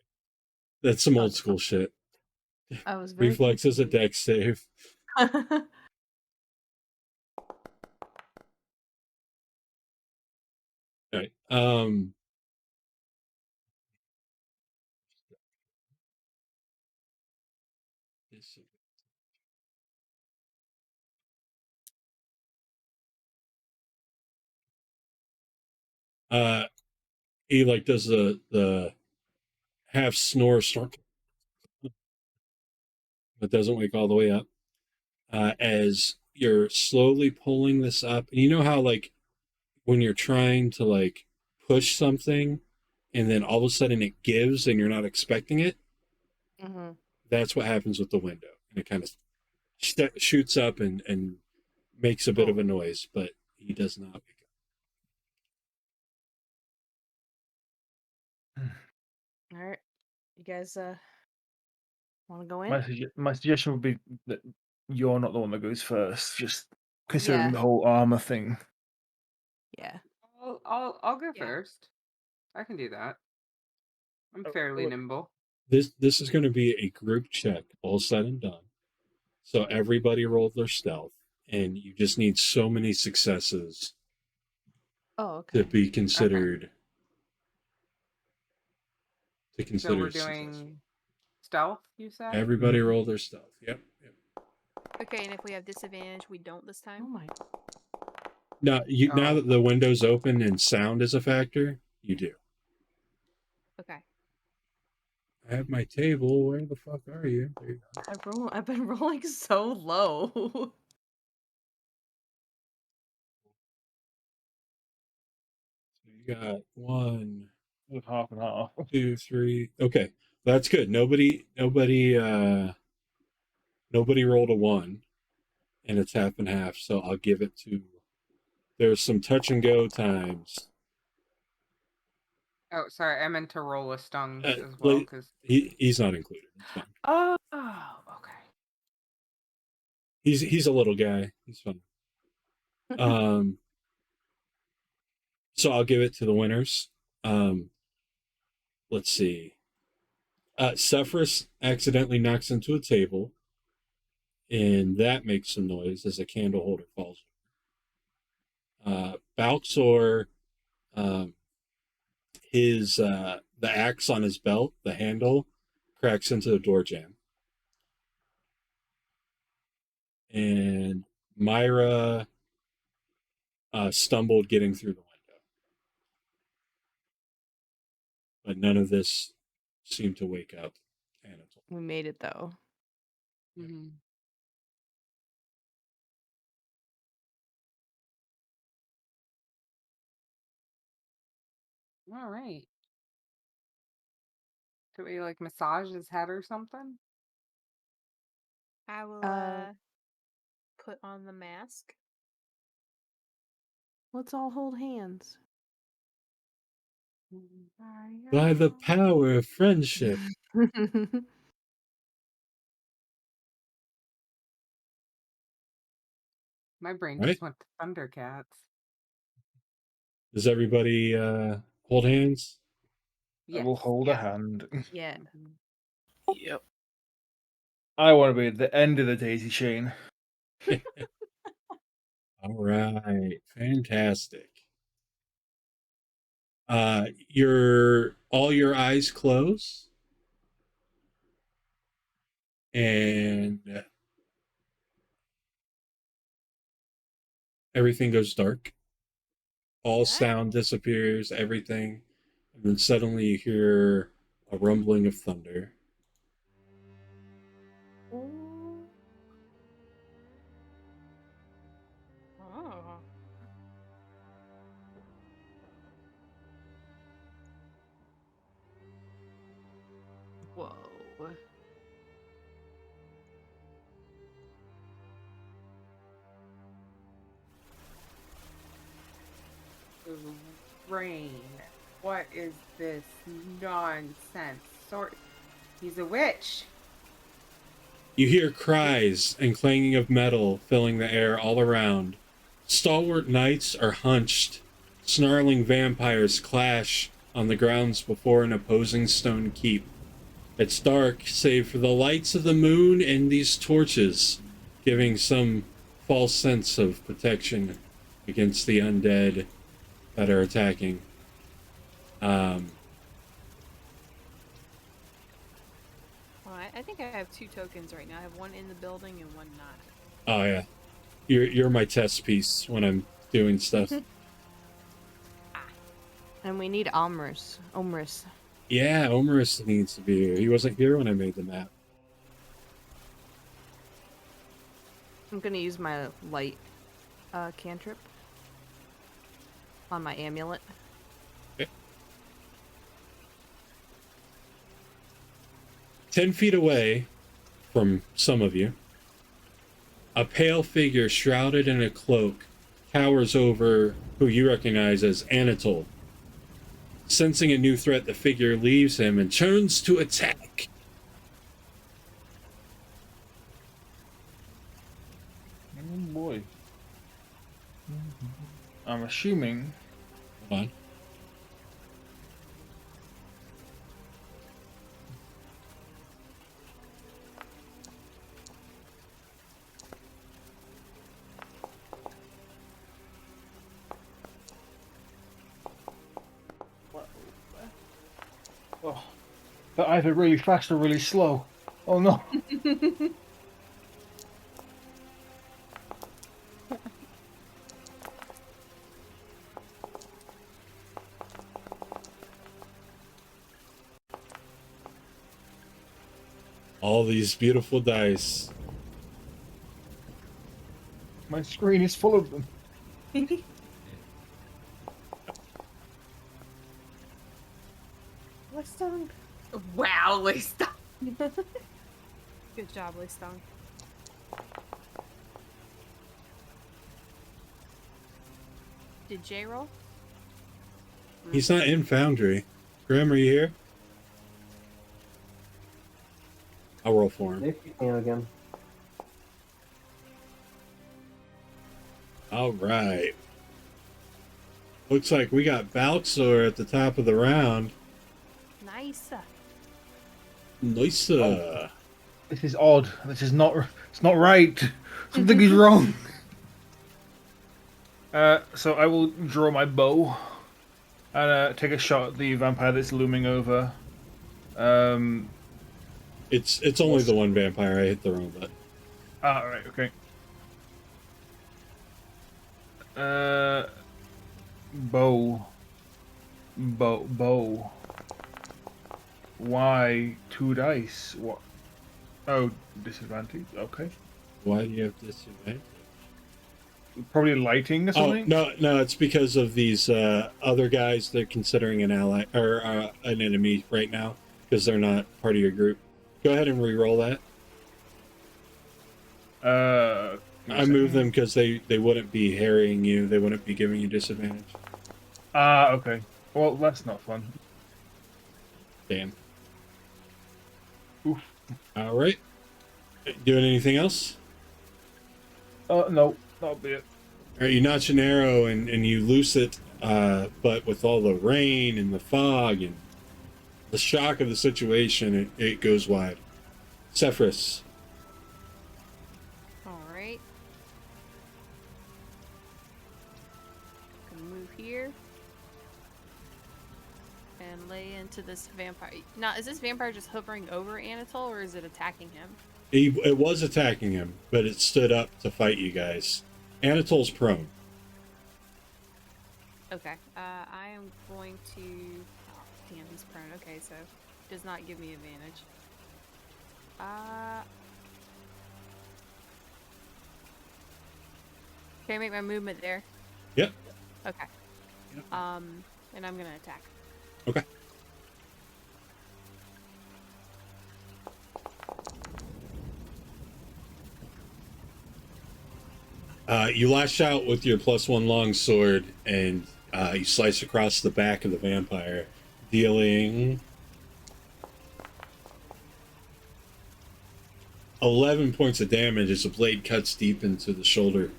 That's some old school shit. I was very Reflex is a dex save. confused. All right. He like does the half snore start, but doesn't wake all the way up. As you're slowly pulling this up, and you know how like when you're trying to like push something, and then all of a sudden it gives, and you're not expecting it. Mm-hmm. That's what happens with the window, and it kind of shoots up and makes a bit of a noise, but he does not wake up. All right, you guys want to go in? My suggestion would be that you're not the one that goes first, just considering Yeah. the whole armor thing. Yeah. I'll go Yeah. first. I can do that. I'm fairly nimble. This is going to be a group check, all said and done. So everybody rolled their stealth, and you just need so many successes Oh, okay. to be considered. To consider So we're successful. doing stealth, you said? Everybody roll their stealth. Yep. Okay, and if we have disadvantage, we don't this Oh time. my. Now now that the window's open and sound is a factor, you do. Okay. I have my table. Where the fuck are you? There you go. I've been rolling so low. So you got 1, With half and half. 2, 3. Okay, that's good. Nobody rolled a 1, and it's half and half. So I'll give it to. There's some touch and go times. Oh, sorry. I meant to roll a stung as well because he's not included. It's fine. Oh, okay. He's a little guy. He's fun. So I'll give it to the winners. Let's see. Sefris accidentally knocks into a table, and that makes some noise as a candle holder falls. Balxor, the axe on his belt, the handle, cracks into the door jamb. And Myra stumbled getting through the window. But none of this seemed to wake up Anatole. We made it though. Mm-hmm. All right. Do we like massage his head or something? I will put on the mask. Let's all hold hands. By the power of friendship. My brain Right. just went to Thundercats. Does everybody Hold hands. I will hold a hand. Yeah. Yep. I want to be at the end of the daisy chain. All right. Fantastic. All your eyes close. And everything goes dark. All sound disappears, everything. And then suddenly you hear a rumbling of thunder. Oh. Whoa. Rain. What is this nonsense? He's a witch. You hear cries and clanging of metal filling the air all around. Stalwart knights are hunched. Snarling vampires clash on the grounds before an opposing stone keep. It's dark, save for the lights of the moon and these torches, giving some false sense of protection against the undead that are attacking. Well, I think I have 2 tokens right now. I have one in the building and one not. Oh yeah, you're my test piece when I'm doing stuff. And we need Omris. Yeah, Omris needs to be here. He wasn't here when I made the map. I'm gonna use my light cantrip on my amulet. Okay. 10 feet away from some of you, a pale figure shrouded in a cloak cowers over who you recognize as Anatole. Sensing a new threat, the figure leaves him and turns to attack. Oh boy. I'm assuming. Hold on. Oh, they're either really fast or really slow. Oh no. All these beautiful dice. My screen is full of them. Listong. Wow, Lista. Good job, Listong. Did Jay roll? He's not in Foundry. Grimm, are you here? I'll roll for him. They kicked me out again. All right. Looks like we got Balxor at the top of the round. Nice. Nice. This is odd. This is not. It's not right. Something is wrong. So I will draw my bow and take a shot at the vampire that's looming over. It's only the one vampire. I hit the wrong button. Ah, right, okay. Bow. Why 2 dice? What? Oh, disadvantage. Okay. Why do you have disadvantage? Probably lighting or something. Oh no, it's because of these other guys. They're considering an ally or an enemy right now because they're not part of your group. Go ahead and re-roll that. I moved them because they wouldn't be harrying you. They wouldn't be giving you disadvantage. Ah, okay. Well, that's not fun. Damn. Oof. All right. Doing anything else? No, that'll be it. All right, you notch an arrow and you loose it but with all the rain and the fog and the shock of the situation, it goes wide. Sefris. All right. Gonna move here and lay into this vampire. Now, is this vampire just hovering over Anatole, or is it attacking him? It was attacking him, but it stood up to fight you guys. Anatole's prone. Okay. I am going to. Oh, damn, he's prone. Okay, so does not give me advantage. Can I make my movement there? Yep. Okay. And I'm gonna attack. Okay. You lash out with your +1 longsword, and you slice across the back of the vampire, dealing 11 points of damage as the blade cuts deep into the shoulder.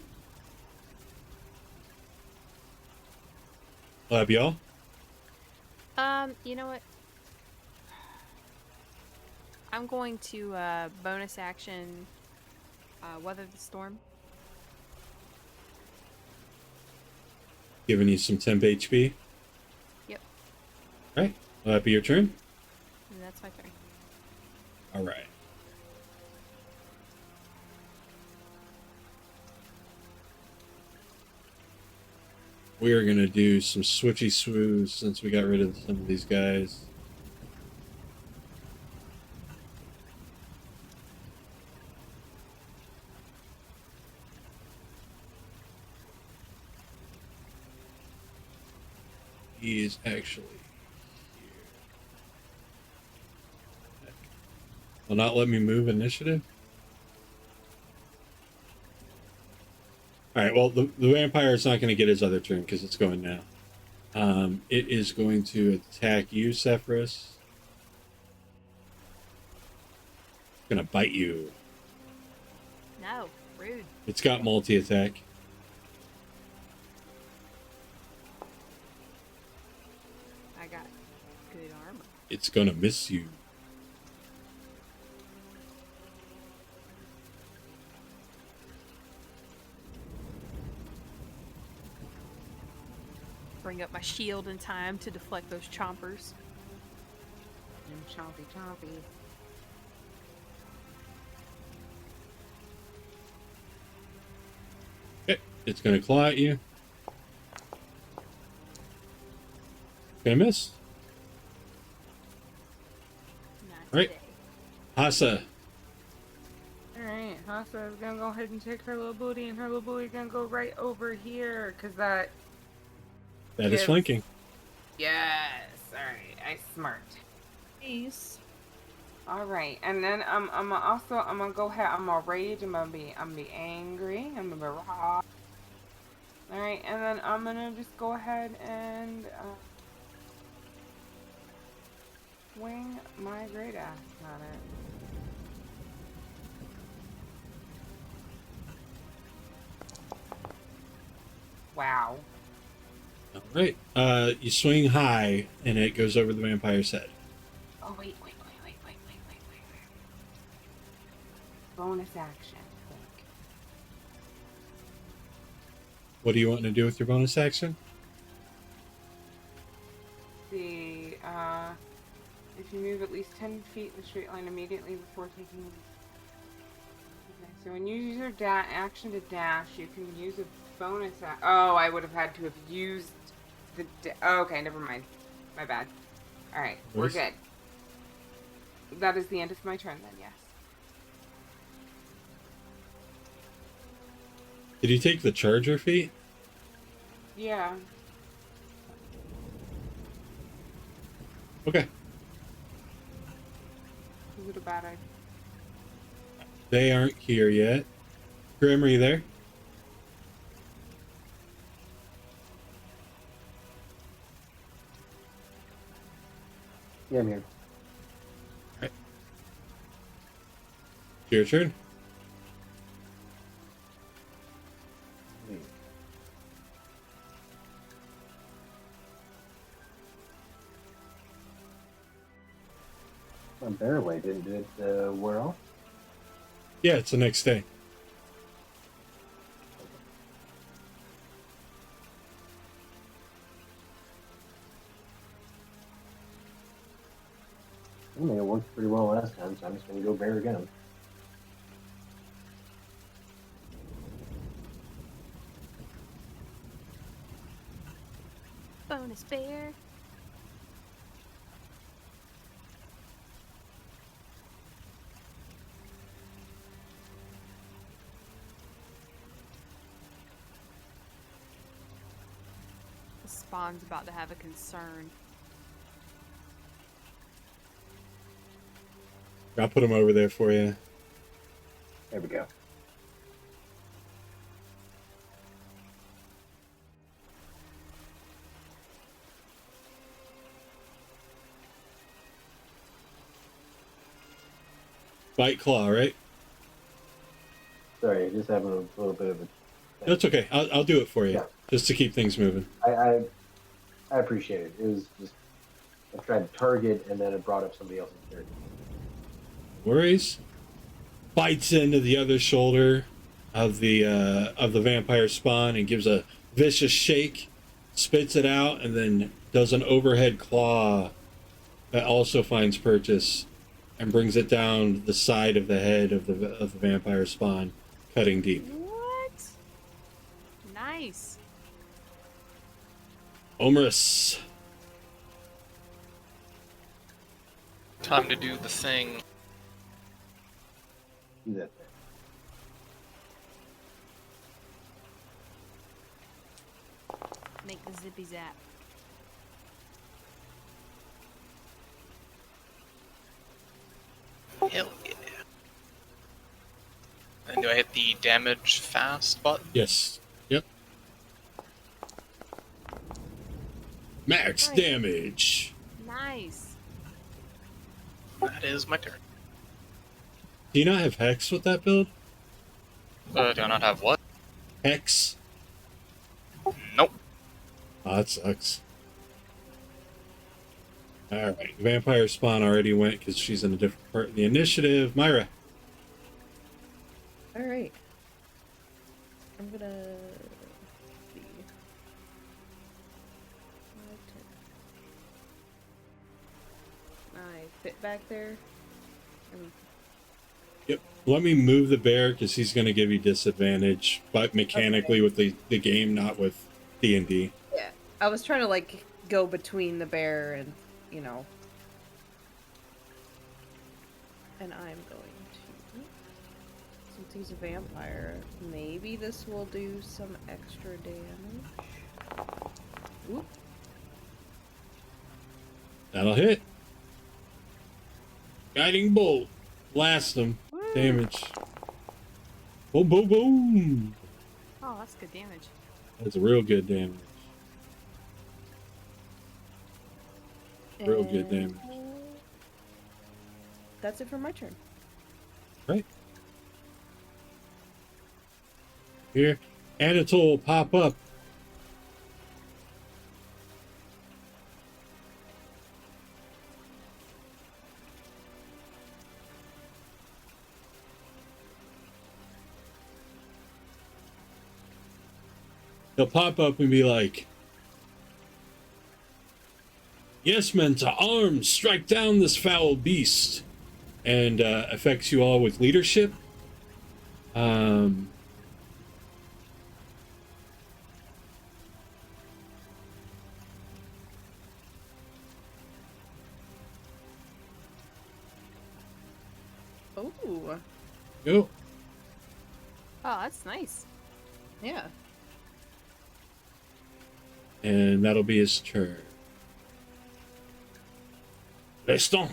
Y'all? You know what? I'm going to bonus action weather the storm. Giving you some temp HP. Yep. Alright, will that be your turn? And that's my turn. Alright. We are going to do some switchy swoos since we got rid of some of these guys. He is actually here. Will not let me move initiative. Alright, well, the vampire is not going to get his other turn because it's going now. It is going to attack you, Sefris. It's going to bite you. No, rude. It's got multi-attack. I got good armor. It's going to miss you. Bring up my shield in time to deflect those chompers. Chompy, chompy. Okay, it's going to claw at you. Gonna miss. Not Right. today. Hassa. Alright, Hassa is gonna go ahead and take her little booty, and her little booty gonna go right over here, because that... That is Yes. flanking. Yes! Alright, I smart. Peace. Alright, and then I'm gonna go ahead, I'm gonna rage, I'm gonna be angry, I'm gonna be raw. Alright, and then I'm gonna just go ahead and swing my great axe at it. Wow. Alright. You swing high, and it goes over the vampire's head. Oh, wait. Bonus action, I think. What do you want to do with your bonus action? If you move at least 10 feet in the straight line immediately before taking... Okay, so when you use your action to dash, you can use a bonus Oh, I would have had to have used the... Oh, okay, never mind. My bad. Alright, we're good. That is the end of my turn then, yes. Did you take the charger feat? Yeah. Okay. Is it a bad idea? They aren't here yet. Grimm, are you there? Yeah, I'm here. Alright. Your turn. Barely did it wear off? Yeah, it's the next day. I mean, it worked pretty well last time, so I'm just going to go bear again. Bonus bear. The spawn's about to have a concern. I'll put them over there for you. There we go. Bite claw, right? Sorry, just having a little bit of a... That's okay. I'll do it for you, Yeah. just to keep things moving. I appreciate it. It was just... I tried to target, and then it brought up somebody else's turn. Worries. Bites into the other shoulder of the vampire spawn and gives a vicious shake, spits it out, and then does an overhead claw that also finds purchase and brings it down the side of the head of the vampire spawn, cutting deep. What? Nice. Omris. Time to do the thing. Do that thing. Make the zippy zap. Hell yeah. And do I hit the damage fast button? Yes. Yep. Max Nice. damage. Nice. That is my turn. Do you not have Hex with that build? Do I not have what? Hex? Nope. Oh, that sucks. Alright, Vampire Spawn already went because she's in a different part of the initiative. Myra. Alright. I'm gonna see. 5, 10. I fit back there. Yep. Let me move the bear because he's going to give you disadvantage, but mechanically with the game, not with D&D. Yeah. I was trying to like go between the bear and, you know. And I'm going to, since he's a vampire, maybe this will do some extra damage. Oop. That'll hit. Guiding bolt. Blast him. Damage. Boom, boom, boom. Oh, that's good damage. That's real good damage. Real good damage. That's it for my turn. Right. Here, Anatole will pop up. He'll pop up and be like, "Yes, men, to arms, strike down this foul beast," and affects you all with leadership. Oh, Go. Oh, that's nice. yeah. And that'll be his turn. Leston.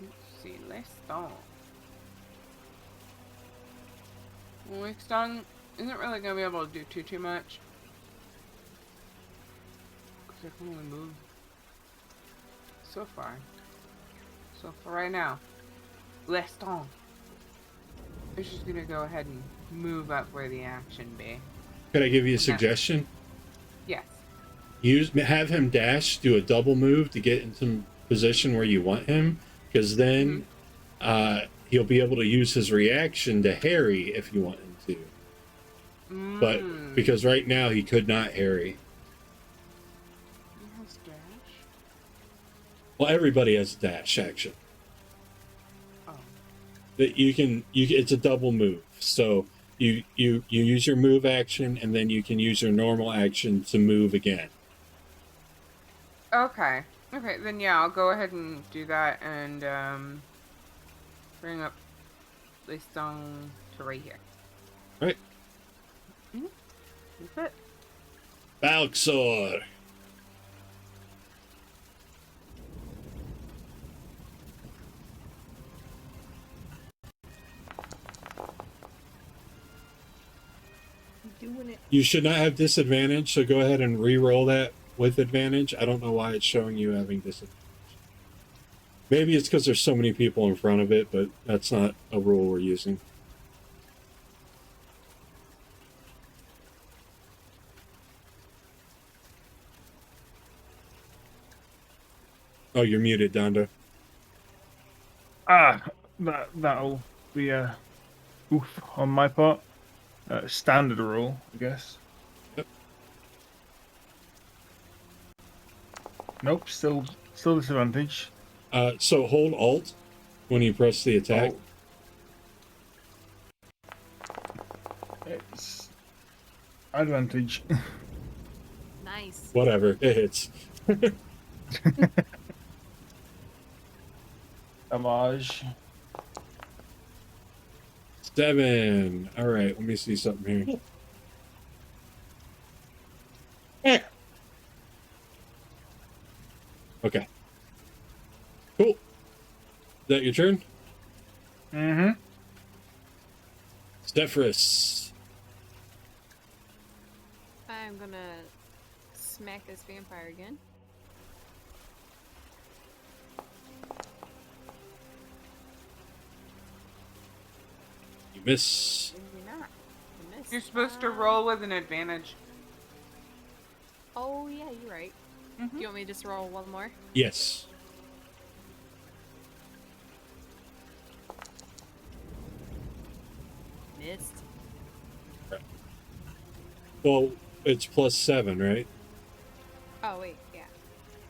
Let's see, Leston. Leston isn't really going to be able to do too much. Because I can only move so far. So for right now, Leston is just going to go ahead and move up where the action be. Could I give you a suggestion? Yes. have him dash, do a double move to get into position where you want him, because then he'll be able to use his reaction to harry if you want him to. But because right now he could not harry. He has dash? Well, everybody has a dash action. Oh. That you can it's a double move. So you use your move action, and then you can use your normal action to move again. Okay. Okay, then yeah, I'll go ahead and do that and bring up the stone to right here. Right. That's it. Balxor. Doing it. You should not have disadvantage, so go ahead and re-roll that with advantage. I don't know why it's showing you having disadvantage. Maybe it's because there's so many people in front of it, but that's not a rule we're using. Oh, you're muted, Dondo. That'll be a oof on my part. Standard roll, I guess. Yep. Nope, still disadvantage. So hold Alt when you press the attack. It's advantage. Nice. Whatever, it hits. Damage. 7. All right, let me see something here. Okay. Cool. Is that your turn? Mm-hmm. Sefris. I'm gonna smack this vampire again. You miss. Maybe not. I missed. You're supposed to roll with an advantage. Oh yeah, you're right. Do you want me to just roll one more? Yes. Missed. Well, it's +7, right? Oh wait, yeah.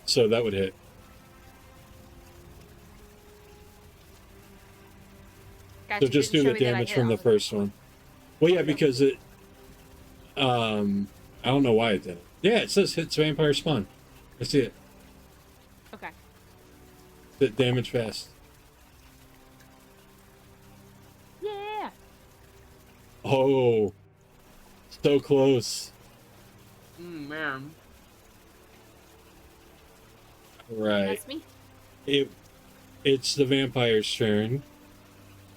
So that would hit. Gotcha. So just do didn't the show me that I damage hit from the all of first one. Well, yeah, because it. I don't know why it did it. Yeah, it says hits vampire spawn. I see it. them. Okay. Hit damage fast. Yeah. Oh, so close. Man. Right. That's me. It's the vampire's turn.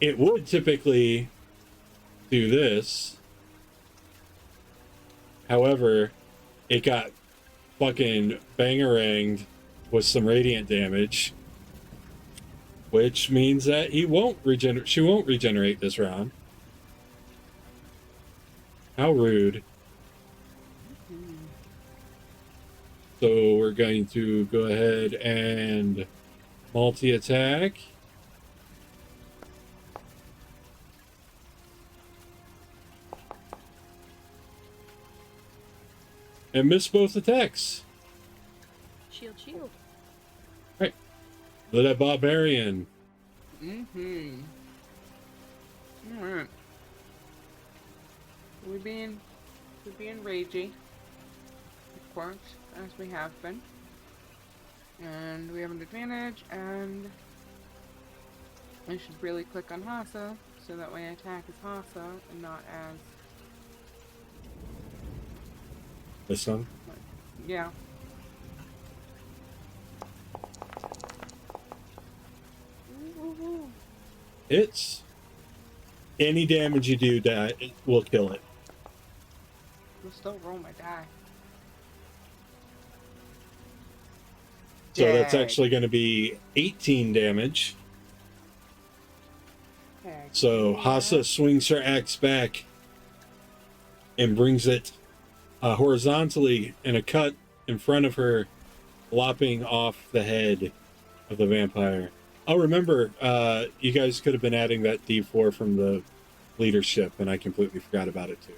It would typically do this. However, it got fucking bangeranged with some radiant damage, which means that she won't regenerate this round. How rude. So we're going to go ahead and multi-attack. And miss both attacks. Shield, shield. Right. The barbarian. Alright. We're being ragey. Of course, as we have been. And we have an advantage, and I should really click on Hassa, so that way I attack as Hassa and not as... This one. Yeah. It's any damage you do that it will kill it. We'll still roll my die. So that's Dag. actually going to be 18 damage. Heck So yeah. Hassa swings her axe back and brings it horizontally in a cut in front of her, lopping off the head of the vampire. Oh, remember, you guys could have been adding that D4 from the leadership, and I completely forgot about it too.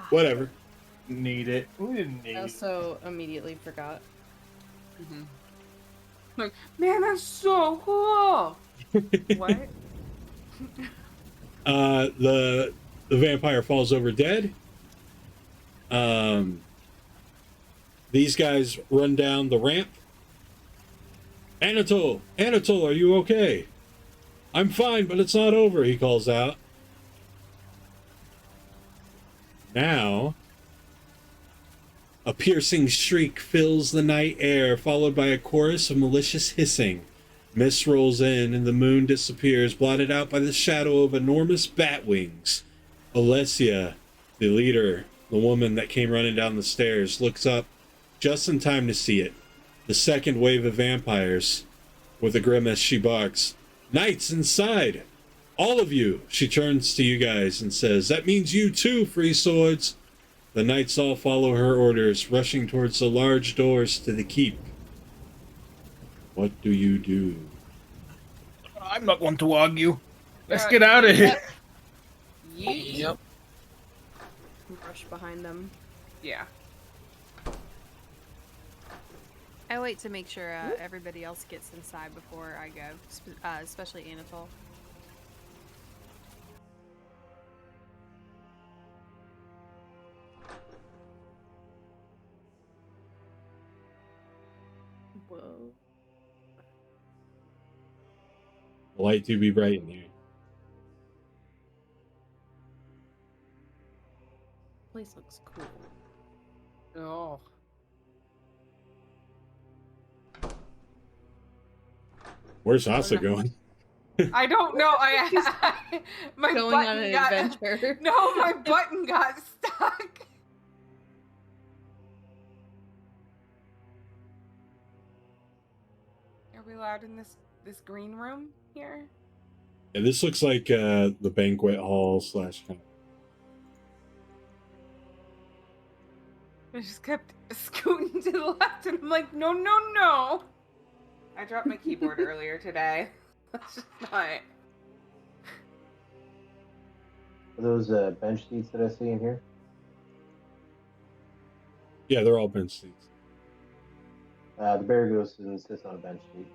Whatever. Need it. We didn't need I it. also immediately forgot. Mm-hmm. Like, man, that's so cool. What? The vampire falls over dead. These guys run down the ramp. Anatole, are you okay? I'm fine, but it's not over, he calls out. Now, a piercing shriek fills the night air, followed by a chorus of malicious hissing. Mist rolls in, and the moon disappears, blotted out by the shadow of enormous bat wings. Alessia, the leader, the woman that came running down the stairs, looks up just in time to see it. The second wave of vampires. With a grimace, she barks, "Knights inside! All of you!" She turns to you guys and says, "That means you too, free swords!" The knights all follow her orders, rushing towards the large doors to the keep. What do you do? I'm not one to argue. Let's get out of here. Yep. Rush behind them. Yeah. I wait to make sure everybody else gets inside before I go, especially Anatole. Whoa. The light do be bright in here. Place looks cool. Oh. Where's Hassa going? I don't know. My Going button on an got, adventure. No, my button got stuck. Are we allowed in this green room here? Yeah, this looks like the Banquet Hall / kind of. I just kept scooting to the left, and I'm like, no, no, no. I dropped my keyboard earlier today. That's just not. Are those bench seats that I see in here? Yeah, they're all bench seats. The bear ghost insists on a bench seat.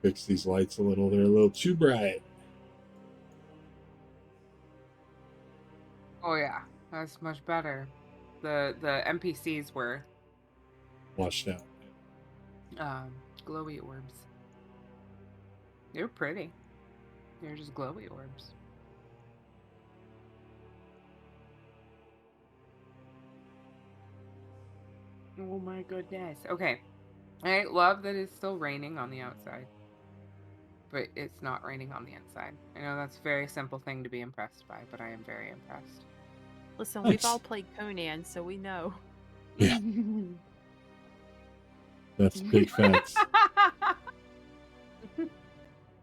Fix these lights a little. They're a little too bright. Oh yeah, that's much better. The NPCs were Washed out. glowy orbs. They're pretty. They're just glowy orbs. Oh my goodness. Okay. I love that it's still raining on the outside. But it's not raining on the inside. I know that's a very simple thing to be impressed by, but I am very impressed. Listen, Nice. we've all played Conan, so we know. Yeah, that's big facts.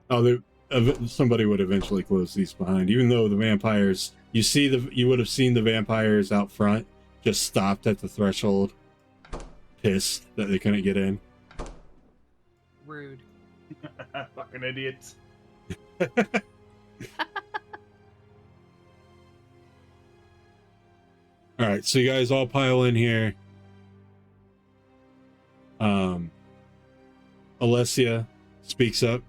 Oh, somebody would eventually close these behind. Even though the vampires, you would have seen the vampires out front just stopped at the threshold, pissed that they couldn't get in. Rude. Fucking idiots. All right, so you guys all pile in here. Alessia speaks up.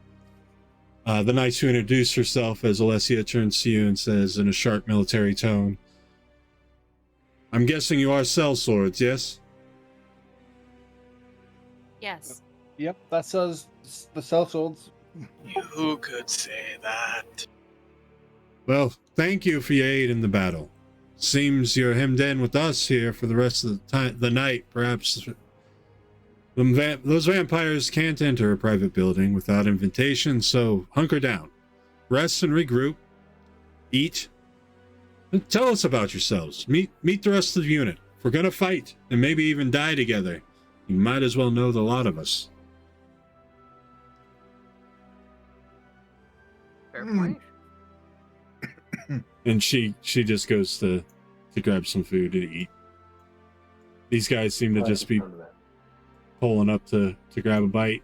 The knight who introduced herself as Alessia turns to you and says in a sharp military tone, "I'm guessing you are sellswords, yes?" Yes. Yep, that's us, the sellswords. You could say that. Well, thank you for your aid in the battle. Seems you're hemmed in with us here for the rest of the night. Perhaps those vampires can't enter a private building without invitation, so hunker down. Rest and regroup. Eat. And tell us about yourselves. Meet the rest of the unit. If we're gonna fight, and maybe even die together, you might as well know the lot of us. Fair point. And she just goes to grab some food to eat. These guys seem to just be pulling up to grab a bite.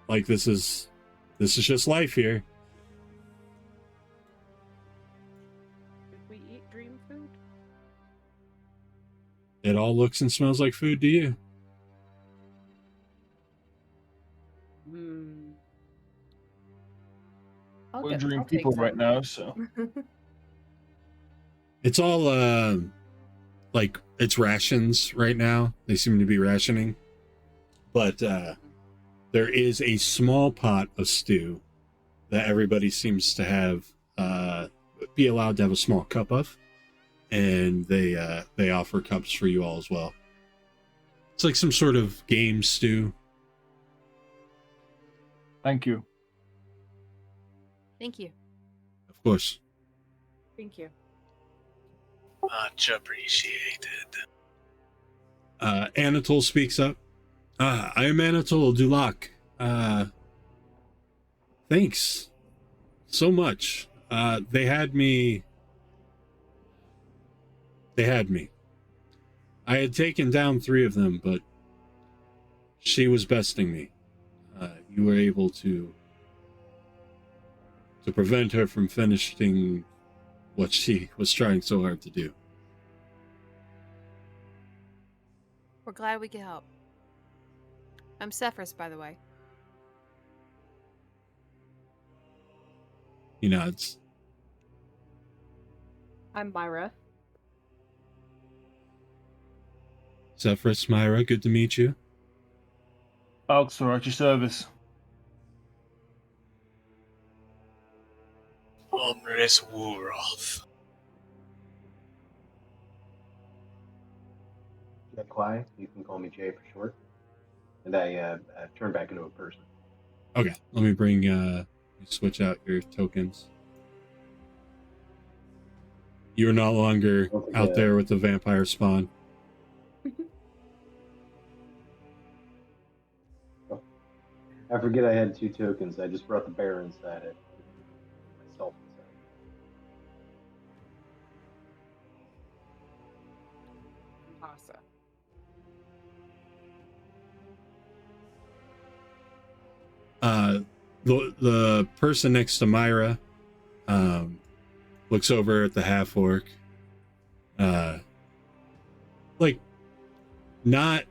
Like this is just life here. Did we eat dream food? It all looks and smells like food to you. We're dream people right now, so. It's all like it's rations right now. They seem to be rationing. But there is a small pot of stew that everybody seems to have be allowed to have a small cup of. And they offer cups for you all as well. It's like some sort of game stew. Thank you. Thank you. Of course. Thank you. Much appreciated. Anatole speaks up. I am Anatole Dulac. Thanks so much. They had me. I had taken down 3 of them, but she was besting me. You were able to prevent her from finishing what she was trying so hard to do. We're glad we could help. I'm Sefris, by the way. He nods. I'm Myra. Sefris, Myra, good to meet you. Balxor, at your service. Omris Wuroth. Jaiquai, you can call me Jay for short. And I turn back into a person. Okay, let me bring switch out your tokens. You're no longer out there with the vampire spawn. I forget I had 2 tokens. I just brought the bear inside it. Myself inside. Hassa. The person next to Myra looks over at the half orc. Like not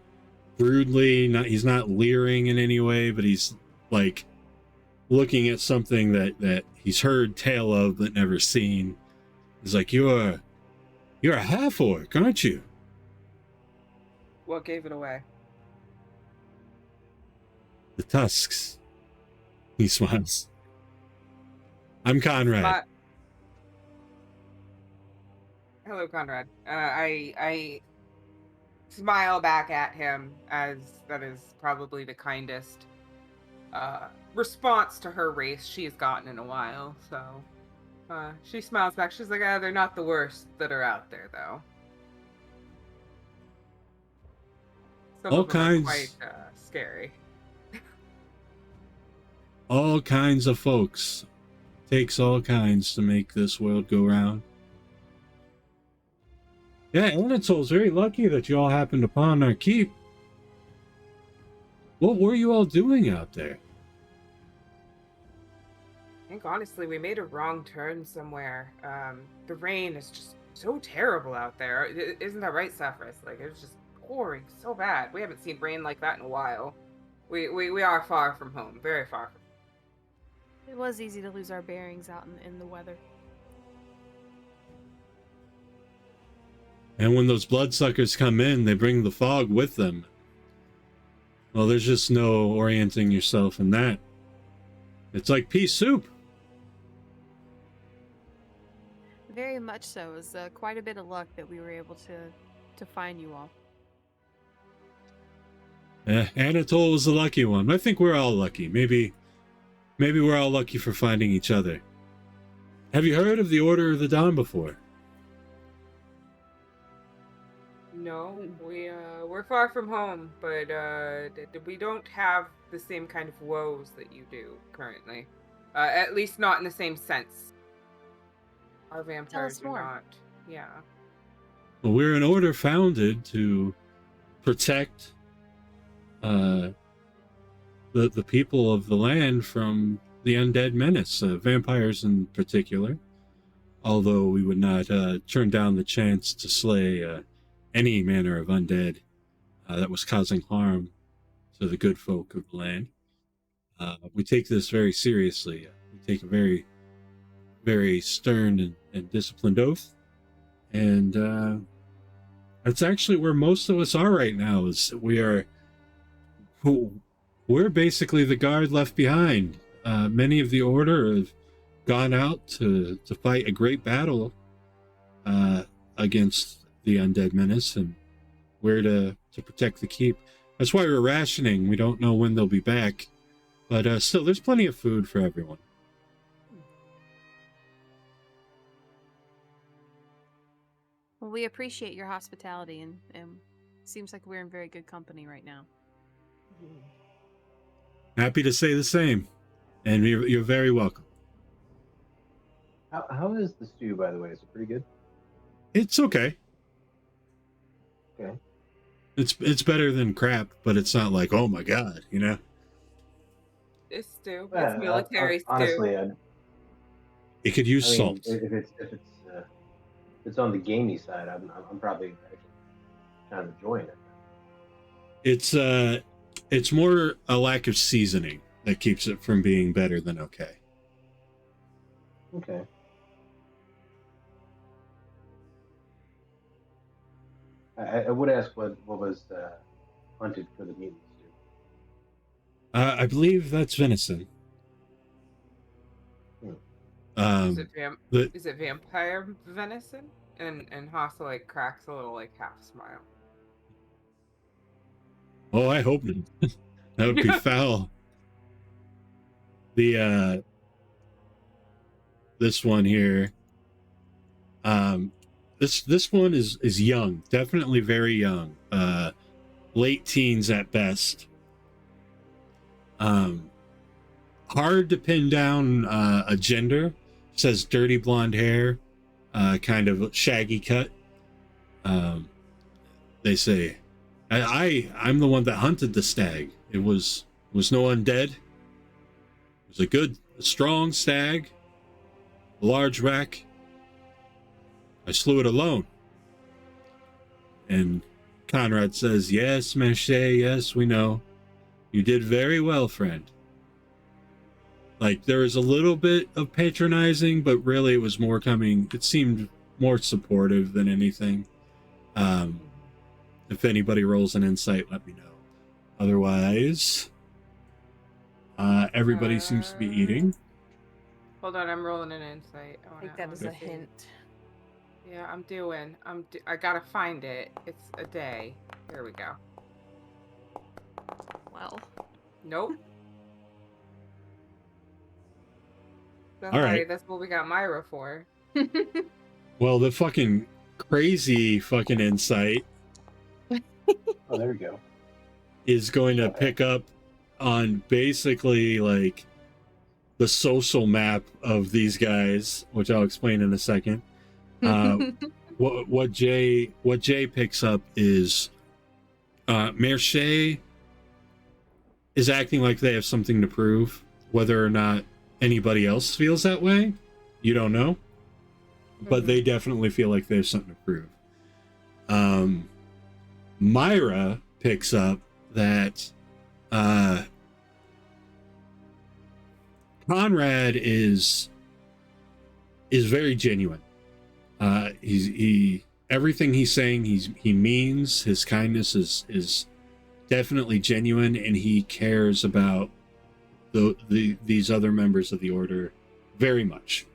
rudely, he's not leering in any way, but he's like looking at something that he's heard tale of but never seen. He's like, You're a half orc, aren't you? What gave it away? The tusks. He smiles. I'm Conrad. Hello, Conrad. I smile back at him, as that is probably the kindest response to her race she's gotten in a while. So she smiles back. She's like, they're not the worst that are out there, though. Some All of them are kinds. quite scary. All kinds of folks. Takes all kinds to make this world go round. Yeah, Anatole's very lucky that you all happened upon our keep. What were you all doing out there? I think honestly we made a wrong turn somewhere. The rain is just so terrible out there. Isn't that right, Sefris? Like, it's just pouring so bad. We haven't seen rain like that in a while. We are far from home, very far from home. It was easy to lose our bearings out in the weather. And when those bloodsuckers come in, they bring the fog with them. Well, there's just no orienting yourself in that. It's like pea soup. Very much so. It was quite a bit of luck that we were able to find you all. Anatole was the lucky one. I think we're all lucky. Maybe we're all lucky for finding each other. Have you heard of the Order of the Dawn before? No, we're far from home, but we don't have the same kind of woes that you do currently. At least not in the same sense. Our vampires us are more. not. Yeah. Well, we're an order founded to protect the people of the land from the undead menace, vampires in particular. Although we would not turn down the chance to slay any manner of undead that was causing harm to the good folk of the land. We take this very seriously. We take a very, very stern and disciplined oath. And that's actually where most of us are right now. Is we're basically the guard left behind. Many of the order have gone out to fight a great battle against the undead menace, and we're to protect the keep. That's why we're rationing. We don't know when they'll be back, but still, there's plenty of food for everyone. Well, we appreciate your hospitality, and seems like we're in very good company right now. Happy to say the same, and you're very welcome. How is the stew, by the way? Is it pretty good? It's okay. Okay. It's better than crap, but it's not like, oh my god, you know? It's stew. Yeah, It's military stew. honestly, It could use salt. If it's on the gamey side, I'm probably actually kind of enjoying it. It's more a lack of seasoning that keeps it from being better than okay. Okay. I would ask what was hunted for the mutant stew. I believe that's venison. Is But it vampire venison? And Hassa like cracks a little like half smile. oh, I hope not. That would be foul. The this one here, this one is young, definitely very young, late teens at best. Hard to pin down a gender. Says dirty blonde hair, kind of shaggy cut. They say, I'm the one that hunted the stag. It was no undead. It was a strong stag, a large rack. I slew it alone. And Conrad says, yes, Maché, yes, we know. You did very well, friend. Like, there was a little bit of patronizing, but really it was more coming, it seemed more supportive than anything. If anybody rolls an insight, let me know. Otherwise, everybody seems to be eating. Hold on, I'm rolling an insight. I think that is a hint. Yeah, I'm doing. I gotta find it. It's a day. Here we go. Well, Nope. That's All right. right. That's what we got Myra for. Well, the fucking crazy fucking insight Oh, there we go. is going to pick up on basically like the social map of these guys, which I'll explain in a second. What Jay picks up is Merche is acting like they have something to prove. Whether or not anybody else feels that way, you don't know. But they definitely feel like they have something to prove. Myra picks up that Conrad is very genuine. He everything he's saying he means. His kindness is definitely genuine, and he cares about these other members of the order very much.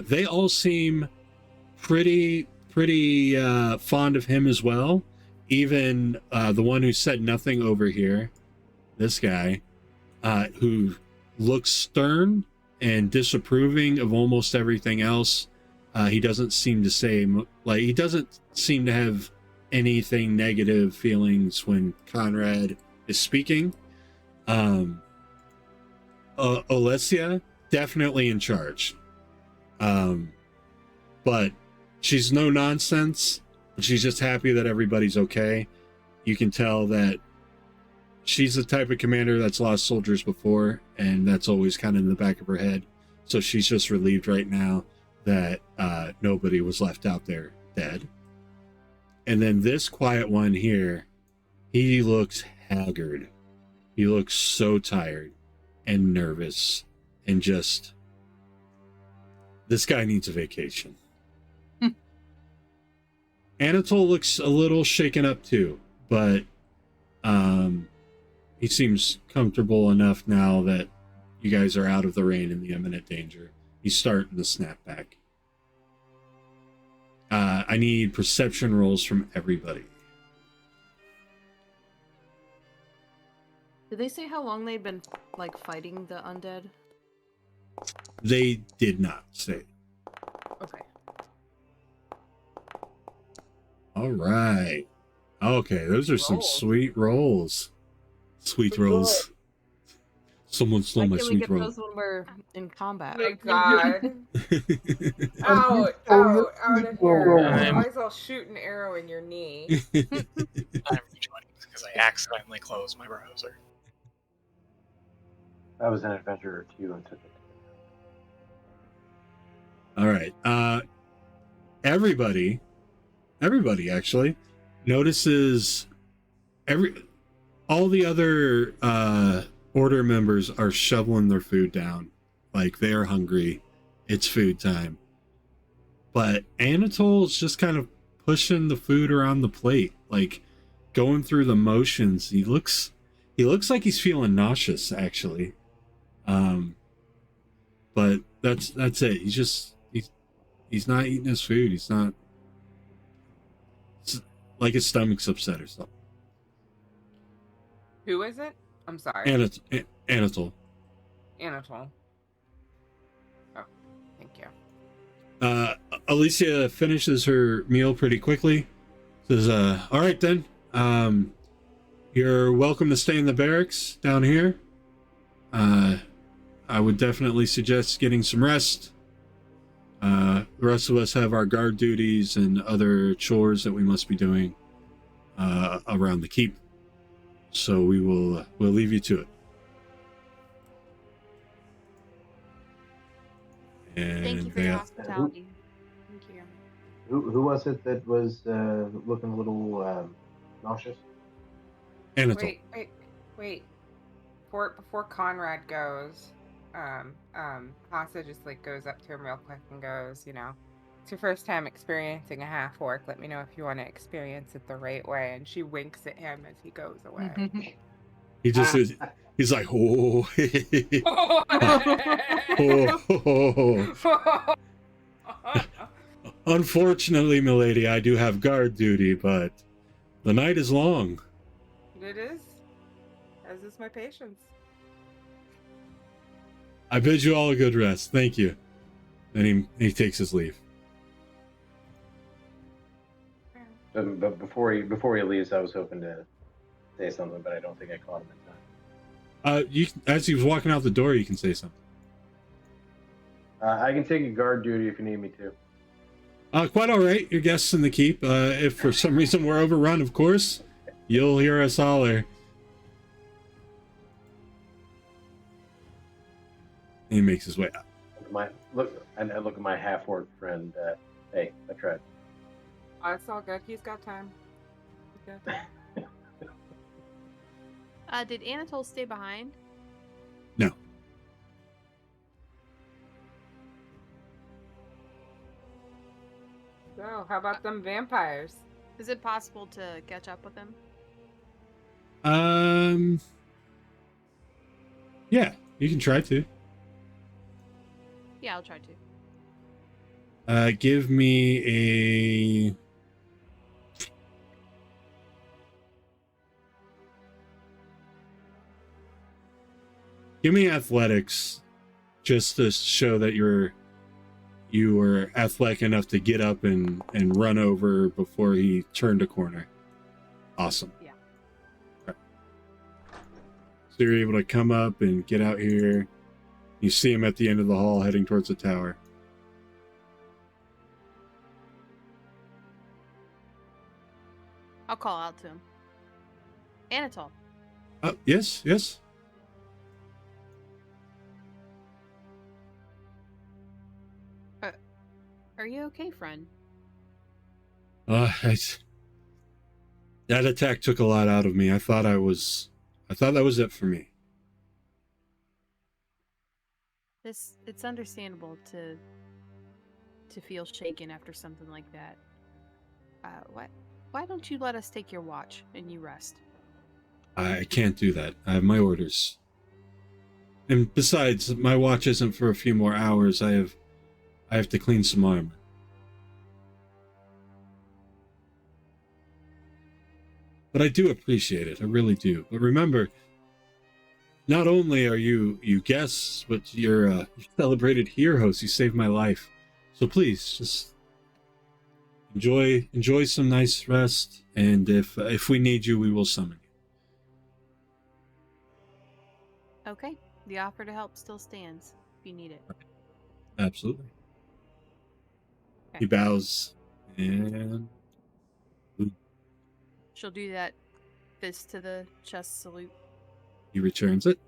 They all seem pretty fond of him as well. Even the one who said nothing over here, this guy, who looks stern and disapproving of almost everything else. He doesn't seem to say, like, he doesn't seem to have anything negative feelings when Conrad is speaking. Olesia definitely in charge. But she's no nonsense. She's just happy that everybody's okay. You can tell that she's the type of commander that's lost soldiers before, and that's always kind of in the back of her head. So she's just relieved right now that nobody was left out there dead. And then this quiet one here, he looks haggard. He looks so tired and nervous and just, this guy needs a vacation. Anatole looks a little shaken up too, but he seems comfortable enough now that you guys are out of the rain and the imminent danger. He's starting to snap back. I need perception rolls from everybody. Did they say how long they've been like fighting the undead? They did not say. Okay. All right. Okay, those are some Rolls. sweet rolls. Sweet rolls. Someone stole Why my can't we sweet get roll. those when we're in combat? My God. Out of here. I'm- Might as well shoot an arrow in your knee. I'm rejoining because I accidentally closed my browser. I was an adventurer too and took it. All right. Everybody actually notices all the other order members are shoveling their food down. Like they're hungry. It's food time. But Anatole's just kind of pushing the food around the plate, like going through the motions. He looks like he's feeling nauseous actually. But that's it. He's not eating his food. He's not, it's like his stomach's upset or something. Who is it? I'm sorry. Anatole. Anatole. Oh, thank you. Alicia finishes her meal pretty quickly. Says, all right then. You're welcome to stay in the barracks down here. I would definitely suggest getting some rest. The rest of us have our guard duties and other chores that we must be doing around the keep. So we'll leave you to it. And Thank you for your hospitality. Thank you. Who was it that was looking a little nauseous? Anatole. Wait. Before Conrad goes, Hassa just like goes up to him real quick and goes, it's your first time experiencing a half orc. Let me know if you want to experience it the right way. And she winks at him as he goes away. He just is, he's like, oh. Unfortunately, milady, I do have guard duty, but the night is long. It is. As is my patience. I bid you all a good rest. Thank you. Then he takes his leave. But before he leaves, I was hoping to say something, but I don't think I caught him in time. As he was walking out the door, you can say something. I can take a guard duty if you need me to. Quite all right. Your guests in the keep. If for some reason we're overrun, of course, you'll hear us holler. He makes his way out. I look at my half-orc friend. Hey, I tried. Oh, it's all good. He's got time. Did Anatole stay behind? No. So, how about them vampires? Is it possible to catch up with him? Yeah, you can try to. Yeah, I'll try to. Give me a... Give me athletics, just to show that you were athletic enough to get up and run over before he turned a corner. Awesome. Yeah. Okay. So you're able to come up and get out here. You see him at the end of the hall heading towards the tower. I'll call out to him. Anatol. Yes, yes. Are you okay, friend? That attack took a lot out of me. I thought that was it for me. It's understandable to feel shaken after something like that. Why don't you let us take your watch and you rest? I can't do that. I have my orders. And besides, my watch isn't for a few more hours. I have to clean some armor. But I do appreciate it. I really do. But remember, not only are you guests, but you're celebrated heroes. You saved my life. So please, just enjoy some nice rest. And if we need you, we will summon you. Okay. The offer to help still stands if you need it. Absolutely. Okay. He bows and She'll do that fist to the chest salute. he returns it.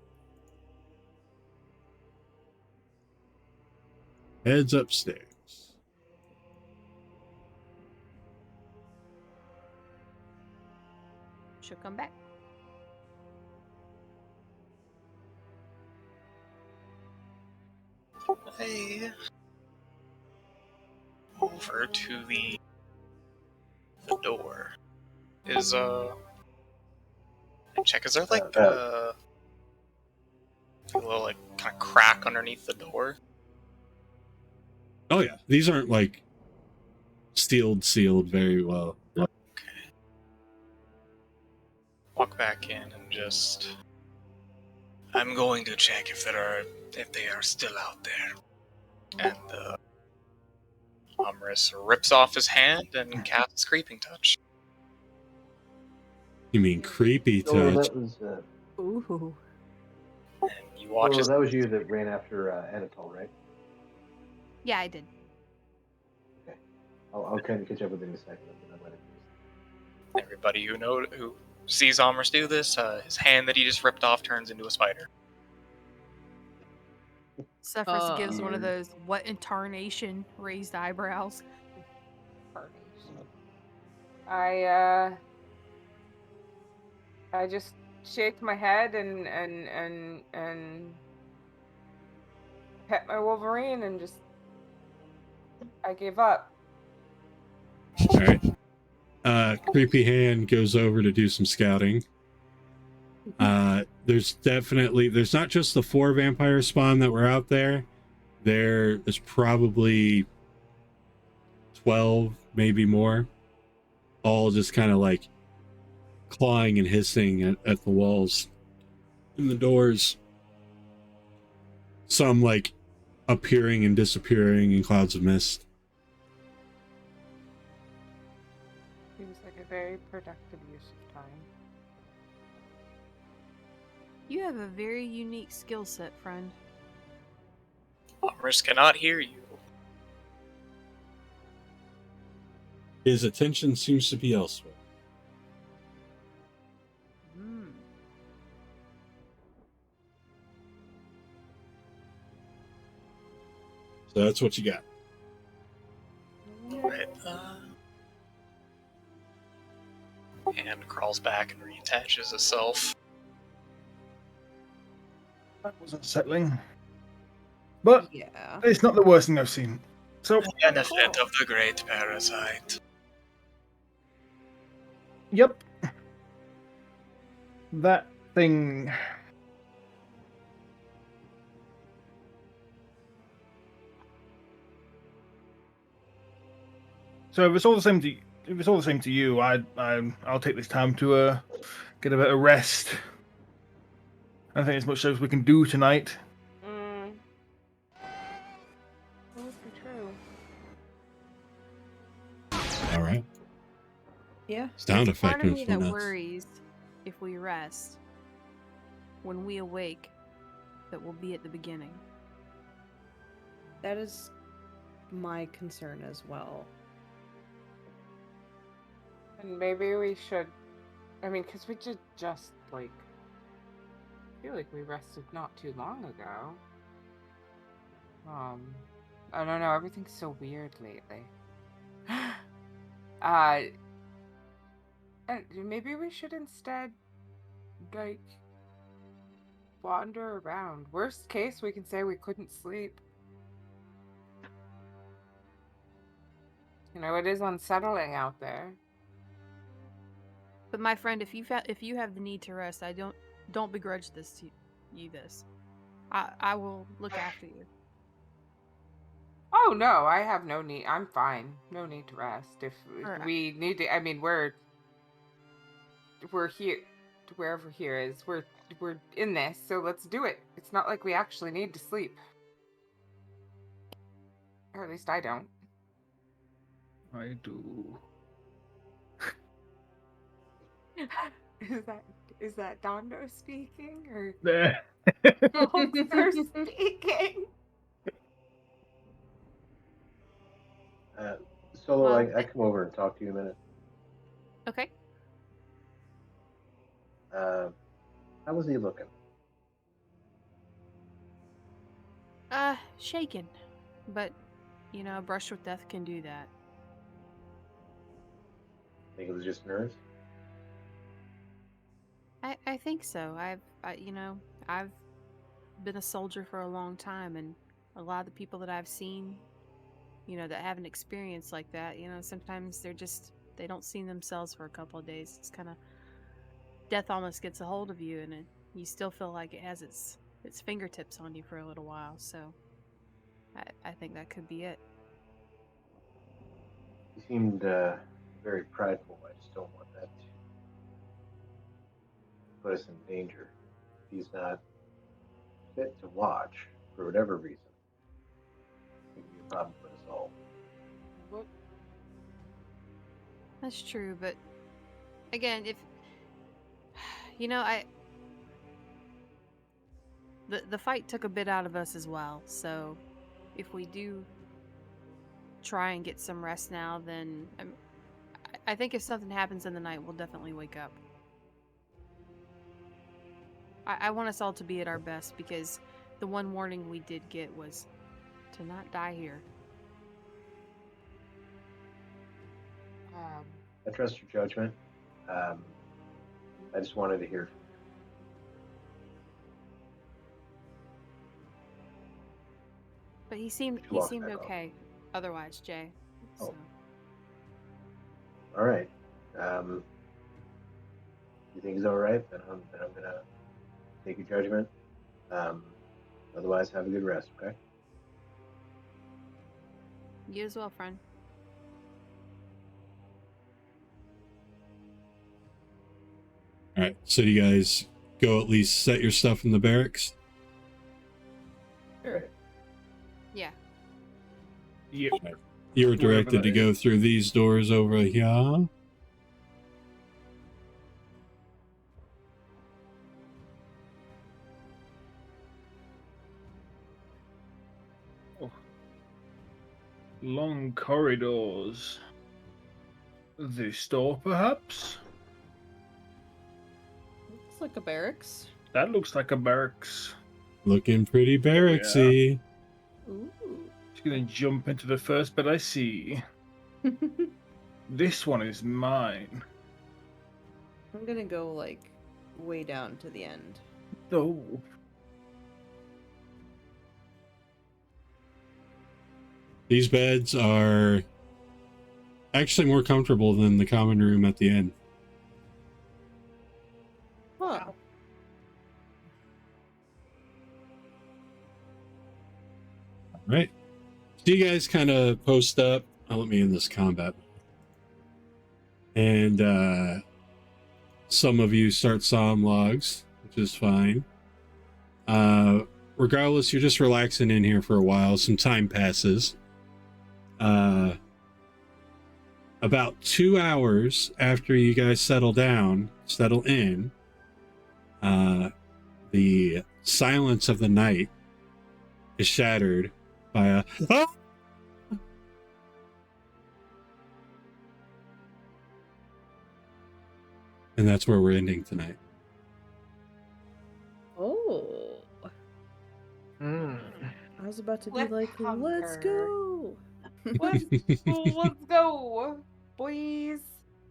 Heads upstairs. She'll come back. I over to the door. Check, is there like a little like kind of crack underneath the door? Oh yeah, these aren't like sealed very well. Okay. Walk back in and just I'm going to check if they are still out there. And Omris rips off his hand and casts Creeping Touch. You mean creepy Oh, touch? that was. Ooh. And you watch Oh, as that was you that ran after Anatol, right? Yeah, I did. Okay. I'll kind of catch up with him in a second. And I'll let him everybody who sees Omris do this, his hand that he just ripped off turns into a spider. Sefris gives one of Weird. those what intarnation raised eyebrows. I just shake my head and pet my Wolverine and just I gave up. All right. Creepy hand goes over to do some scouting. There's not just the 4 vampire spawn that were out there. There's probably 12, maybe more, all just kind of like clawing and hissing at the walls and the doors. Some like appearing and disappearing in clouds of mist. Seems like a very productive use of time. You have a very unique skill set, friend. Omris cannot hear you. His attention seems to be elsewhere. So that's what you got. Alright, hand crawls back and reattaches itself. That was unsettling. But Yeah. it's not the worst thing I've seen. So, Benefit of the great parasite. yep. That thing. So if it's all the same to you, I'll take this time to get a bit of rest. I think as much as we can do tonight. That must be true. All right. Yeah. Sound There's a part effect of was me from that us. worries if we rest. When we awake, that we'll be at the beginning. That is my concern as well. And maybe we should. I mean, because we just like. I feel like we rested not too long ago. I don't know. Everything's so weird lately. And maybe we should instead, like, wander around. Worst case, we can say we couldn't sleep. You know, it is unsettling out there. But my friend, if you have the need to rest, I don't begrudge this to you. I will look after you. Oh no, I have no need. I'm fine. No need to rest. If Alright. we need to, I mean, we're here, wherever here is. We're in this, so let's do it. It's not like we actually need to sleep, or at least I don't. I do. Is that Dondo speaking or There. Balxor speaking? Solo, Well, I come over and talk to you a minute. Okay. How was he looking? Shaken. But, you know, a brush with death can do that. Think it was just nerves? I think so. I've been a soldier for a long time, and a lot of the people that I've seen, you know, that have an experience like that, you know, sometimes they don't see themselves for a couple of days. It's kind of, death almost gets a hold of you, and you still feel like it has its fingertips on you for a little while. So I think that could be it. He seemed very prideful. I just don't want that to put us in danger. If he's not fit to watch for whatever reason, it could be a problem for us all. What? That's true, but again, if you know, the fight took a bit out of us as well. So if we do try and get some rest now, then I think if something happens in the night, we'll definitely wake up. I want us all to be at our best, because the one warning we did get was to not die here. I trust your judgment. I just wanted to hear from you. But he seemed walks back off. okay. Otherwise, Jay. Oh. So. All right. You think he's all right? Then I'm gonna take your judgment. Otherwise, have a good rest. Okay. You as well, friend. All right. So you guys go at least set your stuff in the barracks. Sure. Yeah. Yeah. You were directed to go through these doors over here. Long corridors. This door, perhaps? Looks like a barracks. That looks like a barracks. Looking pretty barracksy. Ooh. Just gonna jump into the first bed I see. This one is mine. I'm gonna go like way down to the end. Oh. These beds are actually more comfortable than the common room at the end. Huh. Right. So you guys kind of post up. Oh, let me end this combat. And some of you start psalm logs, which is fine. Regardless, you're just relaxing in here for a while. Some time passes. About 2 hours after you guys settle in, the silence of the night is shattered by a oh! And that's where we're ending tonight. Oh. Mm. I was about to be Let's like, let's hunger. go. Let's go, boys.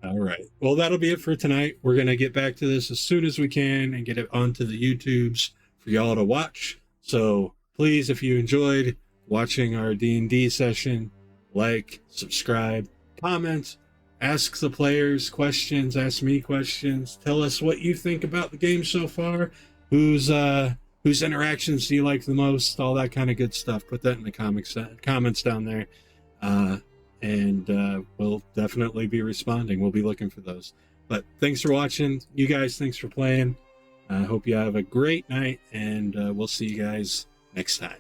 All right. Well, that'll be it for tonight. We're going to get back to this as soon as we can and get it onto the YouTubes for y'all to watch. So please, if you enjoyed watching our D&D session, like, subscribe, comment, ask the players questions, ask me questions, tell us what you think about the game so far, whose interactions do you like the most, all that kind of good stuff. Put that in the comments down there. And we'll definitely be responding. We'll be looking for those. But thanks for watching. You guys, thanks for playing. I hope you have a great night, and we'll see you guys next time.